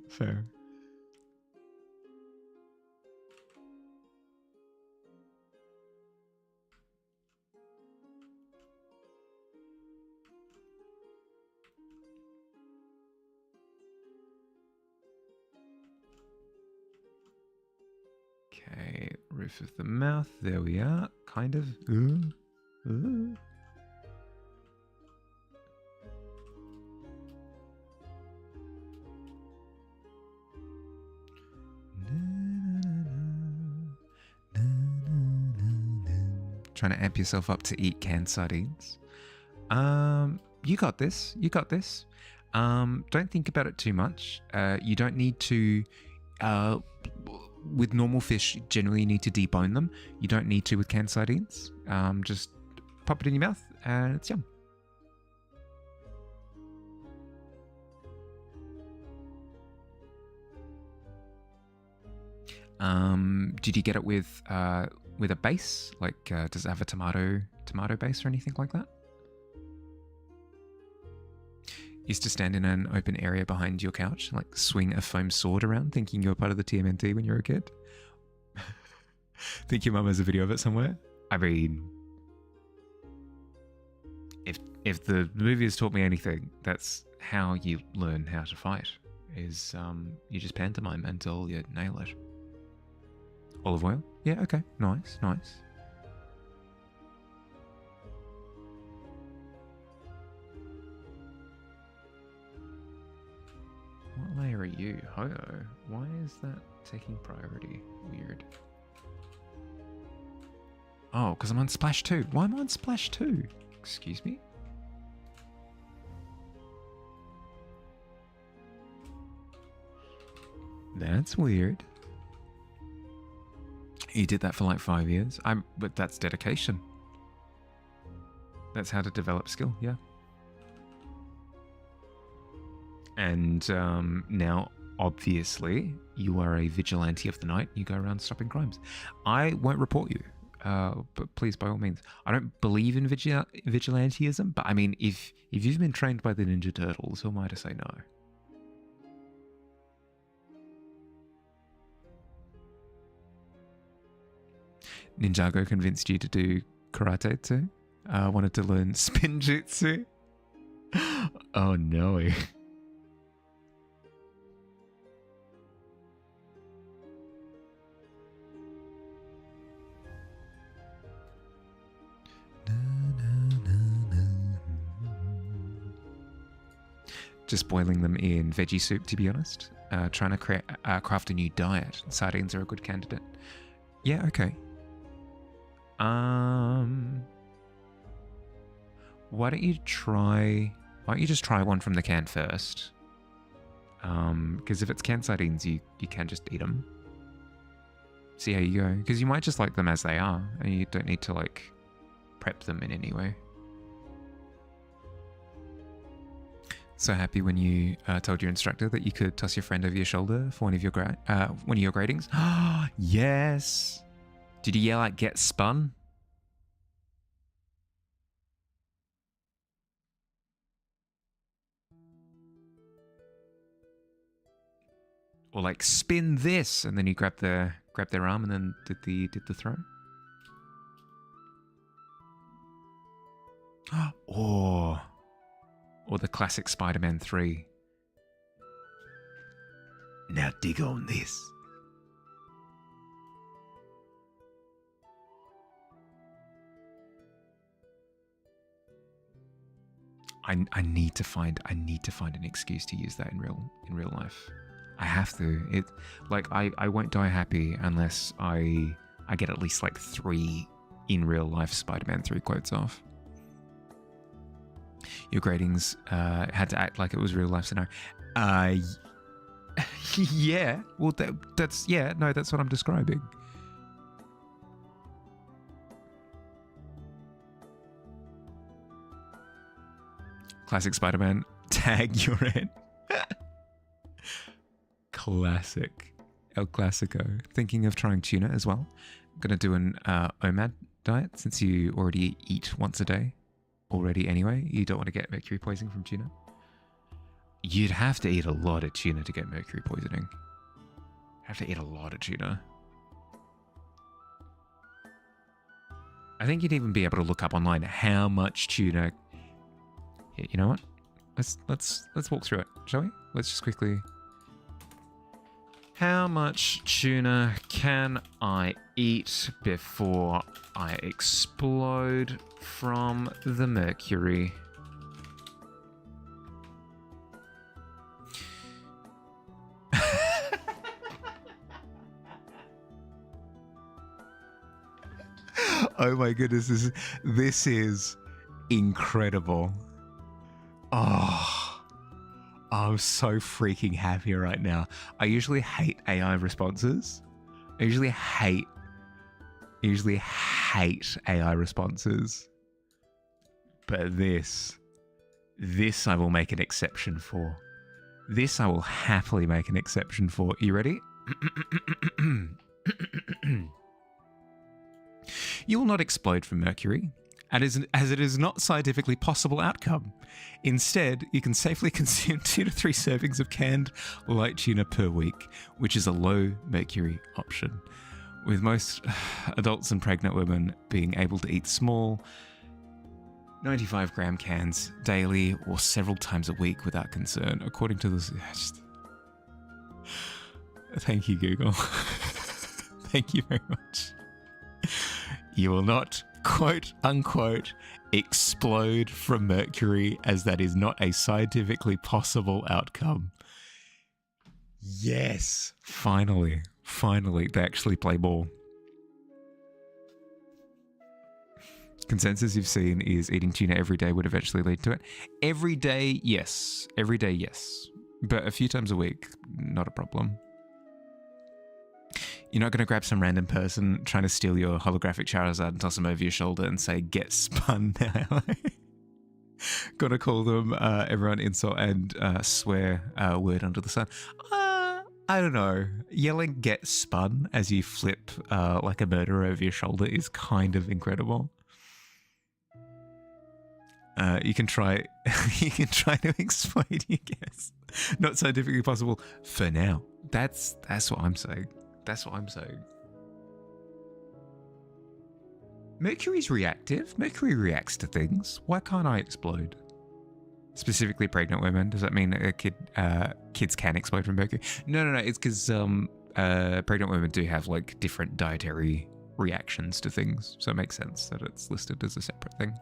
Fair. Okay, roof of the mouth. There we are. Kind of. trying to amp yourself up to eat canned sardines. You got this. You got this. Don't think about it too much. You don't need to. With normal fish, you generally need to debone them. You don't need to with canned sardines. Just pop it in your mouth and it's yum. Did you get it with a base? Like, does it have a tomato base or anything like that? Used to stand in an open area behind your couch and like swing a foam sword around, thinking you were part of the TMNT when you were a kid. Think your mum has a video of it somewhere. I mean, if the movie has taught me anything, that's how you learn how to fight. Is you just pantomime until you nail it. Olive oil? Yeah, okay. Nice, nice. What layer are you? Ho-oh. Why is that taking priority? Weird. Oh, because I'm on Splash 2. Why am I on Splash 2? Excuse me? That's weird. You did that for like 5 years. But that's dedication. That's how to develop skill, yeah. And now, obviously, you are a vigilante of the night. You go around stopping crimes. I won't report you, but please, by all means. I don't believe in vigilanteism, but I mean, if you've been trained by the Ninja Turtles, who am I to say no? Ninjago convinced you to do karate too? Wanted to learn spin jutsu? Oh no. Just boiling them in veggie soup, to be honest. Trying to craft a new diet. Sardines are a good candidate. Yeah, okay. Why don't you just try one from the can first? Because if it's canned sardines, you can just eat them. See how you go. Because you might just like them as they are, and you don't need to like prep them in any way. So happy when you told your instructor that you could toss your friend over your shoulder for one of your gradings. Yes. Did you yell like "get spun"? Or like "spin this," and then you grab their arm and then did the throw? Or the classic Spider-Man 3. Now dig on this. I need to find an excuse to use that in real life. I have to. I won't die happy unless I get at least like 3 in real life Spider-Man 3 quotes off. Your gradings had to act like it was real life scenario. Yeah. Well, that's what I'm describing. Classic Spider-Man. Tag your head. Classic. El Clasico. Thinking of trying tuna as well. I'm going to do an OMAD diet since you already eat once a day. Already anyway. You don't want to get mercury poisoning from tuna. You'd have to eat a lot of tuna to get mercury poisoning. Have to eat a lot of tuna. I think you'd even be able to look up online how much tuna. Yeah, you know what? Let's walk through it, shall we? Let's just quickly. How much tuna can I eat before I explode from the mercury? Oh my goodness, this is incredible. Oh, I'm so freaking happy right now. I usually hate AI responses. I usually hate AI responses. But this I will make an exception for. This I will happily make an exception for. Are you ready? You will not explode from mercury, as it is not scientifically possible outcome. Instead, you can safely consume 2 to 3 servings of canned light tuna per week, which is a low mercury option. With most adults and pregnant women being able to eat small 95-gram cans daily or several times a week without concern, according to this. Thank you, Google. Thank you very much. You will not, quote unquote, explode from mercury, as that is not a scientifically possible outcome. Yes, finally, they actually play ball. Consensus you've seen is eating tuna every day would eventually lead to it. Every day, yes. Every day, yes. But a few times a week, not a problem. You're not going to grab some random person trying to steal your holographic Charizard and toss him over your shoulder and say, get spun now. Gonna call them everyone insult and swear word under the sun. I don't know. Yelling get spun as you flip like a murderer over your shoulder is kind of incredible. You can try to explain, I guess. Not scientifically possible for now. That's what I'm saying. That's what I'm saying. Mercury's reactive. Mercury reacts to things. Why can't I explode? Specifically pregnant women. Does that mean kids can explode from mercury? No. It's because pregnant women do have like different dietary reactions to things. So it makes sense that it's listed as a separate thing.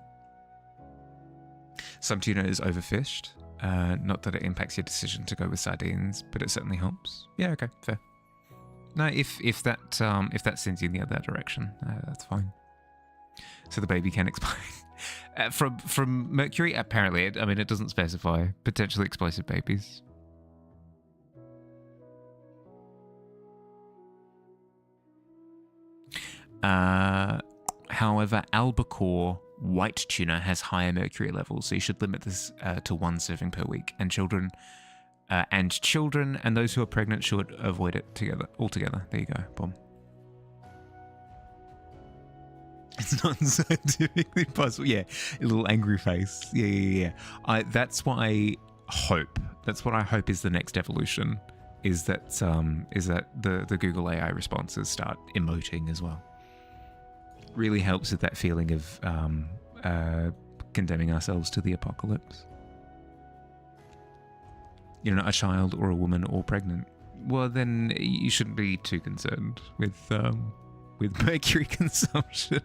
Some tuna is overfished. Not that it impacts your decision to go with sardines, but it certainly helps. Yeah, okay, fair. No, if that sends you in the other direction, that's fine. So the baby can explode from mercury. Apparently, it doesn't specify potentially explosive babies. However, albacore white tuna has higher mercury levels, so you should limit this to 1 serving per week. And children and those who are pregnant should avoid it altogether. There you go. Boom. It's not scientifically possible. Yeah, a little angry face. Yeah. That's what I hope. That's what I hope is the next evolution. Is that the Google AI responses start emoting as well. Really helps with that feeling of condemning ourselves to the apocalypse. You're not a child or a woman or pregnant. Well, then you shouldn't be too concerned with mercury consumption,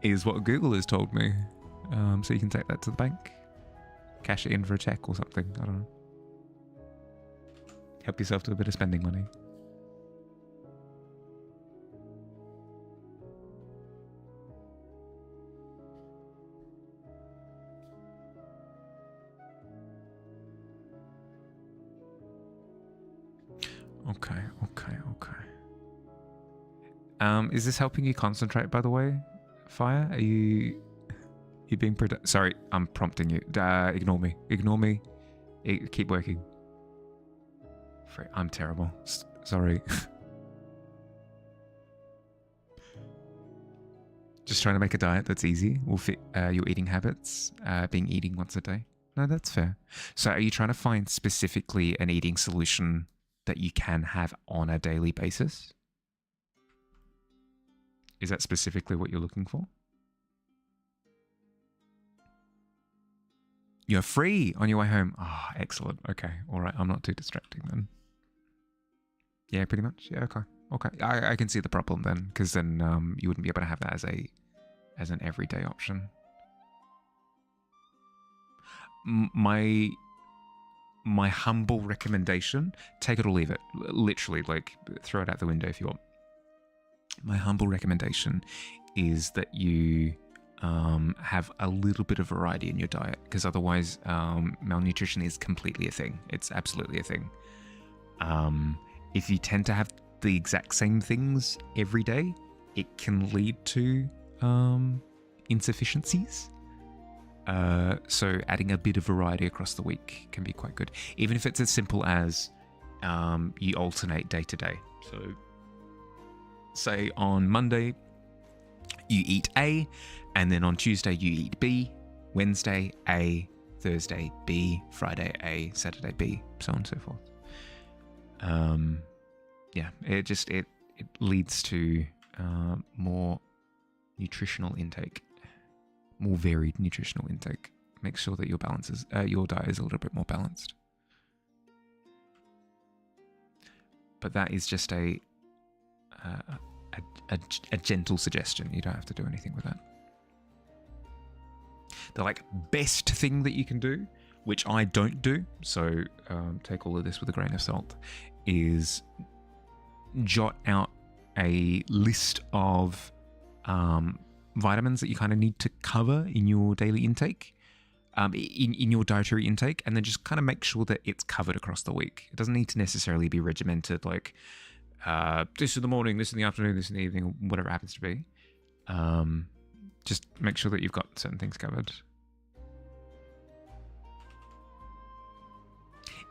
is what Google has told me. So you can take that to the bank, cash it in for a check or something. I don't know. Help yourself to a bit of spending money. Okay. Is this helping you concentrate, by the way, Fire? Are you being sorry, I'm prompting you. Ignore me. Keep working. I'm terrible. Sorry. Just trying to make a diet that's easy. Will fit your eating habits, eating once a day. No, that's fair. So are you trying to find specifically an eating solution that you can have on a daily basis? Is that specifically what you're looking for? You're free on your way home. Ah, oh, excellent. Okay, all right. I'm not too distracting then. Yeah, pretty much. Yeah, okay. I can see the problem then, because then you wouldn't be able to have that as an everyday option. My humble recommendation: take it or leave it. Literally, like throw it out the window if you want. my humble recommendation is that you have a little bit of variety in your diet, because otherwise malnutrition is completely a thing. It's absolutely a thing. If you tend to have the exact same things every day, it can lead to insufficiencies. So adding a bit of variety across the week can be quite good, even if it's as simple as you alternate day to day. So say on Monday you eat A, and then on Tuesday you eat B, Wednesday A, Thursday B, Friday A, Saturday B, so on and so forth. Yeah, it leads to more nutritional intake, more varied nutritional intake. Make sure that your diet is a little bit more balanced. But that is just a gentle suggestion. You don't have to do anything with that. The best thing that you can do, which I don't do, so take all of this with a grain of salt, is jot out a list of vitamins that you kind of need to cover in your daily intake, in your dietary intake, and then just kind of make sure that it's covered across the week. It doesn't need to necessarily be regimented, like this in the morning, this in the afternoon, this in the evening, whatever it happens to be. Just make sure that you've got certain things covered.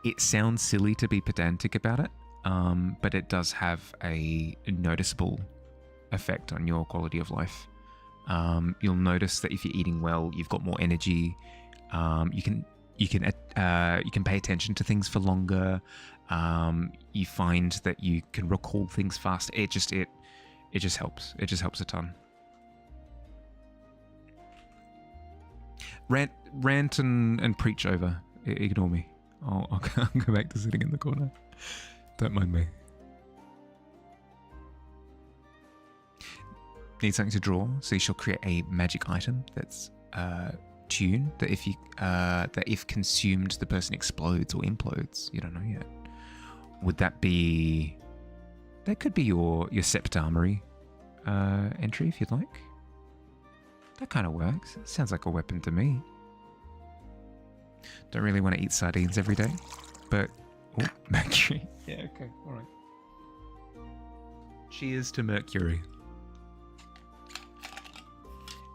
It sounds silly to be pedantic about it, but it does have a noticeable effect on your quality of life. You'll notice that if you're eating well, you've got more energy. You can pay attention to things for longer. You find that you can recall things faster. It just helps. It just helps a ton. Rant and preach over. Ignore me. I'll go back to sitting in the corner. Don't mind me. Need something to draw, so you shall create a magic item that's tune that if consumed, the person explodes or implodes. You don't know yet. Would that be? That could be your Septarmory entry if you'd like. That kind of works. Sounds like a weapon to me. Don't really want to eat sardines every day, but Mercury. Yeah, okay, all right. Cheers to Mercury.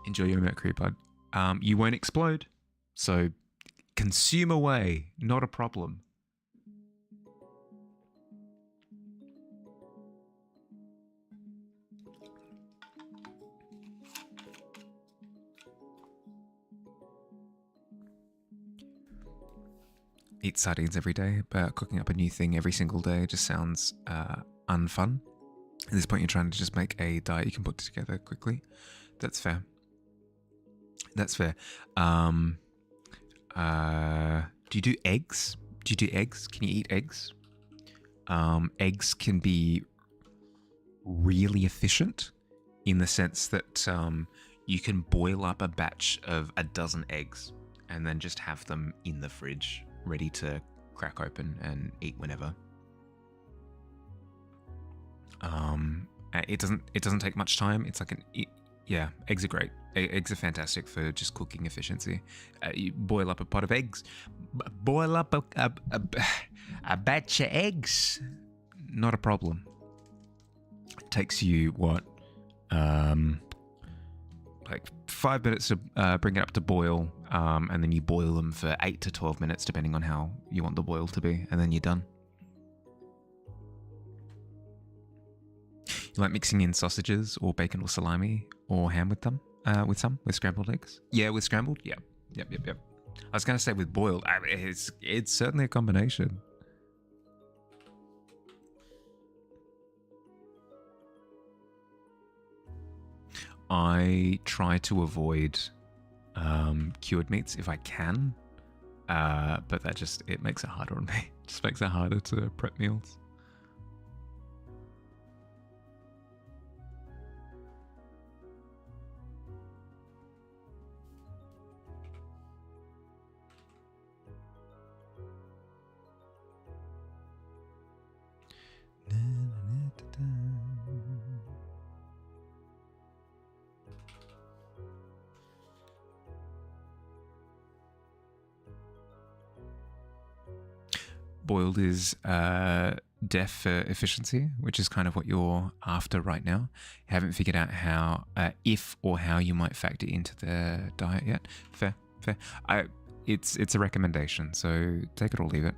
Enjoy your Mercury, bud. You won't explode, so consume away. Not a problem. Eat sardines every day, but cooking up a new thing every single day just sounds unfun. At this point, you're trying to just make a diet you can put together quickly. That's fair. That's fair. Do you do eggs? Do you do eggs? Can you eat eggs? Eggs can be really efficient in the sense that you can boil up a batch of a dozen eggs and then just have them in the fridge, ready to crack open and eat whenever. It doesn't take much time. It's like eggs are great. Eggs are fantastic for just cooking efficiency. You boil up a pot of eggs, boil up a batch of eggs. Not a problem. It takes you like 5 minutes to bring it up to boil, and then you boil them for 8 to 12 minutes, depending on how you want the boil to be, and then you're done. You like mixing in sausages or bacon or salami or ham with them? With scrambled eggs? Yeah, with scrambled? Yep. I was going to say with boiled. It's certainly a combination. I try to avoid cured meats if I can, but it makes it harder on me. It just makes it harder to prep meals. boiled is deaf for efficiency, which is kind of what you're after right now. You haven't figured out how, if or how you might factor into the diet yet. Fair. It's a recommendation, so take it or leave it.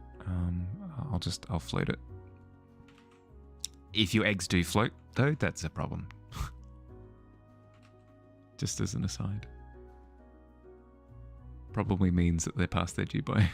I'll float it. If your eggs do float, though, that's a problem. Just as an aside. Probably means that they're past their due by.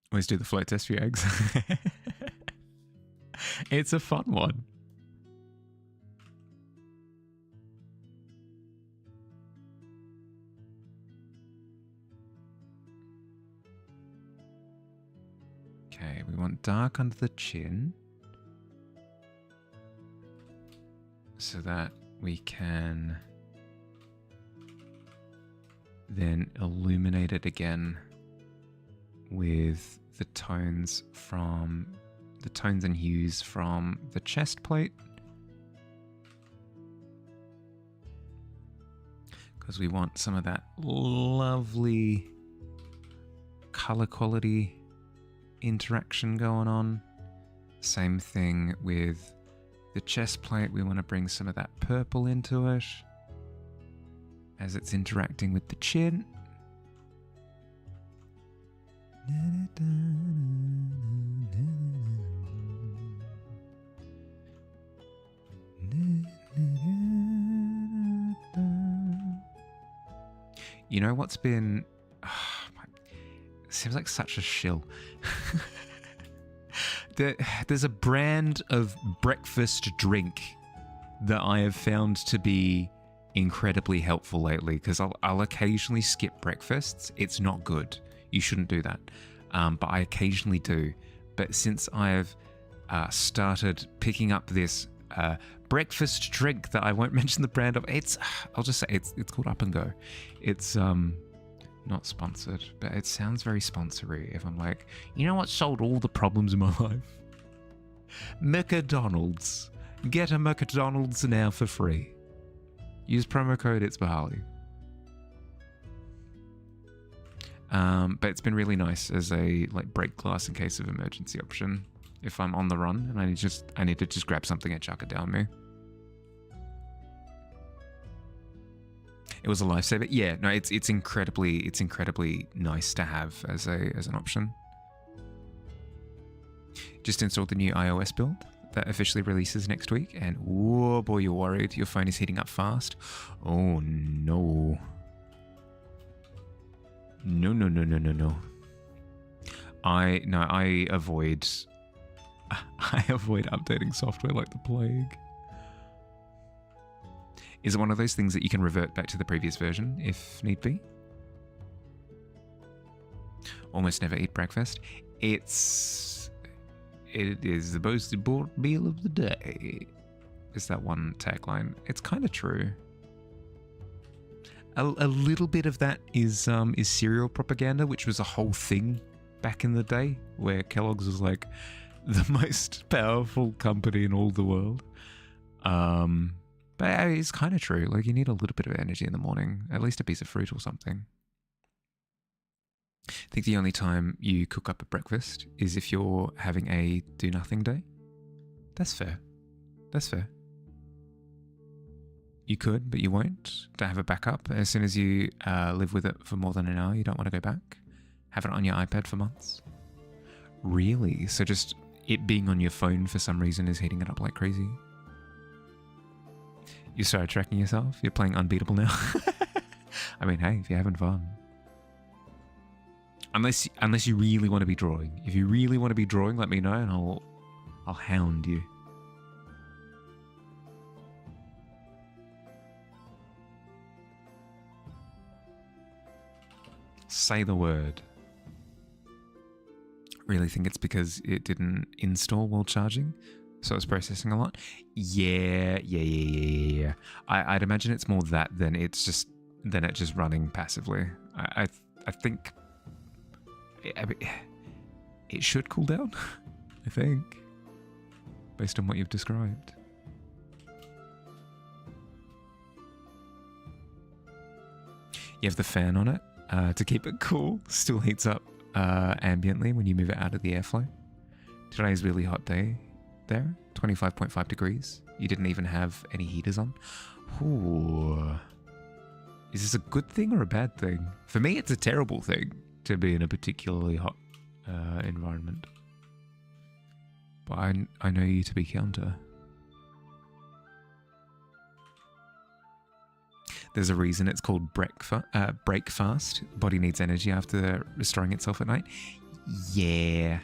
Always do the float test for your eggs. It's a fun one. Okay, we want dark under the chin so that we can then illuminate it again with the tones and hues from the chest plate, because we want some of that lovely color quality interaction going on. Same thing with the chest plate. We want to bring some of that purple into it as it's interacting with the chin. You know what's been... seems like such a shill. There's a brand of breakfast drink that I have found to be incredibly helpful lately, because I'll occasionally skip breakfasts. It's not good. You shouldn't do that. But I occasionally do. But since I've started picking up this breakfast drink that I won't mention the brand of, I'll just say it's called Up and Go. It's not sponsored, but it sounds very sponsory if I'm like, you know what solved all the problems in my life? McDonald's. Get a McDonald's now for free. Use promo code It's Bahali. But it's been really nice as a break glass in case of emergency option if I'm on the run and I need to just grab something and chuck it down me. It was a lifesaver. Yeah, no, it's incredibly nice to have as an option. Just installed the new iOS build that officially releases next week, and oh boy, you're worried. Your phone is heating up fast. Oh no. No. I avoid updating software like the plague. Is it one of those things that you can revert back to the previous version if need be? Almost never eat breakfast. It is the most important meal of the day. Is that one tagline? It's kind of true. A little bit of that is cereal propaganda, which was a whole thing back in the day, where Kellogg's was like the most powerful company in all the world. But it's kind of true. Like, you need a little bit of energy in the morning, at least a piece of fruit or something. I think the only time you cook up a breakfast is if you're having a do-nothing day. That's fair. You could, but you won't. To have a backup. As soon as you live with it for more than an hour, you don't want to go back. Have it on your iPad for months. Really? So just it being on your phone for some reason is heating it up like crazy? You started tracking yourself? You're playing Unbeatable now? I mean, hey, if you're having fun. Unless you really want to be drawing. If you really want to be drawing, let me know and I'll hound you. Say the word. Really think it's because it didn't install while charging. so it's processing a lot. Yeah. I'd imagine it's more that than it just running passively. I think it should cool down. I think, based on what you've described. You have the fan on it to keep it cool. Still heats up ambiently when you move it out of the airflow. Today's a really hot day there, 25.5 degrees. You didn't even have any heaters on. Ooh. Is this a good thing or a bad thing? For me, it's a terrible thing to be in a particularly hot environment. But I know you to be counter. There's a reason it's called break fast. Body needs energy after restoring itself at night. Yeah.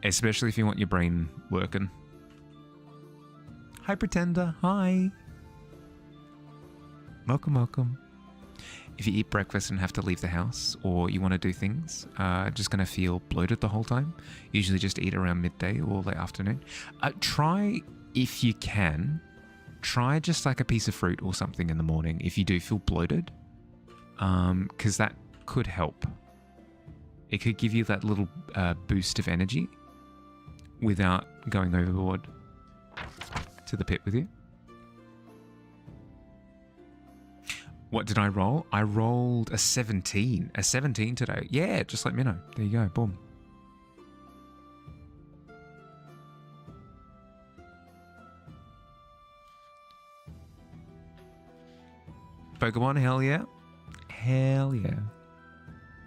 Especially if you want your brain working. Hi, Pretender. Hi. Welcome. If you eat breakfast and have to leave the house, or you want to do things, just going to feel bloated the whole time, usually just eat around midday or late afternoon. Try, if you can, try just like a piece of fruit or something in the morning if you do feel bloated, because that could help. It could give you that little boost of energy without going overboard to the pit with you. What did I roll? I rolled a 17. A 17 today. Yeah, just like Minnow. There you go. Boom. Pokemon, hell yeah. Hell yeah.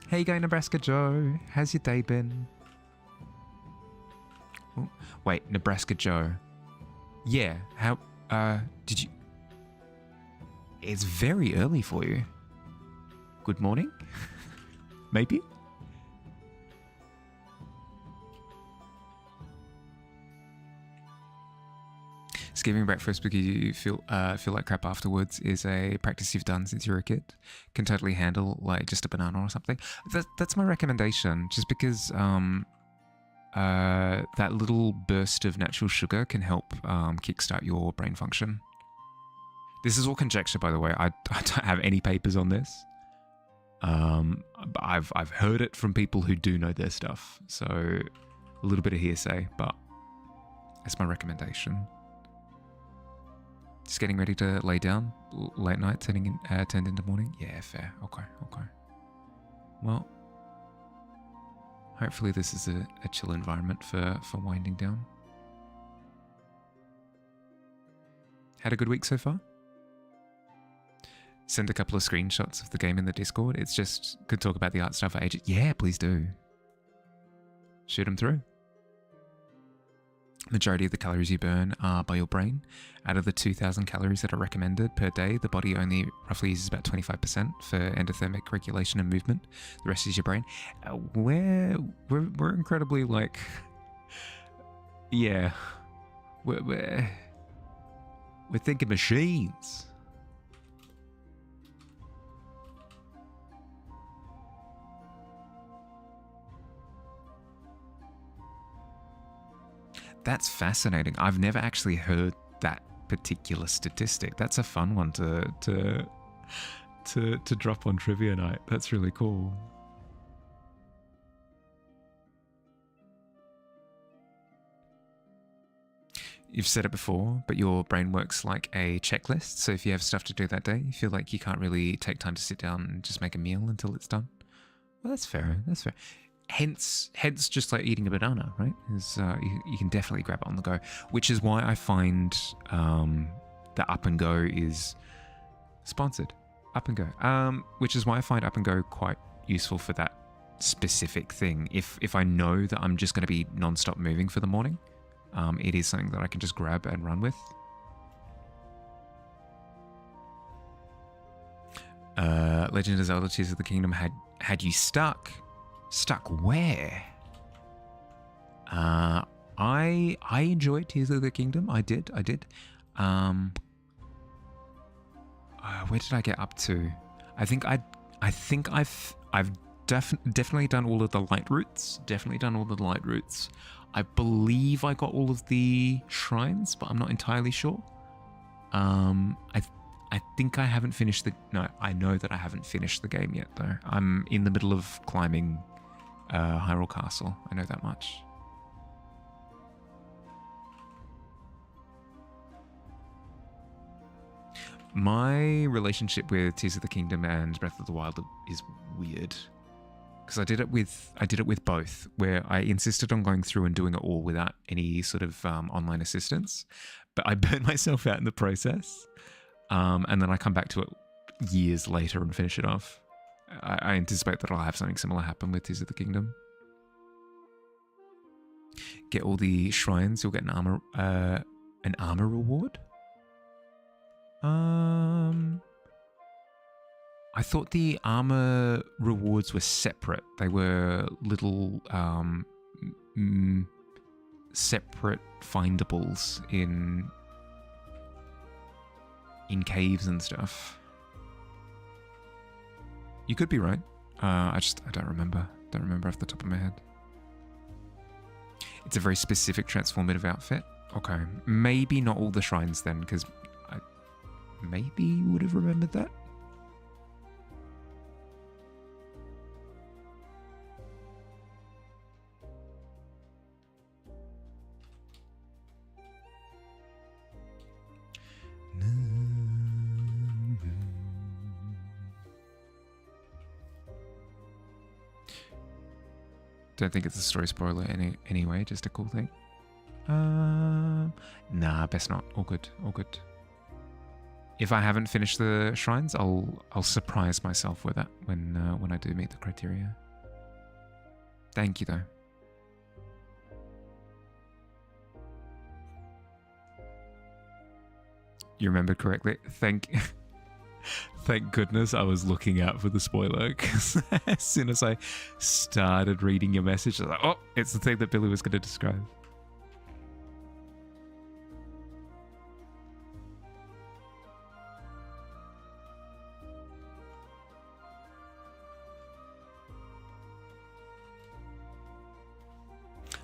How you going, Nebraska Joe? How's your day been? Oh, wait, Nebraska Joe. Yeah, how, did you... It's very early for you. Good morning? Maybe? Skipping breakfast because you feel like crap afterwards is a practice you've done since you were a kid. Can totally handle like just a banana or something. That's my recommendation, just because that little burst of natural sugar can help kickstart your brain function. This is all conjecture, by the way. I don't have any papers on this. I've heard it from people who do know their stuff, so a little bit of hearsay, but that's my recommendation. Just getting ready to lay down, late night turned into morning. Yeah, fair. Okay. Well, hopefully this is a chill environment for winding down. Had a good week so far? Send a couple of screenshots of the game in the Discord. It's just, could talk about the art style for ages. Yeah, please do. Shoot them through. Majority of the calories you burn are by your brain. Out of the 2,000 calories that are recommended per day, the body only roughly uses about 25% for endothermic regulation and movement. The rest is your brain. We're incredibly like, yeah, we're thinking machines. That's fascinating. I've never actually heard that particular statistic. That's a fun one to drop on trivia night. That's really cool. You've said it before, but your brain works like a checklist. So if you have stuff to do that day, you feel like you can't really take time to sit down and just make a meal until it's done. Well, that's fair. That's fair. Hence, just like eating a banana, right? Is you can definitely grab it on the go, which is why I find the Up and Go is sponsored. Up and Go, which is why I find Up and Go quite useful for that specific thing. If I know that I'm just going to be non-stop moving for the morning, it is something that I can just grab and run with. Legend of Zelda: Tears of the Kingdom had you stuck. Stuck where? I enjoyed Tears of the Kingdom. I did. Where did I get up to? I think I've definitely done all of the light routes. Definitely done all the light routes. I believe I got all of the shrines, but I'm not entirely sure. I think I haven't finished the... No, I know that I haven't finished the game yet, though. I'm in the middle of climbing Hyrule Castle. I know that much. My relationship with Tears of the Kingdom and Breath of the Wild is weird. Because I did it with both, where I insisted on going through and doing it all without any sort of online assistance. But I burnt myself out in the process. And then I come back to it years later and finish it off. I anticipate that I'll have something similar happen with Tears of the Kingdom. Get all the shrines, you'll get an armor reward. I thought the armor rewards were separate. They were little separate findables in caves and stuff. You could be right. I don't remember. Don't remember off the top of my head. It's a very specific transformative outfit. Okay, maybe not all the shrines then, because I maybe would have remembered that. Don't think it's a story spoiler anyway, just a cool thing. Nah, best not. All good, all good. If I haven't finished the shrines, I'll surprise myself with that when I do meet the criteria. Thank you though. You remembered correctly. Thank goodness I was looking out for the spoiler, because as soon as I started reading your message, I was like, oh, it's the thing that Billy was going to describe.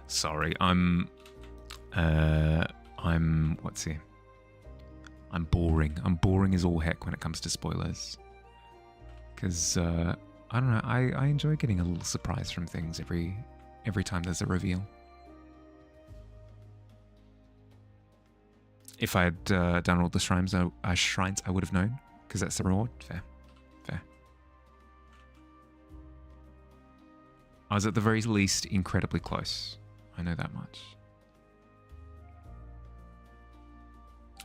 Sorry, I'm what's he? I'm boring. I'm boring as all heck when it comes to spoilers. Because, I don't know, I enjoy getting a little surprise from things every time there's a reveal. If I had done all the shrines, I would have known, because that's the reward. Fair. Fair. I was at the very least incredibly close. I know that much.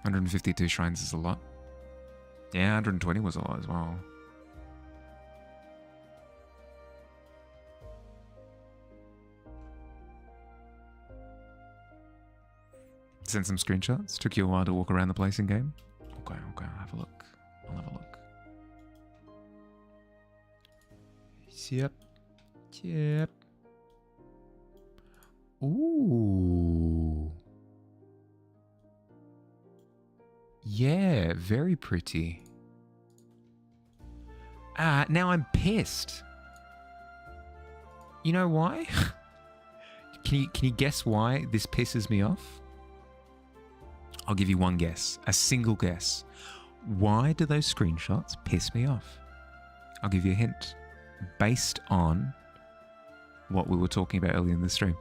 152 shrines is a lot. Yeah, 120 was a lot as well. Send some screenshots. Took you a while to walk around the place in game. Okay, I'll have a look. I'll have a look. Yep. Ooh. Yeah, very pretty. Now I'm pissed. You know why? Can you guess why this pisses me off? I'll give you one guess. A single guess. Why do those screenshots piss me off? I'll give you a hint. Based on what we were talking about earlier in the stream.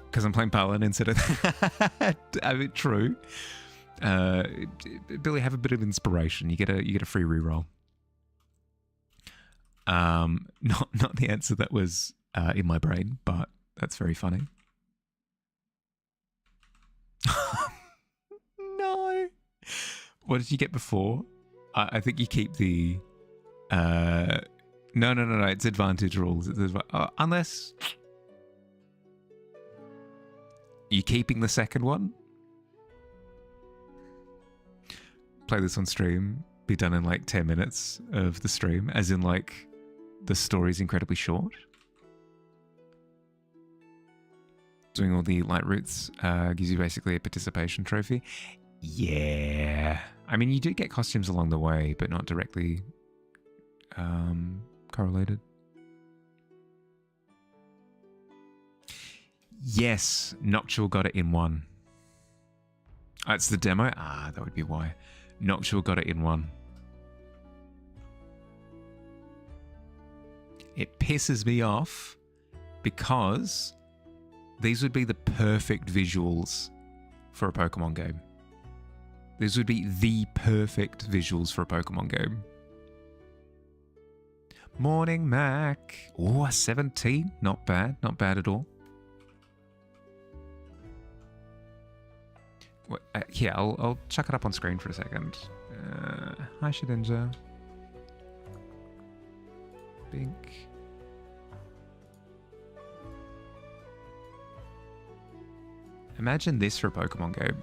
Because I'm playing Paladin instead of... I mean, true. Billy, have a bit of inspiration. You get a free reroll. Not the answer that was in my brain, but that's very funny. No. What did you get before? I think you keep the. No. It's advantage rules. Unless you keeping the second one. Play this on stream, be done in like 10 minutes of the stream, as in like the story's incredibly short. Doing all the light routes gives you basically a participation trophy. Yeah. I mean, you do get costumes along the way, but not directly correlated. Yes, Noctua got it in one. It's the demo? Ah, that would be why. Noctua got it in one. It pisses me off because these would be the perfect visuals for a Pokemon game. These would be the perfect visuals for a Pokemon game. Morning, Mac. Oh, 17. Not bad. Not bad at all. Here, I'll chuck it up on screen for a second. Hi, Shedinja. Bink. Imagine this for a Pokemon game.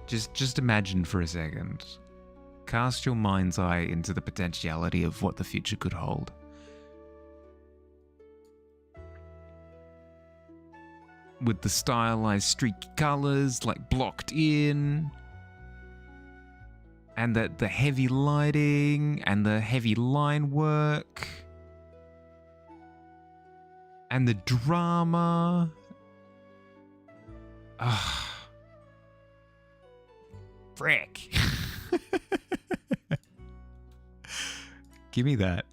Just imagine for a second. Cast your mind's eye into the potentiality of what the future could hold. With the stylized streaky colors, like blocked in, and the heavy lighting, and the heavy line work, and the drama. Ah. Frick. Give me that.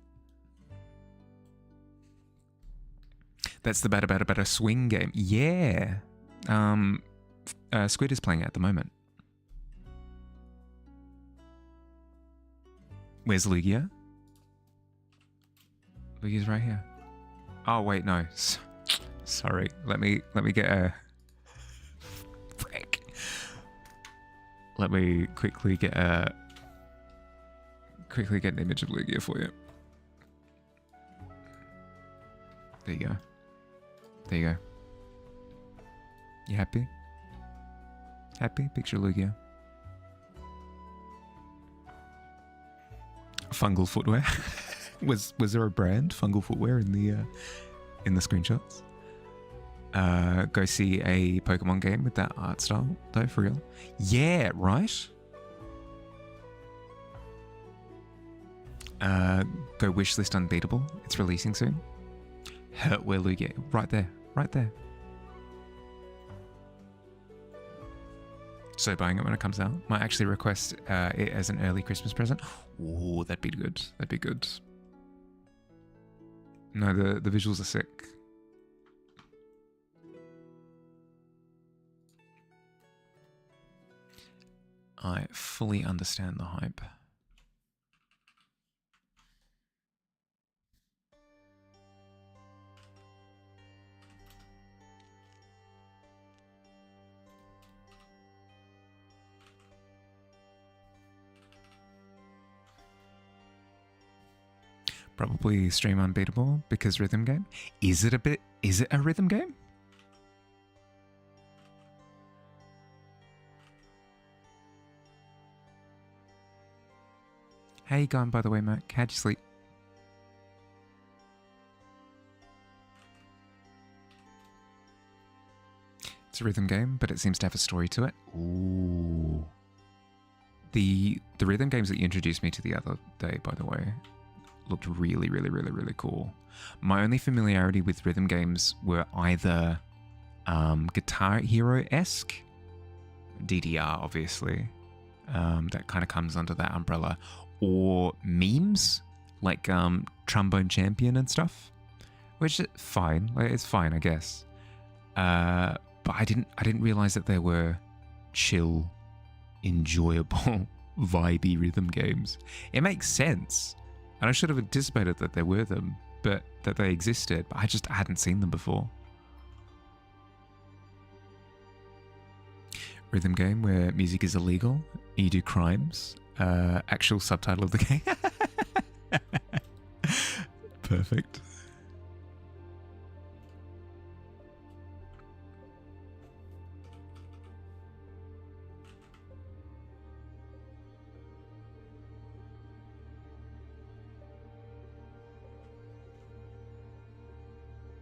That's the better swing game. Yeah. Squid is playing it at the moment. Where's Lugia? Lugia's right here. Oh wait, no. Sorry. Let me get a frick. Let me quickly get an image of Lugia for you. There you go. There you go. You happy? Happy? Picture Lugia. Fungal footwear. was there a brand Fungal footwear in the screenshots? Go see a Pokemon game with that art style, though, for real. Yeah, right? Go wishlist Unbeatable. It's releasing soon. Hurtwear Lugia. Right there. Right there. So buying it when it comes out. Might actually request it as an early Christmas present. Ooh, that'd be good. That'd be good. No, the visuals are sick. I fully understand the hype. Probably stream Unbeatable because rhythm game. Is it a rhythm game? How you going, by the way, Mac? How'd you sleep? It's a rhythm game, but it seems to have a story to it. Ooh. The rhythm games that you introduced me to the other day, by the way, looked really, really, really, really cool. My only familiarity with rhythm games were either Guitar Hero-esque, DDR, obviously. That kind of comes under that umbrella. Or memes, like Trombone Champion and stuff, which is fine. Like, it's fine, I guess. But I didn't realize that there were chill, enjoyable, vibey rhythm games. It makes sense, and I should have anticipated that there were them, but that they existed. But I just hadn't seen them before. Rhythm game where music is illegal, you do crimes. Actual subtitle of the game. Perfect.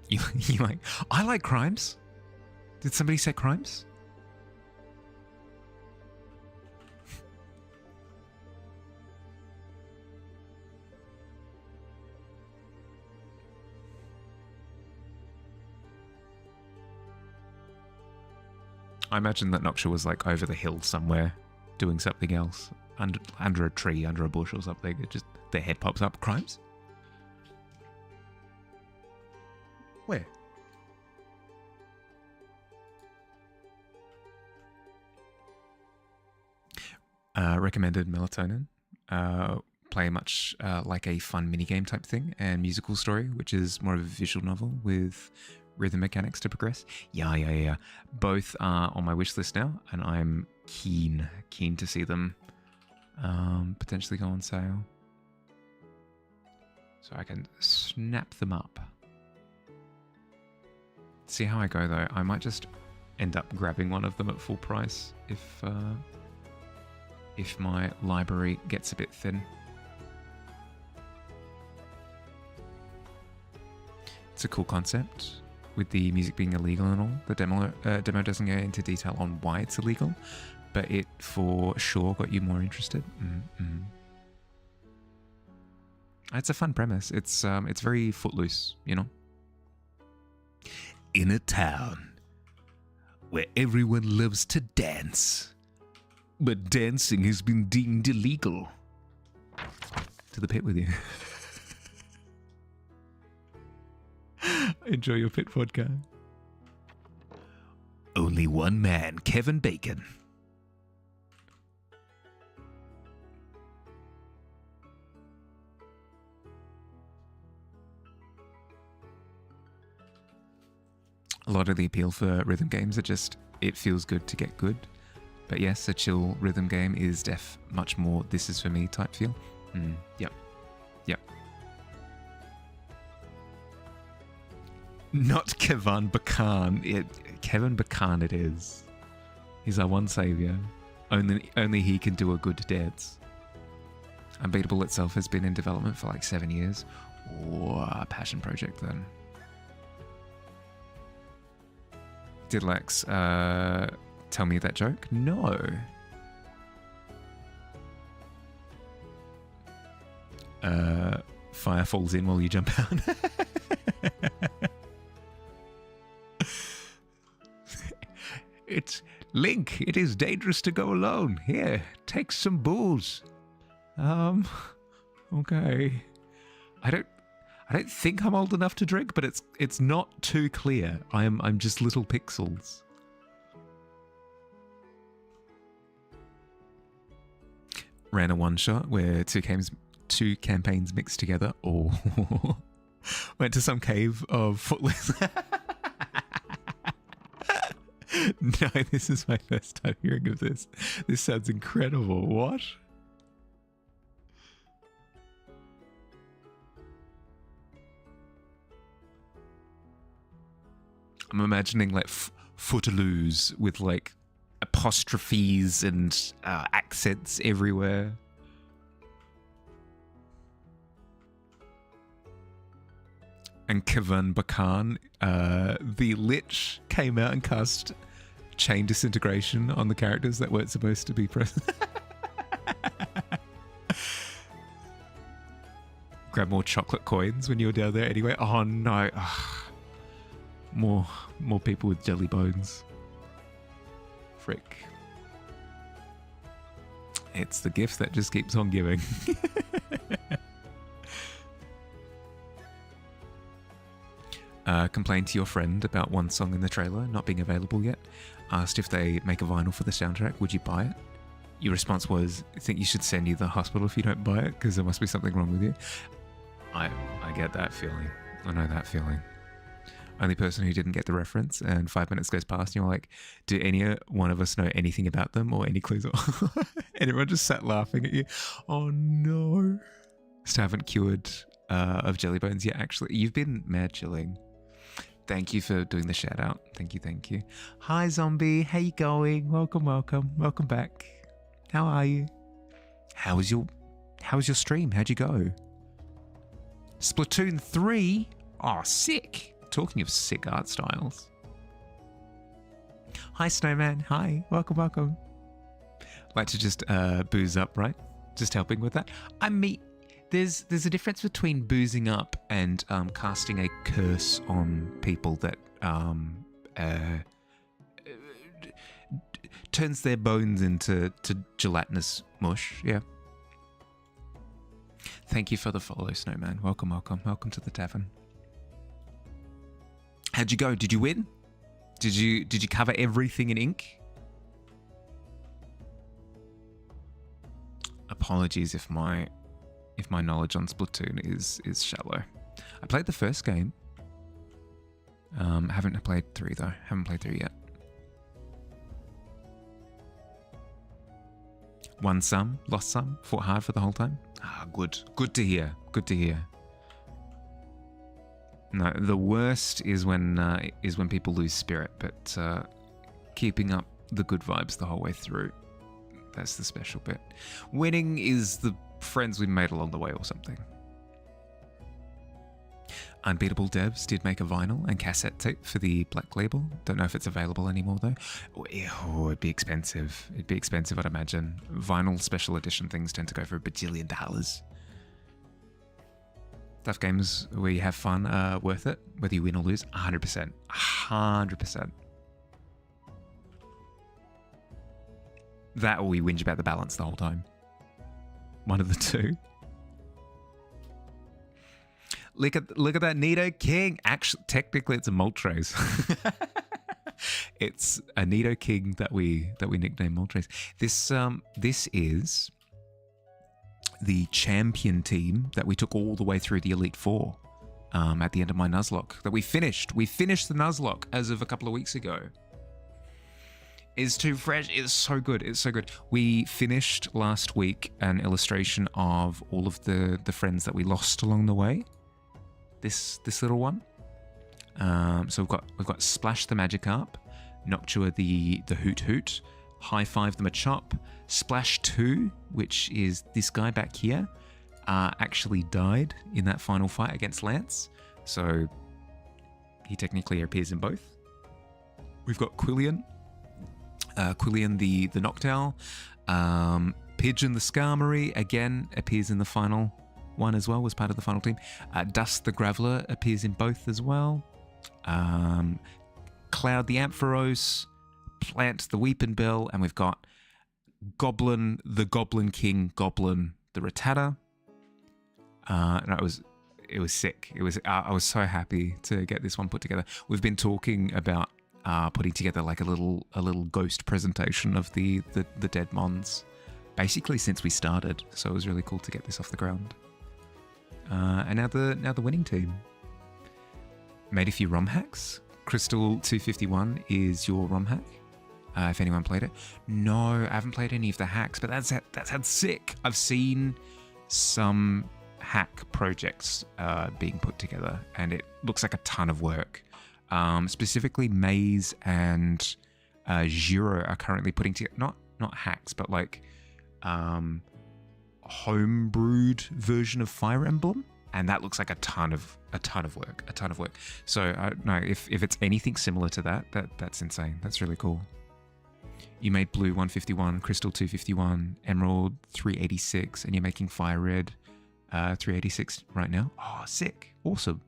You like, I like crimes. Did somebody say crimes? I imagine that Noxia was like over the hill somewhere doing something else. Under a tree, under a bush or something. It just, their head pops up. Crimes? Where? Recommended Melatonin. Play much like a fun minigame type thing, and Musical Story, which is more of a visual novel with rhythm mechanics to progress. Yeah. Both are on my wish list now, and I'm keen to see them potentially go on sale. So I can snap them up. See how I go though. I might just end up grabbing one of them at full price if my library gets a bit thin. It's a cool concept with the music being illegal and all. The demo doesn't go into detail on why it's illegal, but it for sure got you more interested. It's a fun premise. It's very footloose, you know. In a town where everyone loves to dance, but dancing has been deemed illegal. To the pit with you. Enjoy your pit vodka. Only one man, Kevin Bacon. A lot of the appeal for rhythm games are just, it feels good to get good. But yes, a chill rhythm game is much more this is for me type feel. Yep. Not Kevin Bacon. Kevin Bacon it is. He's our one saviour. Only he can do a good dance. Unbeatable itself has been in development for like 7 years. Oh, a passion project then. Did Lex tell me that joke? No. Fire falls in while you jump out. It's Link. It is dangerous to go alone. Here, take some booze. Okay. I don't think I'm old enough to drink, but it's not too clear. I'm just little pixels. Ran a one shot where two campaigns mixed together. Oh, went to some cave of footless. No, this is my first time hearing of this. This sounds incredible. What? I'm imagining like footaloos with like apostrophes and accents everywhere. And Kevin Bacon, the Lich, came out and cast chain disintegration on the characters that weren't supposed to be present. Grab more chocolate coins when you were down there anyway. Oh no. Ugh. More people with jelly bones. Frick. It's the gift that just keeps on giving. Complained to your friend about one song in the trailer not being available yet. Asked if they make a vinyl for the soundtrack. Would you buy it? Your response was, I think you should send you to the hospital if you don't buy it, because there must be something wrong with you. I get that feeling. I know that feeling. Only person who didn't get the reference, and 5 minutes goes past and you're like, do any one of us know anything about them or any clues? And everyone just sat laughing at you. Oh no. Still haven't cured of jelly bones yet, actually. You've been mad chilling. Thank you for doing the shout out. Thank you. Hi zombie, how you going? Welcome back. How are you? How was your stream? How'd you go? Splatoon 3? Oh, sick. Talking of sick art styles. Hi Snowman, hi. Welcome. Like to just booze up, right? Just helping with that. I mean, there's a difference between boozing up and casting a curse on people that turns their bones into gelatinous mush. Yeah. Thank you for the follow, Snowman. Welcome, welcome. Welcome to the tavern. How'd you go? Did you win? Did you cover everything in ink? Apologies if my knowledge on Splatoon is shallow. I played the first game. Haven't played 3 though. Haven't played 3 yet. Won some, lost some, fought hard for the whole time. Ah, good. Good to hear. Good to hear. No, the worst is when people lose spirit, but keeping up the good vibes the whole way through. That's the special bit. Winning is the friends we made along the way or something. Unbeatable Devs did make a vinyl and cassette tape for the Black Label. Don't know if it's available anymore though. Oh, it'd be expensive. It'd be expensive, I'd imagine. Vinyl special edition things tend to go for $1 bajillion. Tough games where you have fun are worth it, whether you win or lose. 100%. 100%. That or we whinge about the balance the whole time. One of the two. Look at that Nido King. Actually, technically, it's a Moltres. It's a Nido King that we nicknamed Moltres. This is the champion team that we took all the way through the Elite Four at the end of my Nuzlocke. That we finished. We finished the Nuzlocke as of a couple of weeks ago. It's too fresh. It's so good. It's so good. We finished last week an illustration of all of the friends that we lost along the way. This little one. So we've got Splash the Magikarp, Noctua the Hoot Hoot, High Five the Machop, Splash 2, which is this guy back here, actually died in that final fight against Lance. So he technically appears in both. We've got Quillian. Quillian the Noctowl. Pigeon the Skarmory, again, appears in the final one as well, was part of the final team. Dust the Graveler appears in both as well. Cloud the Ampharos, Plant the Weepinbell, and we've got Goblin the Goblin King, Goblin the Rattata. And it was sick. It was I was so happy to get this one put together. We've been talking about putting together like a little ghost presentation of the dead mons, basically since we started. So it was really cool to get this off the ground. And now the winning team made a few ROM hacks. Crystal 251 is your ROM hack. If anyone played it, no, I haven't played any of the hacks, but that's had sick. I've seen some hack projects being put together, and it looks like a ton of work. Specifically, Maze and Jiro are currently putting together not hacks, but like homebrewed version of Fire Emblem, and that looks like a ton of work. So no, if it's anything similar to that's insane. That's really cool. You made Blue 151, Crystal 251, Emerald 386, and you're making Fire Red 386 right now. Oh, sick. Awesome.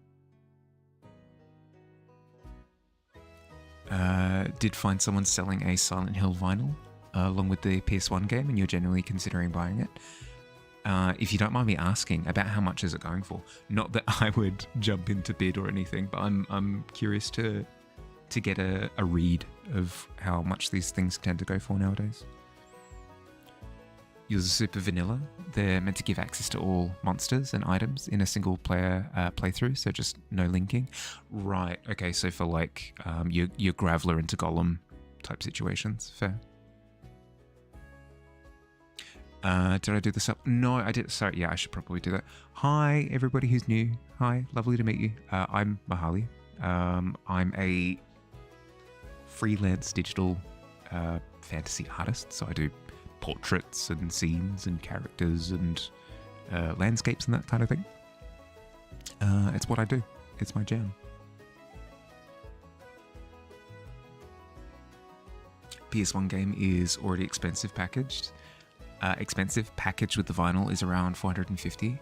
Did find someone selling a Silent Hill vinyl along with the PS1 game, and you're genuinely considering buying it. If you don't mind me asking, about how much is it going for? Not that I would jump into bid or anything, but I'm curious to get a read of how much these things tend to go for nowadays. Yours are super vanilla. They're meant to give access to all monsters and items in a single player playthrough, so just no linking. Right, okay, so for like your Graveler into Golem type situations, fair. Did I do this up? No, I did. Sorry, yeah, I should probably do that. Hi, everybody who's new. Hi, lovely to meet you. I'm Mahali. I'm a freelance digital fantasy artist, so I do portraits and scenes and characters and landscapes and that kind of thing. It's what I do. It's my jam. PS1 game is already expensive packaged. Expensive packaged with the vinyl is around 450.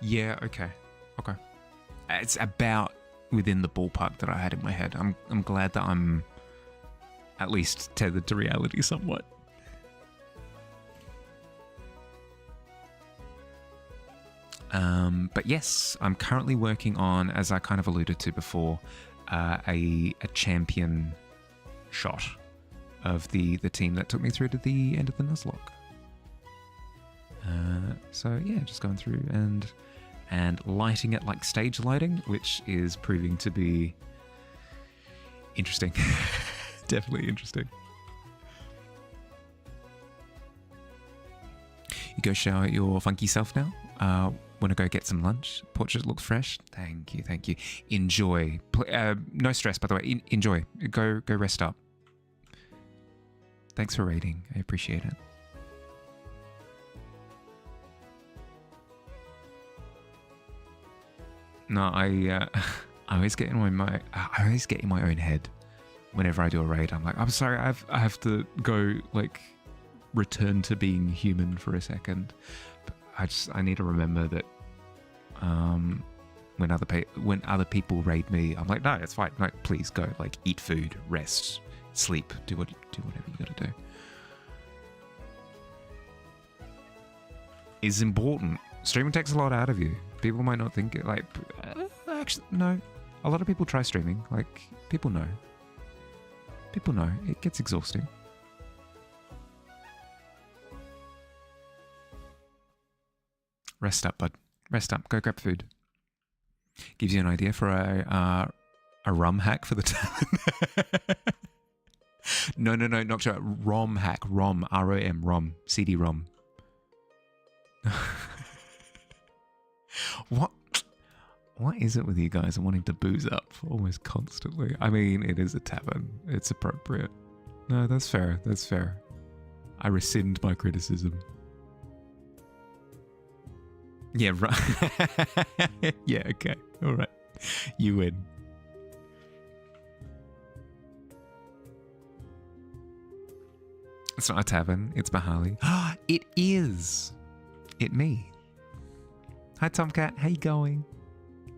Yeah, okay. It's about within the ballpark that I had in my head. I'm glad that I'm at least tethered to reality somewhat. But yes, I'm currently working on, as I kind of alluded to before, a champion shot of the team that took me through to the end of the Nuzlocke. So yeah, just going through and lighting it like stage lighting, which is proving to be interesting. Definitely interesting. You go shower your funky self now. Want to go get some lunch? Portrait looks fresh. Thank you, thank you. Enjoy. No stress, by the way. Enjoy. Go rest up. Thanks for raiding. I appreciate it. No, I always get in my own head whenever I do a raid. I'm like, I'm sorry, I have to go like return to being human for a second. But I need to remember that when other people raid me, I'm like, no, it's fine. No, please go. Like, eat food, rest, sleep, do whatever you gotta do. Is important. Streaming takes a lot out of you. People might not think it, like, actually, no. A lot of people try streaming. Like, people know. People know. It gets exhausting. Rest up, bud. Rest up. Go grab food. Gives you an idea for a rum hack for the Tavern. No, not sure. ROM hack. ROM. ROM. ROM. CD-ROM. What is it with you guys and wanting to booze up almost constantly? I mean, it is a tavern. It's appropriate. No, that's fair. That's fair. I rescind my criticism. Yeah, right. Yeah, okay. All right. You win. It's not a tavern. It's Bahali. It is. It me. Hi, Tomcat. How you going?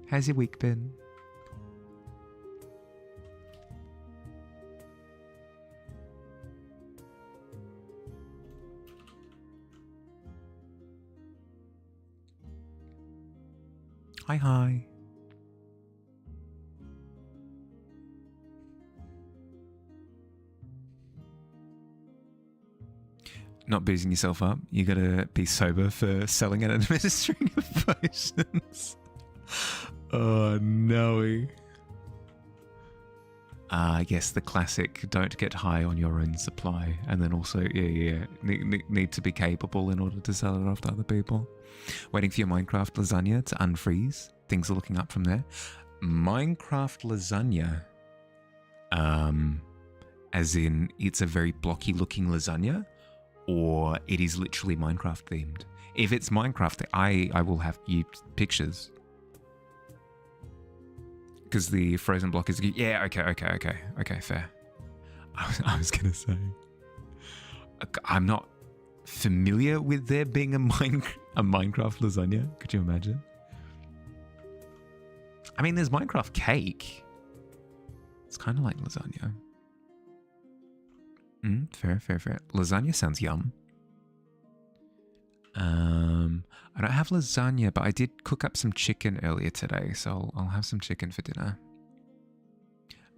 How's your week been? Hi. Not boozing yourself up. You gotta be sober for selling and administering potions. Oh, no. I guess the classic, don't get high on your own supply. And then also, need to be capable in order to sell it off to other people. Waiting for your Minecraft lasagna to unfreeze. Things are looking up from there. Minecraft lasagna, as in it's a very blocky looking lasagna, or it is literally Minecraft themed. If it's Minecraft, I will have you pictures. Because the frozen block is... Yeah, okay, fair. I was going to say... I'm not familiar with there being a Minecraft lasagna. Could you imagine? I mean, there's Minecraft cake. It's kind of like lasagna. Fair. Lasagna sounds yum. I don't have lasagna, but I did cook up some chicken earlier today, so I'll have some chicken for dinner.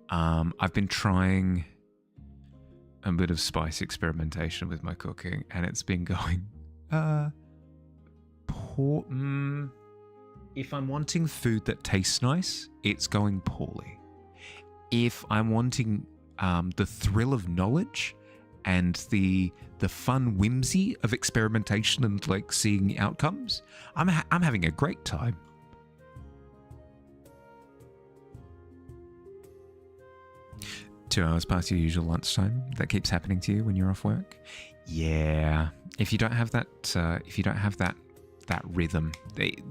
I've been trying a bit of spice experimentation with my cooking, and it's been going poor. If I'm wanting food that tastes nice, it's going poorly. If I'm wanting the thrill of knowledge and the fun whimsy of experimentation and like seeing outcomes, I'm having a great time. Two hours past your usual lunchtime. That keeps happening to you when you're off work. Yeah, if you don't have that, that rhythm, it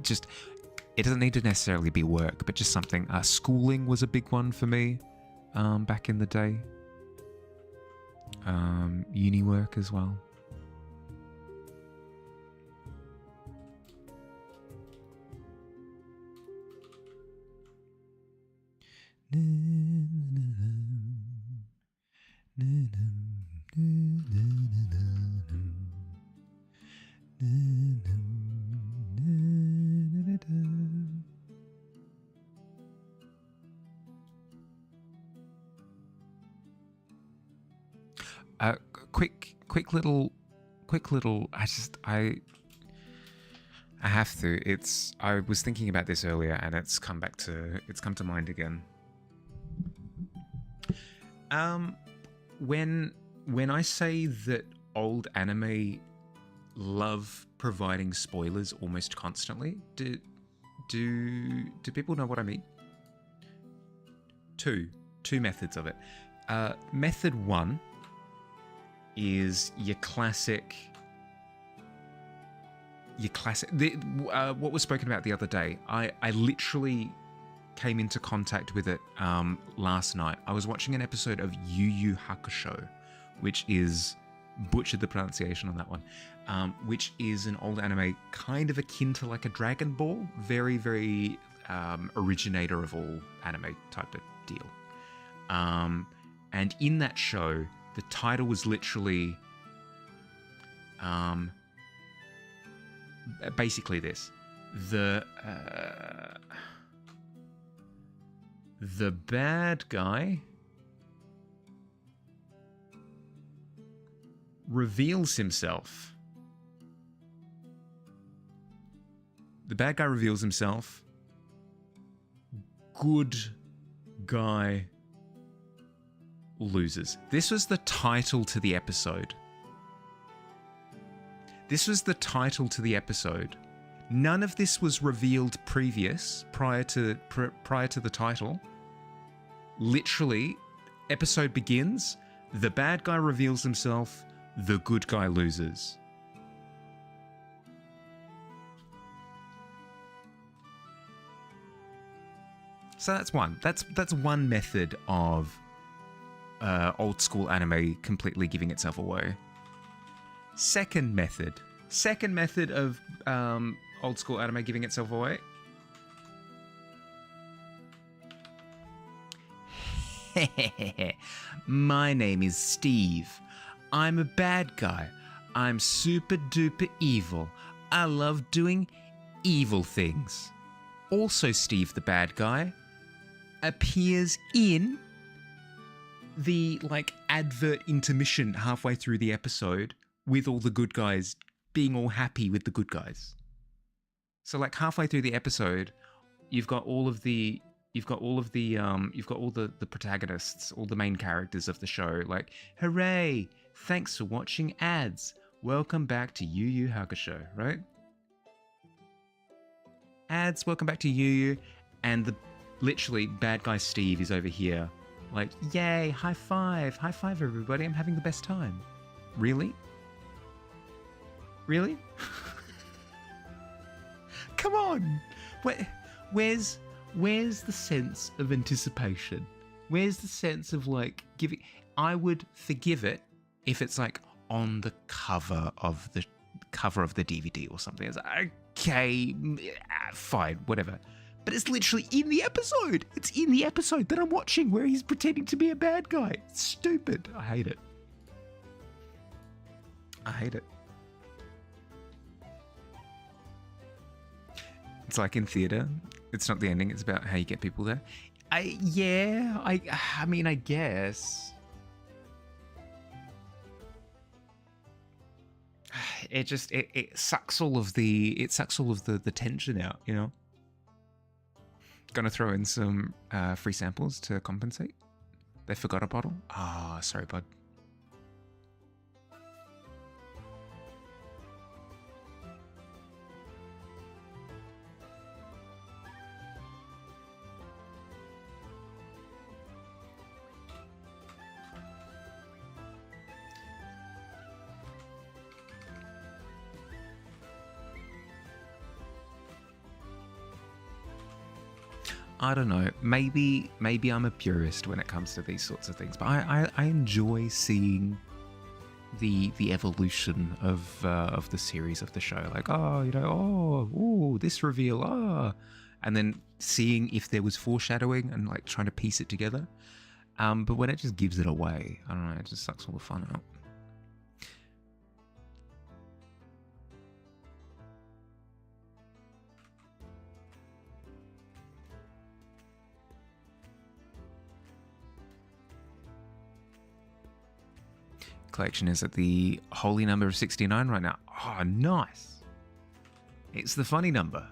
doesn't need to necessarily be work, but just something. Schooling was a big one for me back in the day. Uni work as well. quick little. I have to. I was thinking about this earlier, and it's come to mind again. When I say that old anime love providing spoilers almost constantly, do people know what I mean? Two methods of it. Method one is your classic. What was spoken about the other day. I literally came into contact with it last night. I was watching an episode of Yu Yu Hakusho, which is, butchered the pronunciation on that one, which is an old anime kind of akin to like a Dragon Ball, very, very originator of all anime type of deal. And in that show, the title was literally basically this: the bad guy reveals himself. The bad guy reveals himself. Good guy loses. This was the title to the episode. None of this was revealed prior to the title. Literally, episode begins, the bad guy reveals himself, the good guy loses. So that's one. That's one method of old school anime completely giving itself away. Second method of old school anime giving itself away. My name is Steve. I'm a bad guy. I'm super duper evil. I love doing evil things. Also, Steve the bad guy appears in the advert intermission halfway through the episode with all the good guys being all happy with the good guys. So halfway through the episode, you've got all the protagonists, all the main characters of the show, hooray, thanks for watching ads. Welcome back to Yu Yu Hakusho, right? Ads, welcome back to Yu Yu, and the literally bad guy Steve is over here, yay, high five everybody, I'm having the best time. Really? Come on! Where's the sense of anticipation? Where's the sense of giving? I would forgive it if it's on the cover of the DVD or something. It's okay, fine, whatever. But it's literally in the episode. It's in the episode that I'm watching where he's pretending to be a bad guy. It's stupid. I hate it. It's like in theatre. It's not the ending. It's about how you get people there. I mean, I guess. It sucks all of the tension out, you know. Gonna throw in some free samples to compensate. They forgot a bottle. Sorry, bud. I don't know. Maybe I'm a purist when it comes to these sorts of things, but I enjoy seeing the evolution of the series of the show. This reveal, and then seeing if there was foreshadowing and trying to piece it together. But when it just gives it away, I don't know. It just sucks all the fun out. collection is at the holy number of 69 right now. Oh, nice. It's the funny number.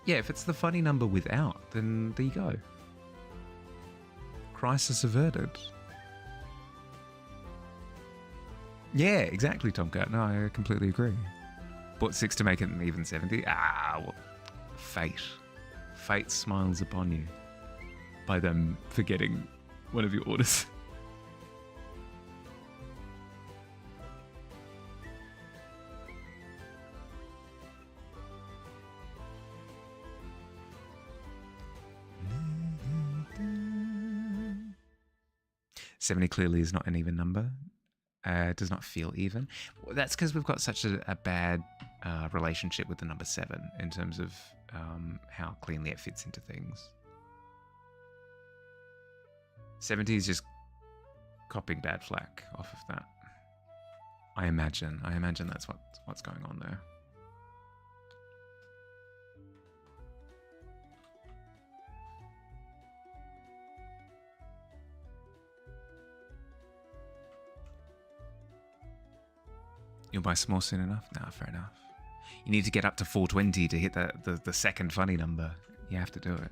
If it's the funny number without, then there you go. Crisis averted. Yeah, exactly, Tomcat. No, I completely agree. Bought 6 to make it an even 70. Well, fate. Fate smiles upon you by them forgetting one of your orders. $70 clearly is not an even number. It does not feel even. That's because we've got such a bad relationship with the number 7 in terms of how cleanly it fits into things. 70 is just copying bad flack off of that. I imagine that's what's going on there. You'll buy small soon enough? Nah, fair enough. You need to get up to 420 to hit the second funny number. You have to do it.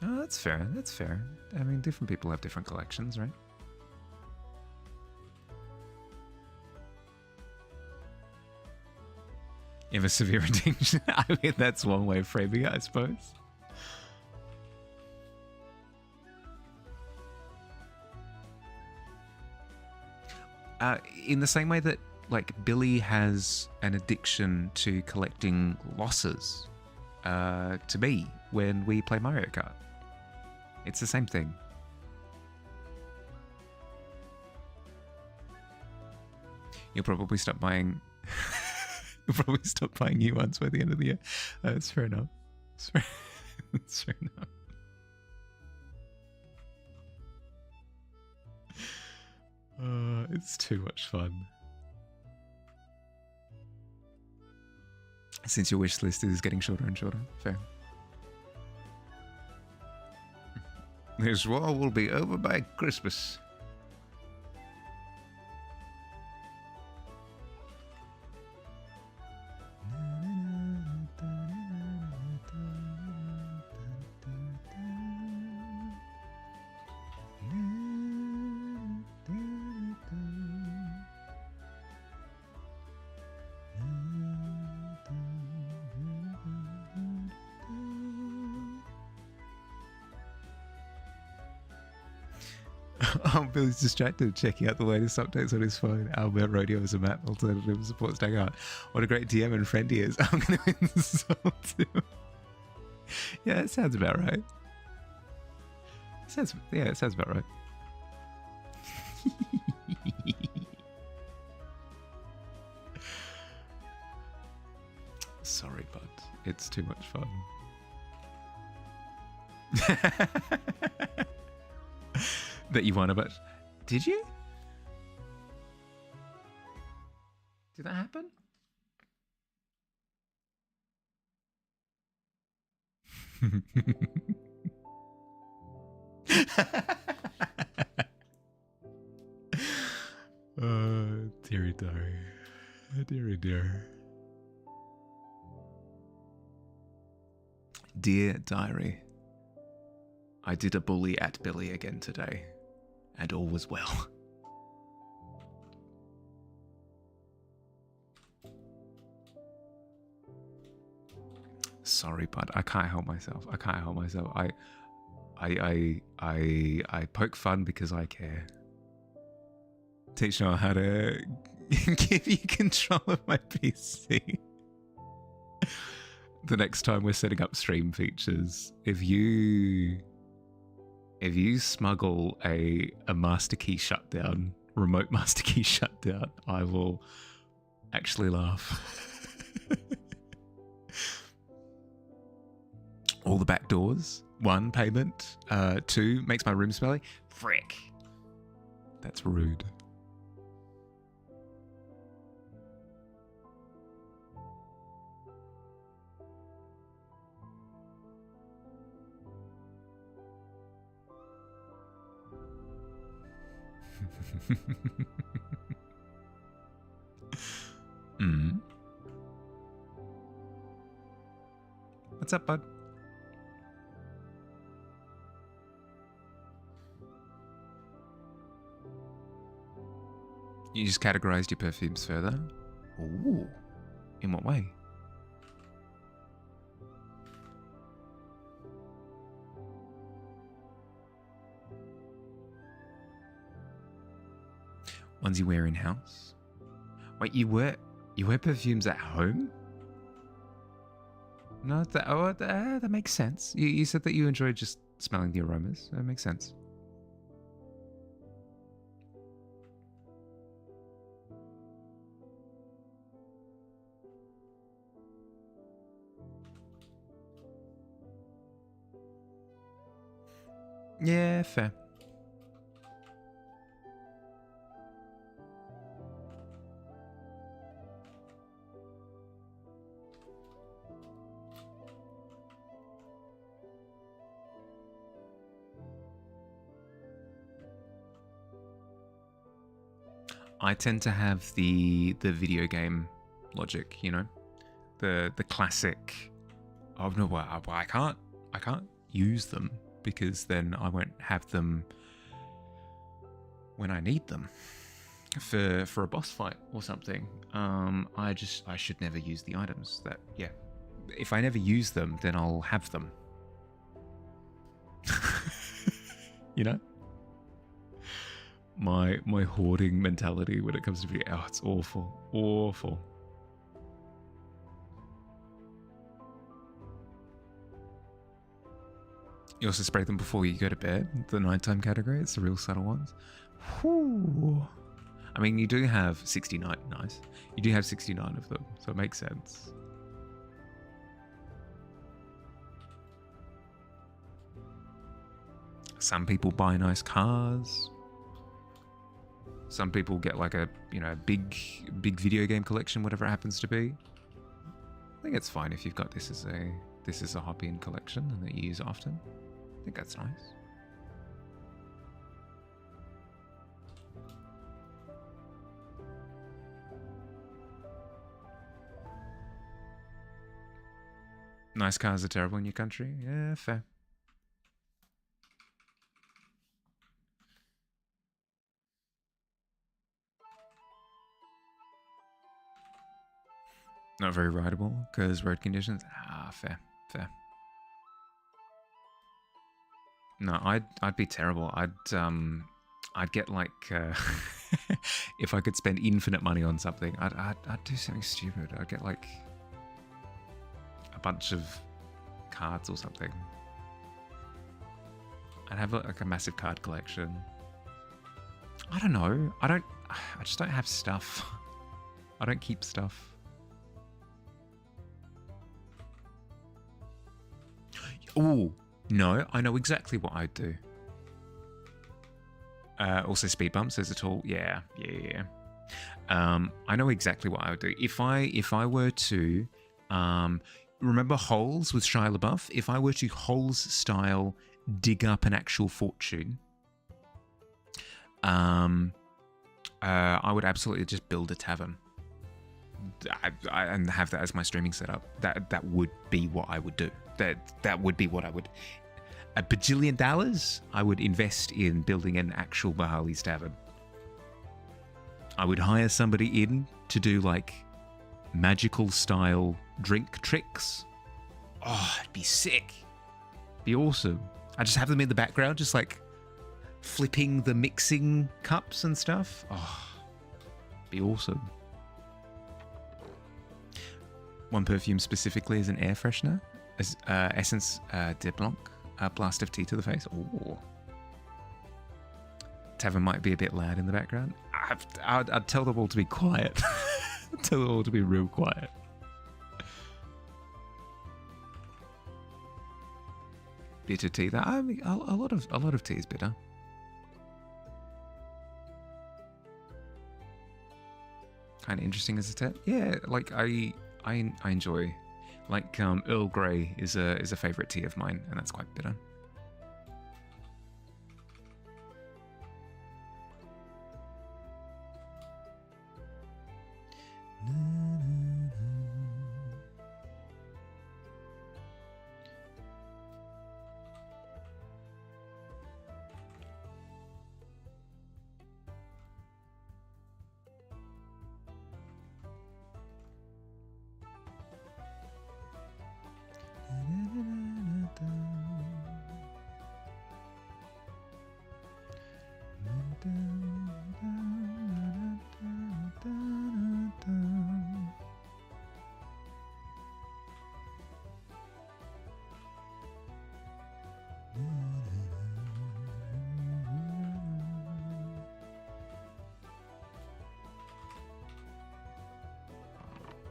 Oh, that's fair. That's fair. I mean, different people have different collections, right? You have a severe addiction. I mean, that's one way of framing it, I suppose. In the same way that, like, Billy has an addiction to collecting losses to me when we play Mario Kart. It's the same thing. You'll probably stop buying. You'll probably stop buying new ones by the end of the year. That's fair enough. That's fair enough. It's too much fun. Since your wish list is getting shorter and shorter, fair. This war will be over by Christmas. Oh, Billy's distracted, checking out the latest updates on his phone. Albert Rodeo is a map alternative supports Hangout. What a great DM and friend he is. I'm going to insult him. Yeah, it sounds about right. It sounds about right. Sorry, bud. It's too much fun. That you won about. Did you? Did that happen? Dearie diary. Dearie dear. Dear diary. I did a bully at Billy again today, and all was well. Sorry, bud. I can't help myself. I can't help myself. I poke fun because I care. Teach Noah how to give you control of my PC. The next time we're setting up stream features, if you smuggle a master key shutdown, remote master key shutdown, I will actually laugh. All the back doors. 1, payment. 2, makes my room smelly. Frick. That's rude. What's up, bud? You just categorized your perfumes further? Ooh. In what way? Ones you wear in-house? Wait, you wear perfumes at home? No, that makes sense. You said that you enjoy just smelling the aromas. That makes sense. Yeah, fair. I tend to have the video game logic, you know, the classic. Oh no, well, I can't use them because then I won't have them when I need them for a boss fight or something. I should never use the items. That, yeah, if I never use them, then I'll have them. You know. My hoarding mentality when it comes to video. Oh, it's awful. Awful. You also spray them before you go to bed. The nighttime category. It's the real subtle ones. Whew. I mean, you do have 69. Nice. You do have 69 of them, so it makes sense. Some people buy nice cars. Some people get like a, you know, big video game collection, whatever it happens to be. I think it's fine if you've got this as a hobby and collection and that you use often. I think that's nice. Nice cars are terrible in your country? Yeah, fair. Not very rideable because road conditions. Ah, fair. No, I'd be terrible. I'd get like if I could spend infinite money on something, I'd do something stupid. I'd get like a bunch of cards or something. I'd have like a massive card collection. I don't know. I just don't have stuff. I don't keep stuff. Oh, no, I know exactly what I'd do. Also speed bumps, there's a tool. Yeah. I know exactly what I would do. If I were to, remember Holes with Shia LaBeouf? If I were to Holes style dig up an actual fortune, I would absolutely just build a tavern. And have that as my streaming setup. That would be what I would do. That would be what I would. $1 bajillion I would invest in building an actual Bahali's tavern. I would hire somebody in to do like magical style drink tricks. Oh, it'd be sick. Be awesome. I just have them in the background, just like flipping the mixing cups and stuff. Oh, be awesome. One perfume specifically is an air freshener. Essence de Blanc, blast of tea to the face. Oh. Tavern might be a bit loud in the background. I'd tell them all to be quiet. Tell them all to be real quiet. Bitter tea. I mean, a lot of tea is bitter. Kind of interesting as a tip. Yeah, like I enjoy. Like Earl Grey is a favorite tea of mine, and that's quite bitter.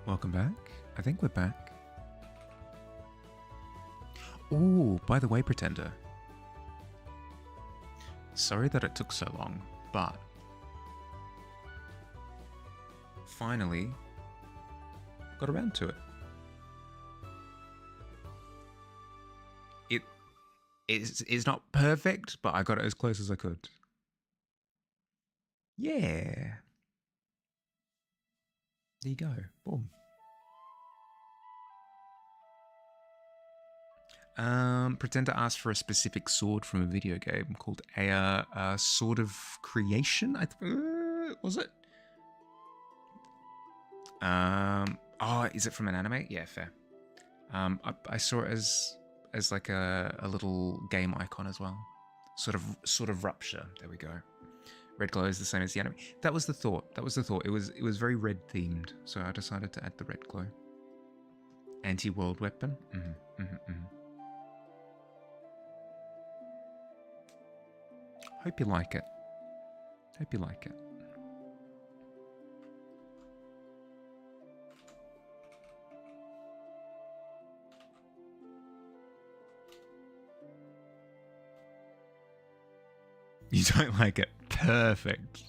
Welcome back. I think we're back. Oh, by the way, Pretender. Sorry that it took so long, but finally got around to it. It's not perfect, but I got it as close as I could. Yeah. There you go. Boom. Pretender asked for a specific sword from a video game called a Sword of Creation. Was it? Oh, is it from an anime? Yeah, fair. I saw it as like a little game icon as well. Sort of Rupture. There we go. Red glow is the same as the anime. That was the thought. It was very red themed, so I decided to add the red glow. Anti-world weapon. Hope you like it. Hope you like it. You don't like it? Perfect.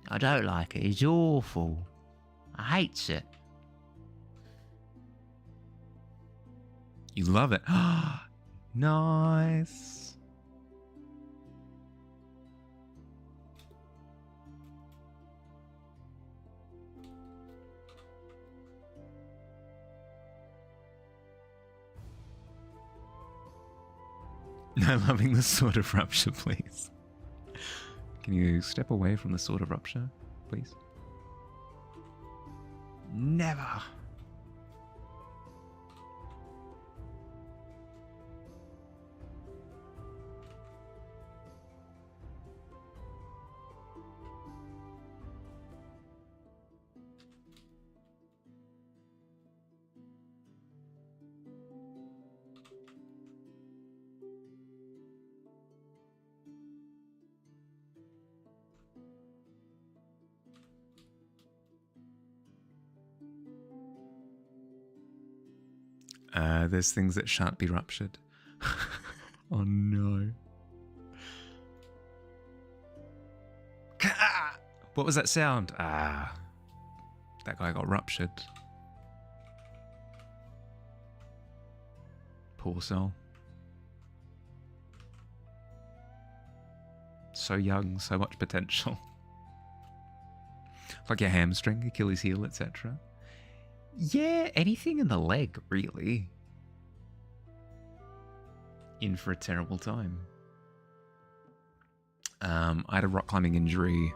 I don't like it. It's awful. I hate it. You love it. Nice. No loving the Sword of Rupture, please. Can you step away from the Sword of Rupture, please? Never. There's things that shan't be ruptured. Oh no. What was that sound? That guy got ruptured. Poor soul. So young, so much potential. Like your hamstring, Achilles heel, etc. Yeah, anything in the leg, really. In for a terrible time. I had a rock climbing injury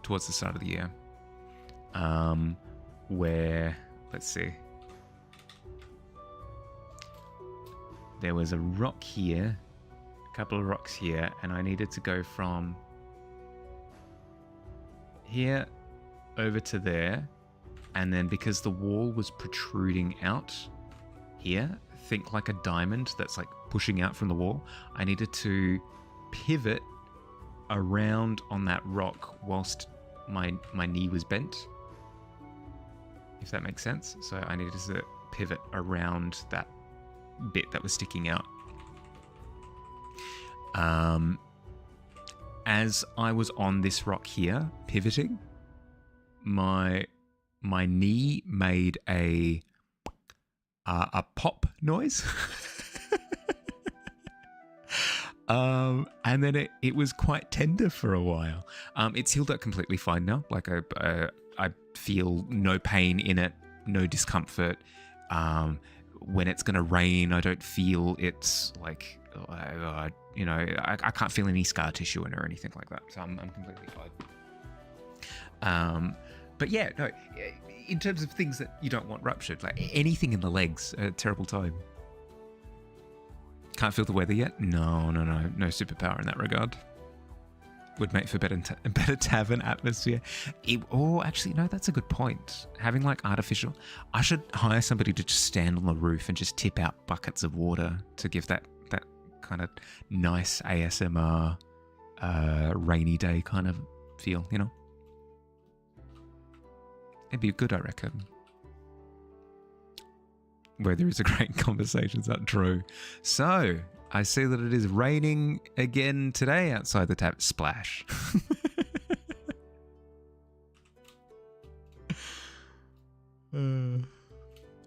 towards the start of the year. where, let's see, there was a rock here, a couple of rocks here, and I needed to go from here over to there, and then because the wall was protruding out here, think like a diamond that's like pushing out from the wall, I needed to pivot around on that rock whilst my knee was bent, if that makes sense. So I needed to pivot around that bit that was sticking out. As I was on this rock here, pivoting, my knee made a pop noise. And then it was quite tender for a while. It's healed up completely fine now. Like I feel no pain in it, no discomfort. When it's going to rain, I don't feel it's like, I can't feel any scar tissue in it or anything like that. So I'm completely fine. But yeah, no, in terms of things that you don't want ruptured, like anything in the legs, a terrible time. Can't feel the weather yet? No superpower in that regard. Would make for better tavern atmosphere. Actually, no, that's a good point. Having like artificial, I should hire somebody to just stand on the roof and just tip out buckets of water to give that kind of nice ASMR rainy day kind of feel, you know? It'd be good, I reckon. Weather is a great conversation, is that true? So, I see that it is raining again today outside the tap. Splash.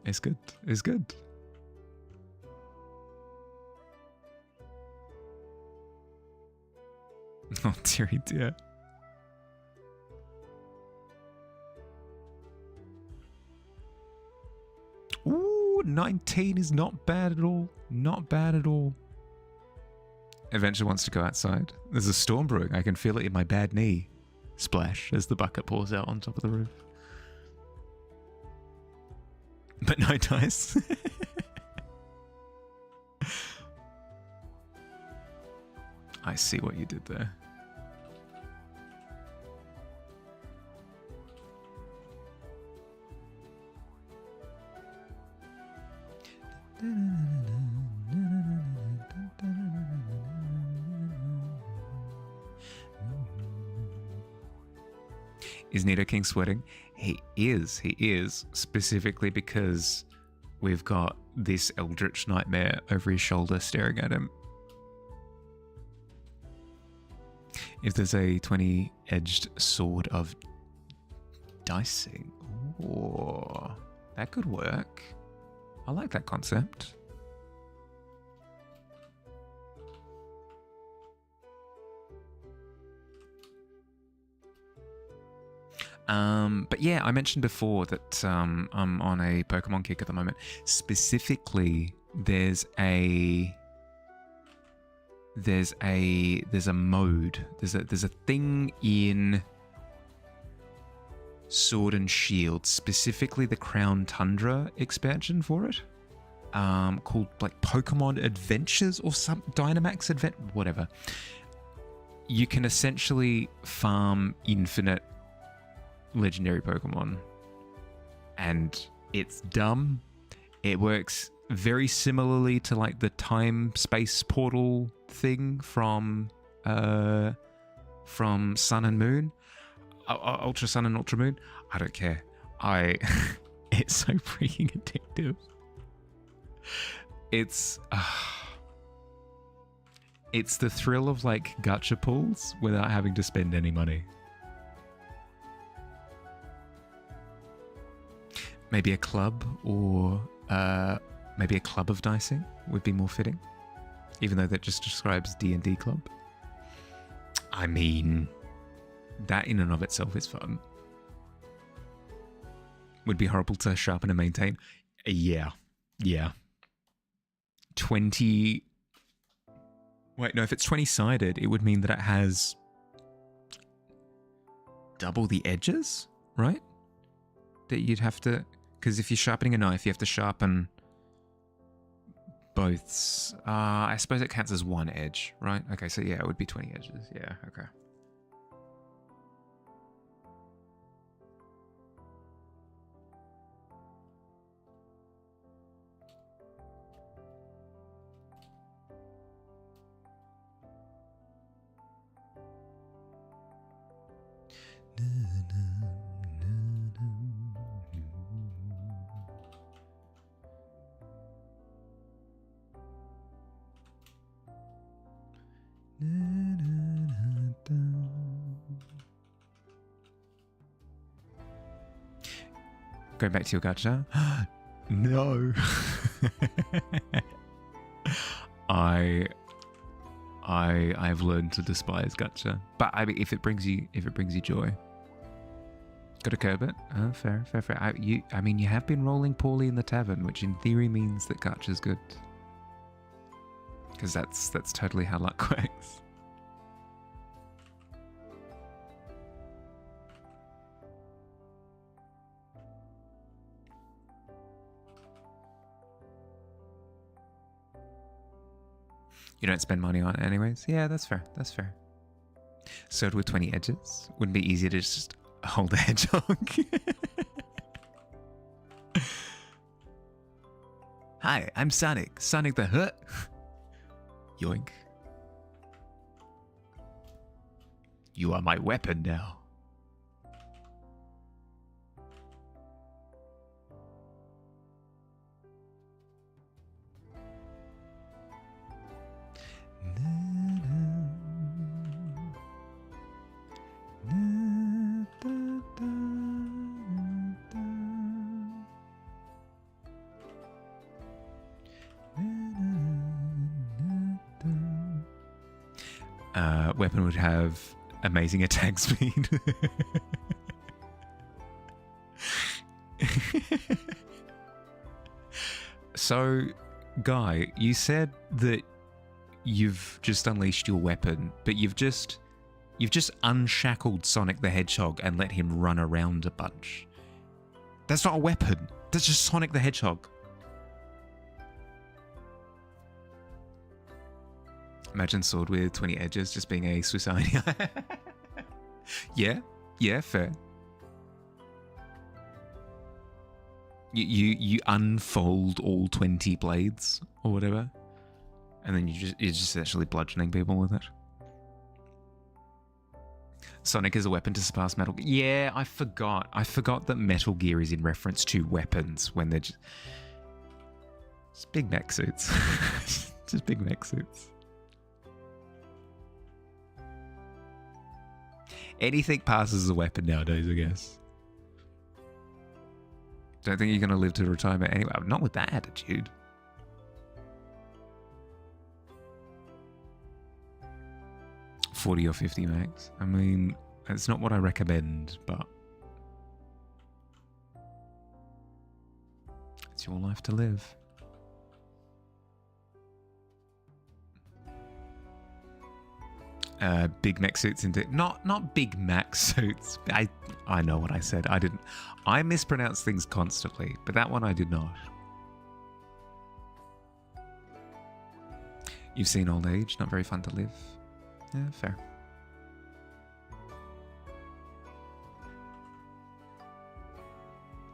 It's good. It's good. Oh, dearie dear. Ooh, 19 is not bad at all. Not bad at all. Adventure wants to go outside. There's a storm brewing. I can feel it in my bad knee. Splash as the bucket pours out on top of the roof. But no dice. I see what you did there. Is Nido King sweating? He is, specifically because we've got this eldritch nightmare over his shoulder staring at him. If there's a 20-edged sword of dicing, ooh, that could work. I like that concept. But yeah, I mentioned before that I'm on a Pokemon kick at the moment. Specifically, there's a mode. There's a thing in Sword and Shield, specifically the Crown Tundra expansion for it, called like Pokemon Adventures or some Dynamax Advent, whatever. You can essentially farm infinite legendary Pokemon, and it's dumb. It works very similarly to like the time space portal thing from Sun and Moon, Ultra Sun and Ultra Moon. I don't care. It's so freaking addictive. It's the thrill of like gacha pulls without having to spend any money. Maybe a club, or maybe a club of dicing would be more fitting, even though that just describes D&D club. I mean, that in and of itself is fun. Would be horrible to sharpen and maintain. Yeah. 20... Wait, no, if it's 20-sided, it would mean that it has double the edges, right? that you'd have to... Because if you're sharpening a knife, you have to sharpen both... I suppose it counts as one edge, right? Okay, so yeah, it would be 20 edges. Yeah, okay. Go back to your gacha. No. I've learned to despise gacha. But I mean, if it brings you joy, gotta curb it. Fair. I mean, you have been rolling poorly in the tavern, which in theory means that gacha's good. Because that's totally how luck works. You don't spend money on it anyways? Yeah, that's fair. That's fair. Sword with 20 edges. Wouldn't be easier to just hold the hedgehog. Hi, I'm Sonic. Sonic the Hut. Yoink. You are my weapon now. Weapon would have amazing attack speed. So, Guy, you said that you've just unleashed your weapon, but you've just unshackled Sonic the Hedgehog and let him run around a bunch. That's not a weapon. That's just Sonic the Hedgehog. Imagine sword with 20 edges just being a Swiss Army. Yeah, fair. You unfold all 20 blades or whatever, and then you're just actually bludgeoning people with it. Sonic is a weapon to surpass Metal Gear. Yeah, I forgot that Metal Gear is in reference to weapons when they're just big mech suits. Just big mech suits. Anything passes as a weapon nowadays, I guess. Don't think you're going to live to retirement anyway. Not with that attitude. $40 or $50 max. I mean, it's not what I recommend, but it's your life to live. Big mech suits into not Big Mac suits. I know what I said. I mispronounce things constantly, but that one I did not. You've seen old age, not very fun to live. Yeah, fair.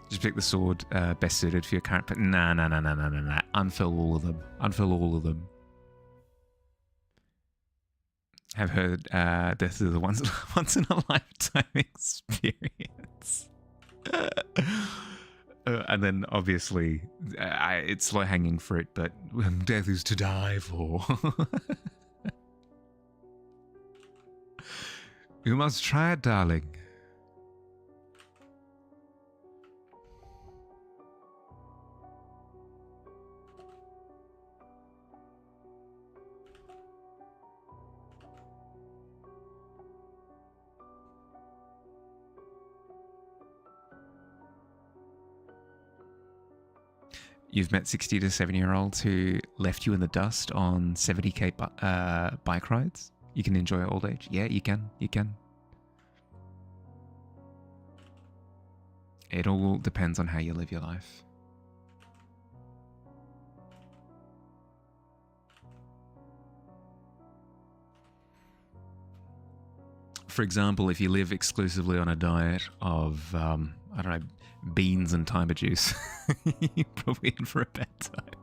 Just pick the sword best suited for your current. But nah. Unfill all of them. Unfill all of them. Have heard death is a once in a lifetime experience. And then obviously it's low hanging fruit, but death is to die for. You must try it, darling. You've met 60 to 70-year-olds who left you in the dust on 70k bike rides. You can enjoy old age. Yeah, you can. You can. It all depends on how you live your life. For example, if you live exclusively on a diet of, I don't know, beans and timer juice, you're probably in for a bad time.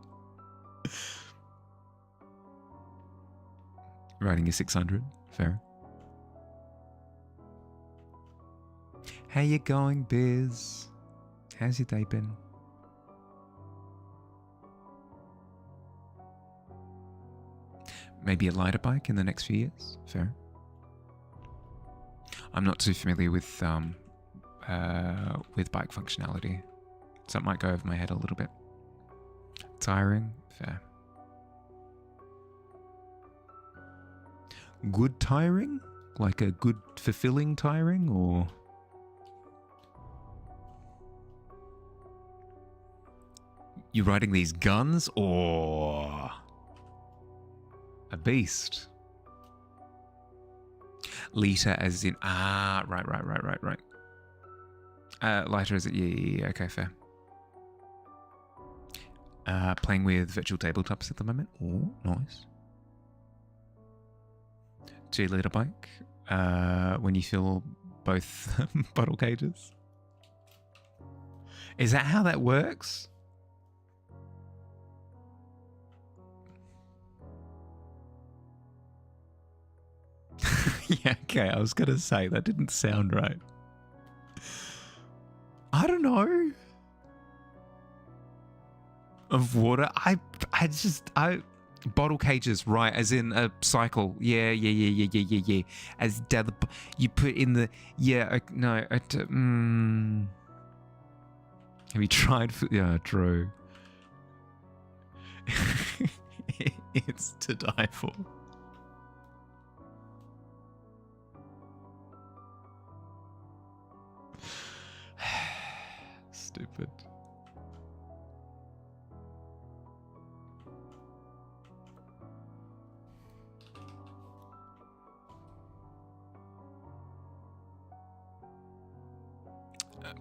Writing your 600, fair. How you going, Biz? How's your day been? Maybe a lighter bike in the next few years, fair. I'm not too familiar with bike functionality, so it might go over my head a little bit. Tiring, fair. Good tiring? Like a good fulfilling tiring, or... You riding these guns, or... a beast? Liter as in... Ah, right. Lighter as it... Yeah, okay, fair. Playing with virtual tabletops at the moment. Oh, nice. 2-litre bike. When you fill both bottle cages. Is that how that works? Yeah, okay, I was going to say, that didn't sound right. I don't know. Of water? I bottle cages, right, as in a cycle. Yeah. As you put in the... Yeah, no. Have you tried... Yeah, true. It's to die for. Stupid.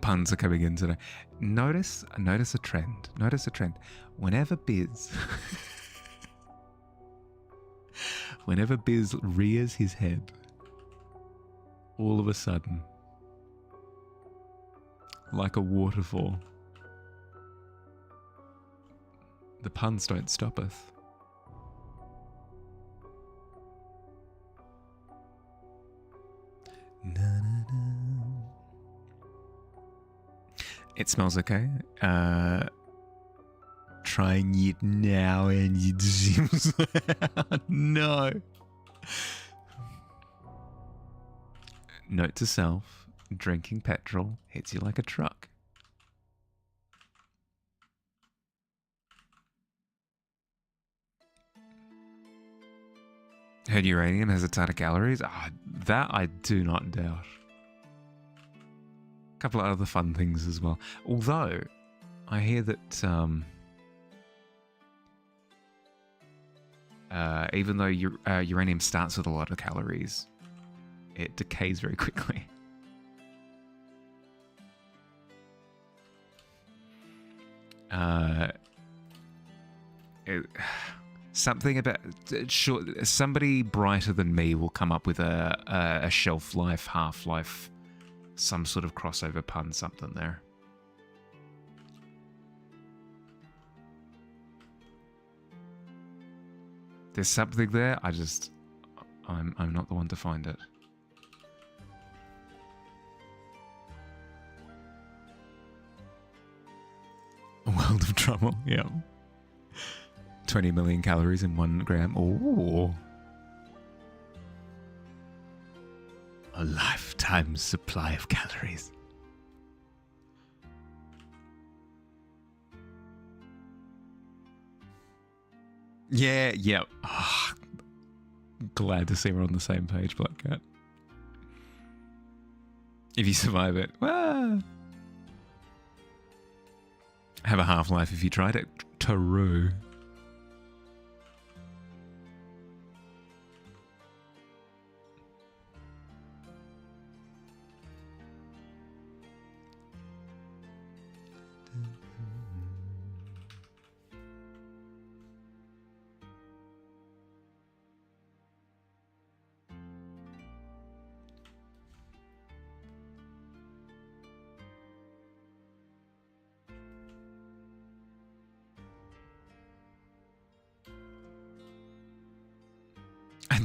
Puns are coming in today. Notice a trend. Whenever Biz rears his head, all of a sudden, like a waterfall, the puns don't stop us. Na, na, na. It smells okay. Trying it now and it seems... No. Note to self, drinking petrol hits you like a truck. Heard uranium has a ton of calories? That I do not doubt. A couple of other fun things as well. Although, I hear that even though uranium starts with a lot of calories, it decays very quickly. Something about... Sure, somebody brighter than me will come up with a shelf life, half-life, some sort of crossover pun, something there. There's something there. I'm not the one to find it. A world of trouble. Yeah. 20 million calories in 1 gram. Oh. A lifetime supply of calories. Yeah. Oh, glad to see we're on the same page, Black Cat. If you survive it, have a half-life if you tried it. True.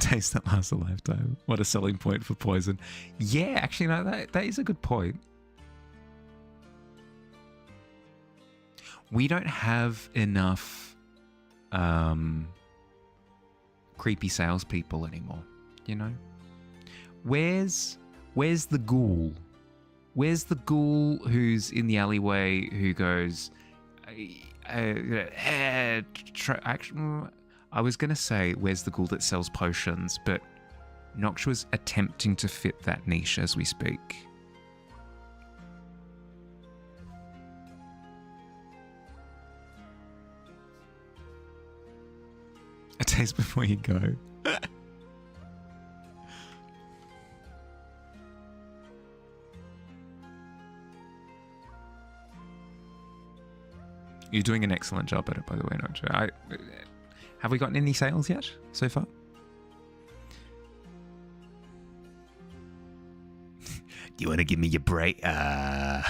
taste that lasts a lifetime. What a selling point for poison. Yeah, actually, no, that is a good point. We don't have enough creepy salespeople anymore, you know? Where's the ghoul? Where's the ghoul who's in the alleyway who goes, I was going to say, where's the ghoul that sells potions, but Noxua's attempting to fit that niche as we speak. A taste before you go. You're doing an excellent job at it, by the way, Noxua. Have we gotten any sales yet so far? Do you want to give me your break? Are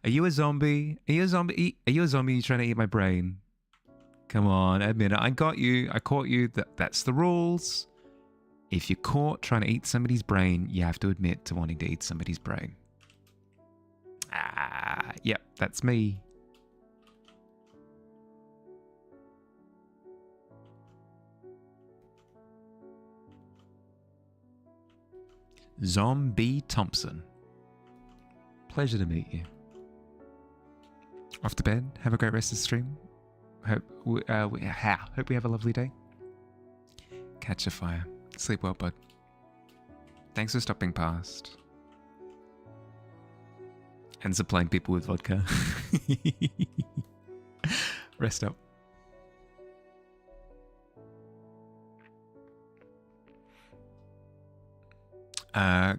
you a zombie? Are you a zombie? Are you a zombie trying to eat my brain? Come on, admit it. I got you. I caught you. That's the rules. If you're caught trying to eat somebody's brain, you have to admit to wanting to eat somebody's brain. Yep, that's me. Zombie Thompson. Pleasure to meet you. Off to bed. Have a great rest of the stream. Hope we have a lovely day. Catch a fire. Sleep well, bud. Thanks for stopping past. And supplying people with vodka. Rest up.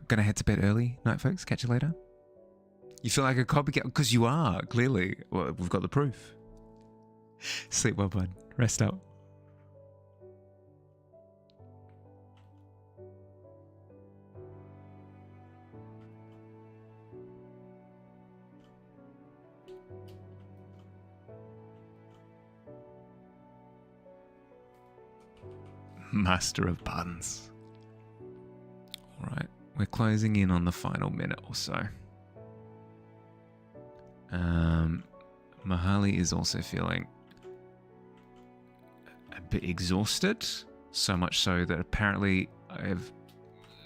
Gonna head to bed early. Night, folks. Catch you later. You feel like a copycat? Because you are, clearly. Well, we've got the proof. Sleep well, bud. Rest up. Master of buns. All right, we're closing in on the final minute or so. Mahali is also feeling a bit exhausted, so much so that apparently I've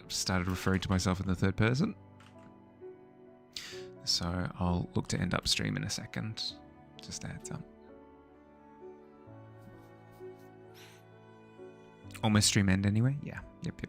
started referring to myself in the third person. So I'll look to end up stream in a second. Just a heads up. Almost stream end anyway? Yeah. Yep.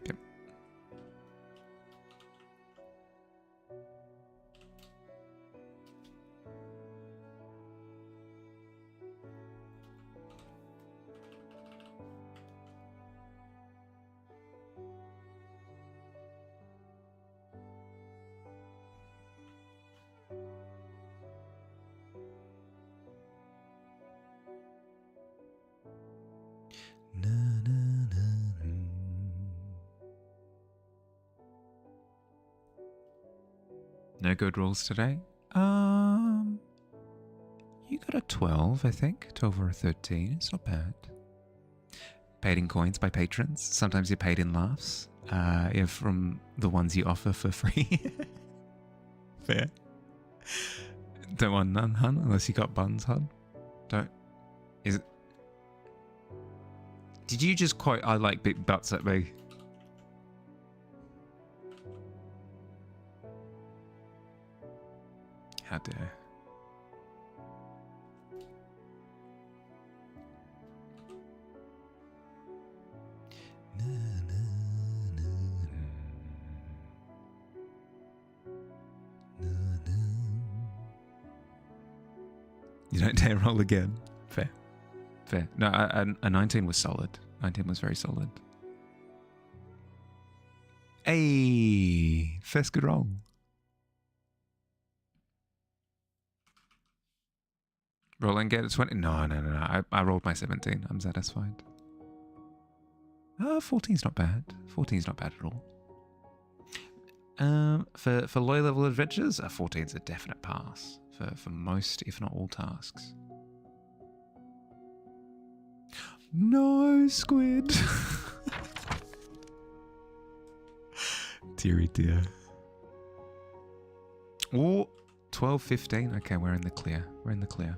No good rolls today. You got a 12, I think. 12 or a 13. It's not bad. Paid in coins by patrons. Sometimes you're paid in laughs. From the ones you offer for free. Fair. Don't want none, hun, unless you got buns, hun. Don't. Is it? Did you just quote "I like big butts" at me? How dare. You don't dare roll again. Fair. Fair. No, a 19 was solid. 19 was very solid. Hey, first good roll. Roll and get a 20. No. I rolled my 17. I'm satisfied. 14's not bad. 14's not bad at all. For low level adventures, 14's a definite pass for most, if not all, tasks. No, squid. Deary dear. Oh, 12:15. Okay, we're in the clear. We're in the clear.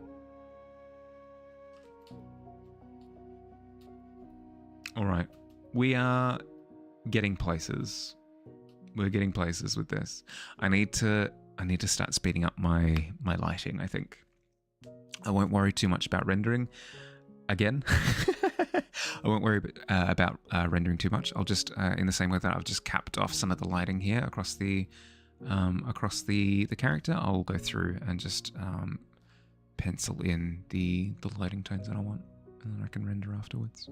All right. We are getting places. We're getting places with this. I need to start speeding up my lighting, I think. I won't worry too much about rendering again. I won't worry about rendering too much. I'll just in the same way that I've just capped off some of the lighting here across the character, I'll go through and just pencil in the lighting tones that I want, and then I can render afterwards.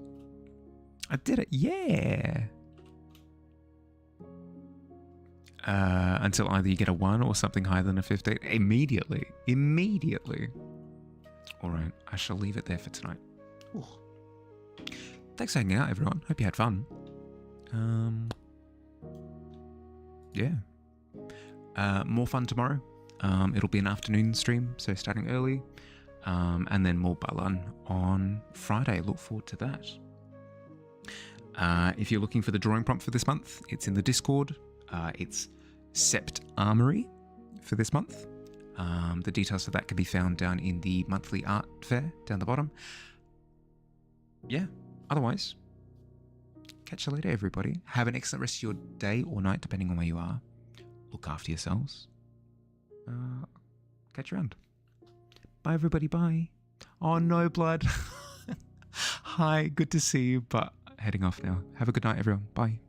I did it, yeah! Until either you get a 1 or something higher than a 15. Immediately. Alright, I shall leave it there for tonight. Ooh. Thanks for hanging out, everyone. Hope you had fun. Yeah. More fun tomorrow. It'll be an afternoon stream, so starting early. And then more Balan on Friday. Look forward to that. If you're looking for the drawing prompt for this month, it's in the Discord. It's Sept Armory for this month. The details for that can be found down in the monthly art fair down the bottom. Yeah, otherwise, catch you later, everybody. Have an excellent rest of your day or night, depending on where you are. Look after yourselves. Catch you around. Bye, everybody. Bye. Oh, no, blood. Hi, good to see you, but heading off now. Have a good night, everyone. Bye.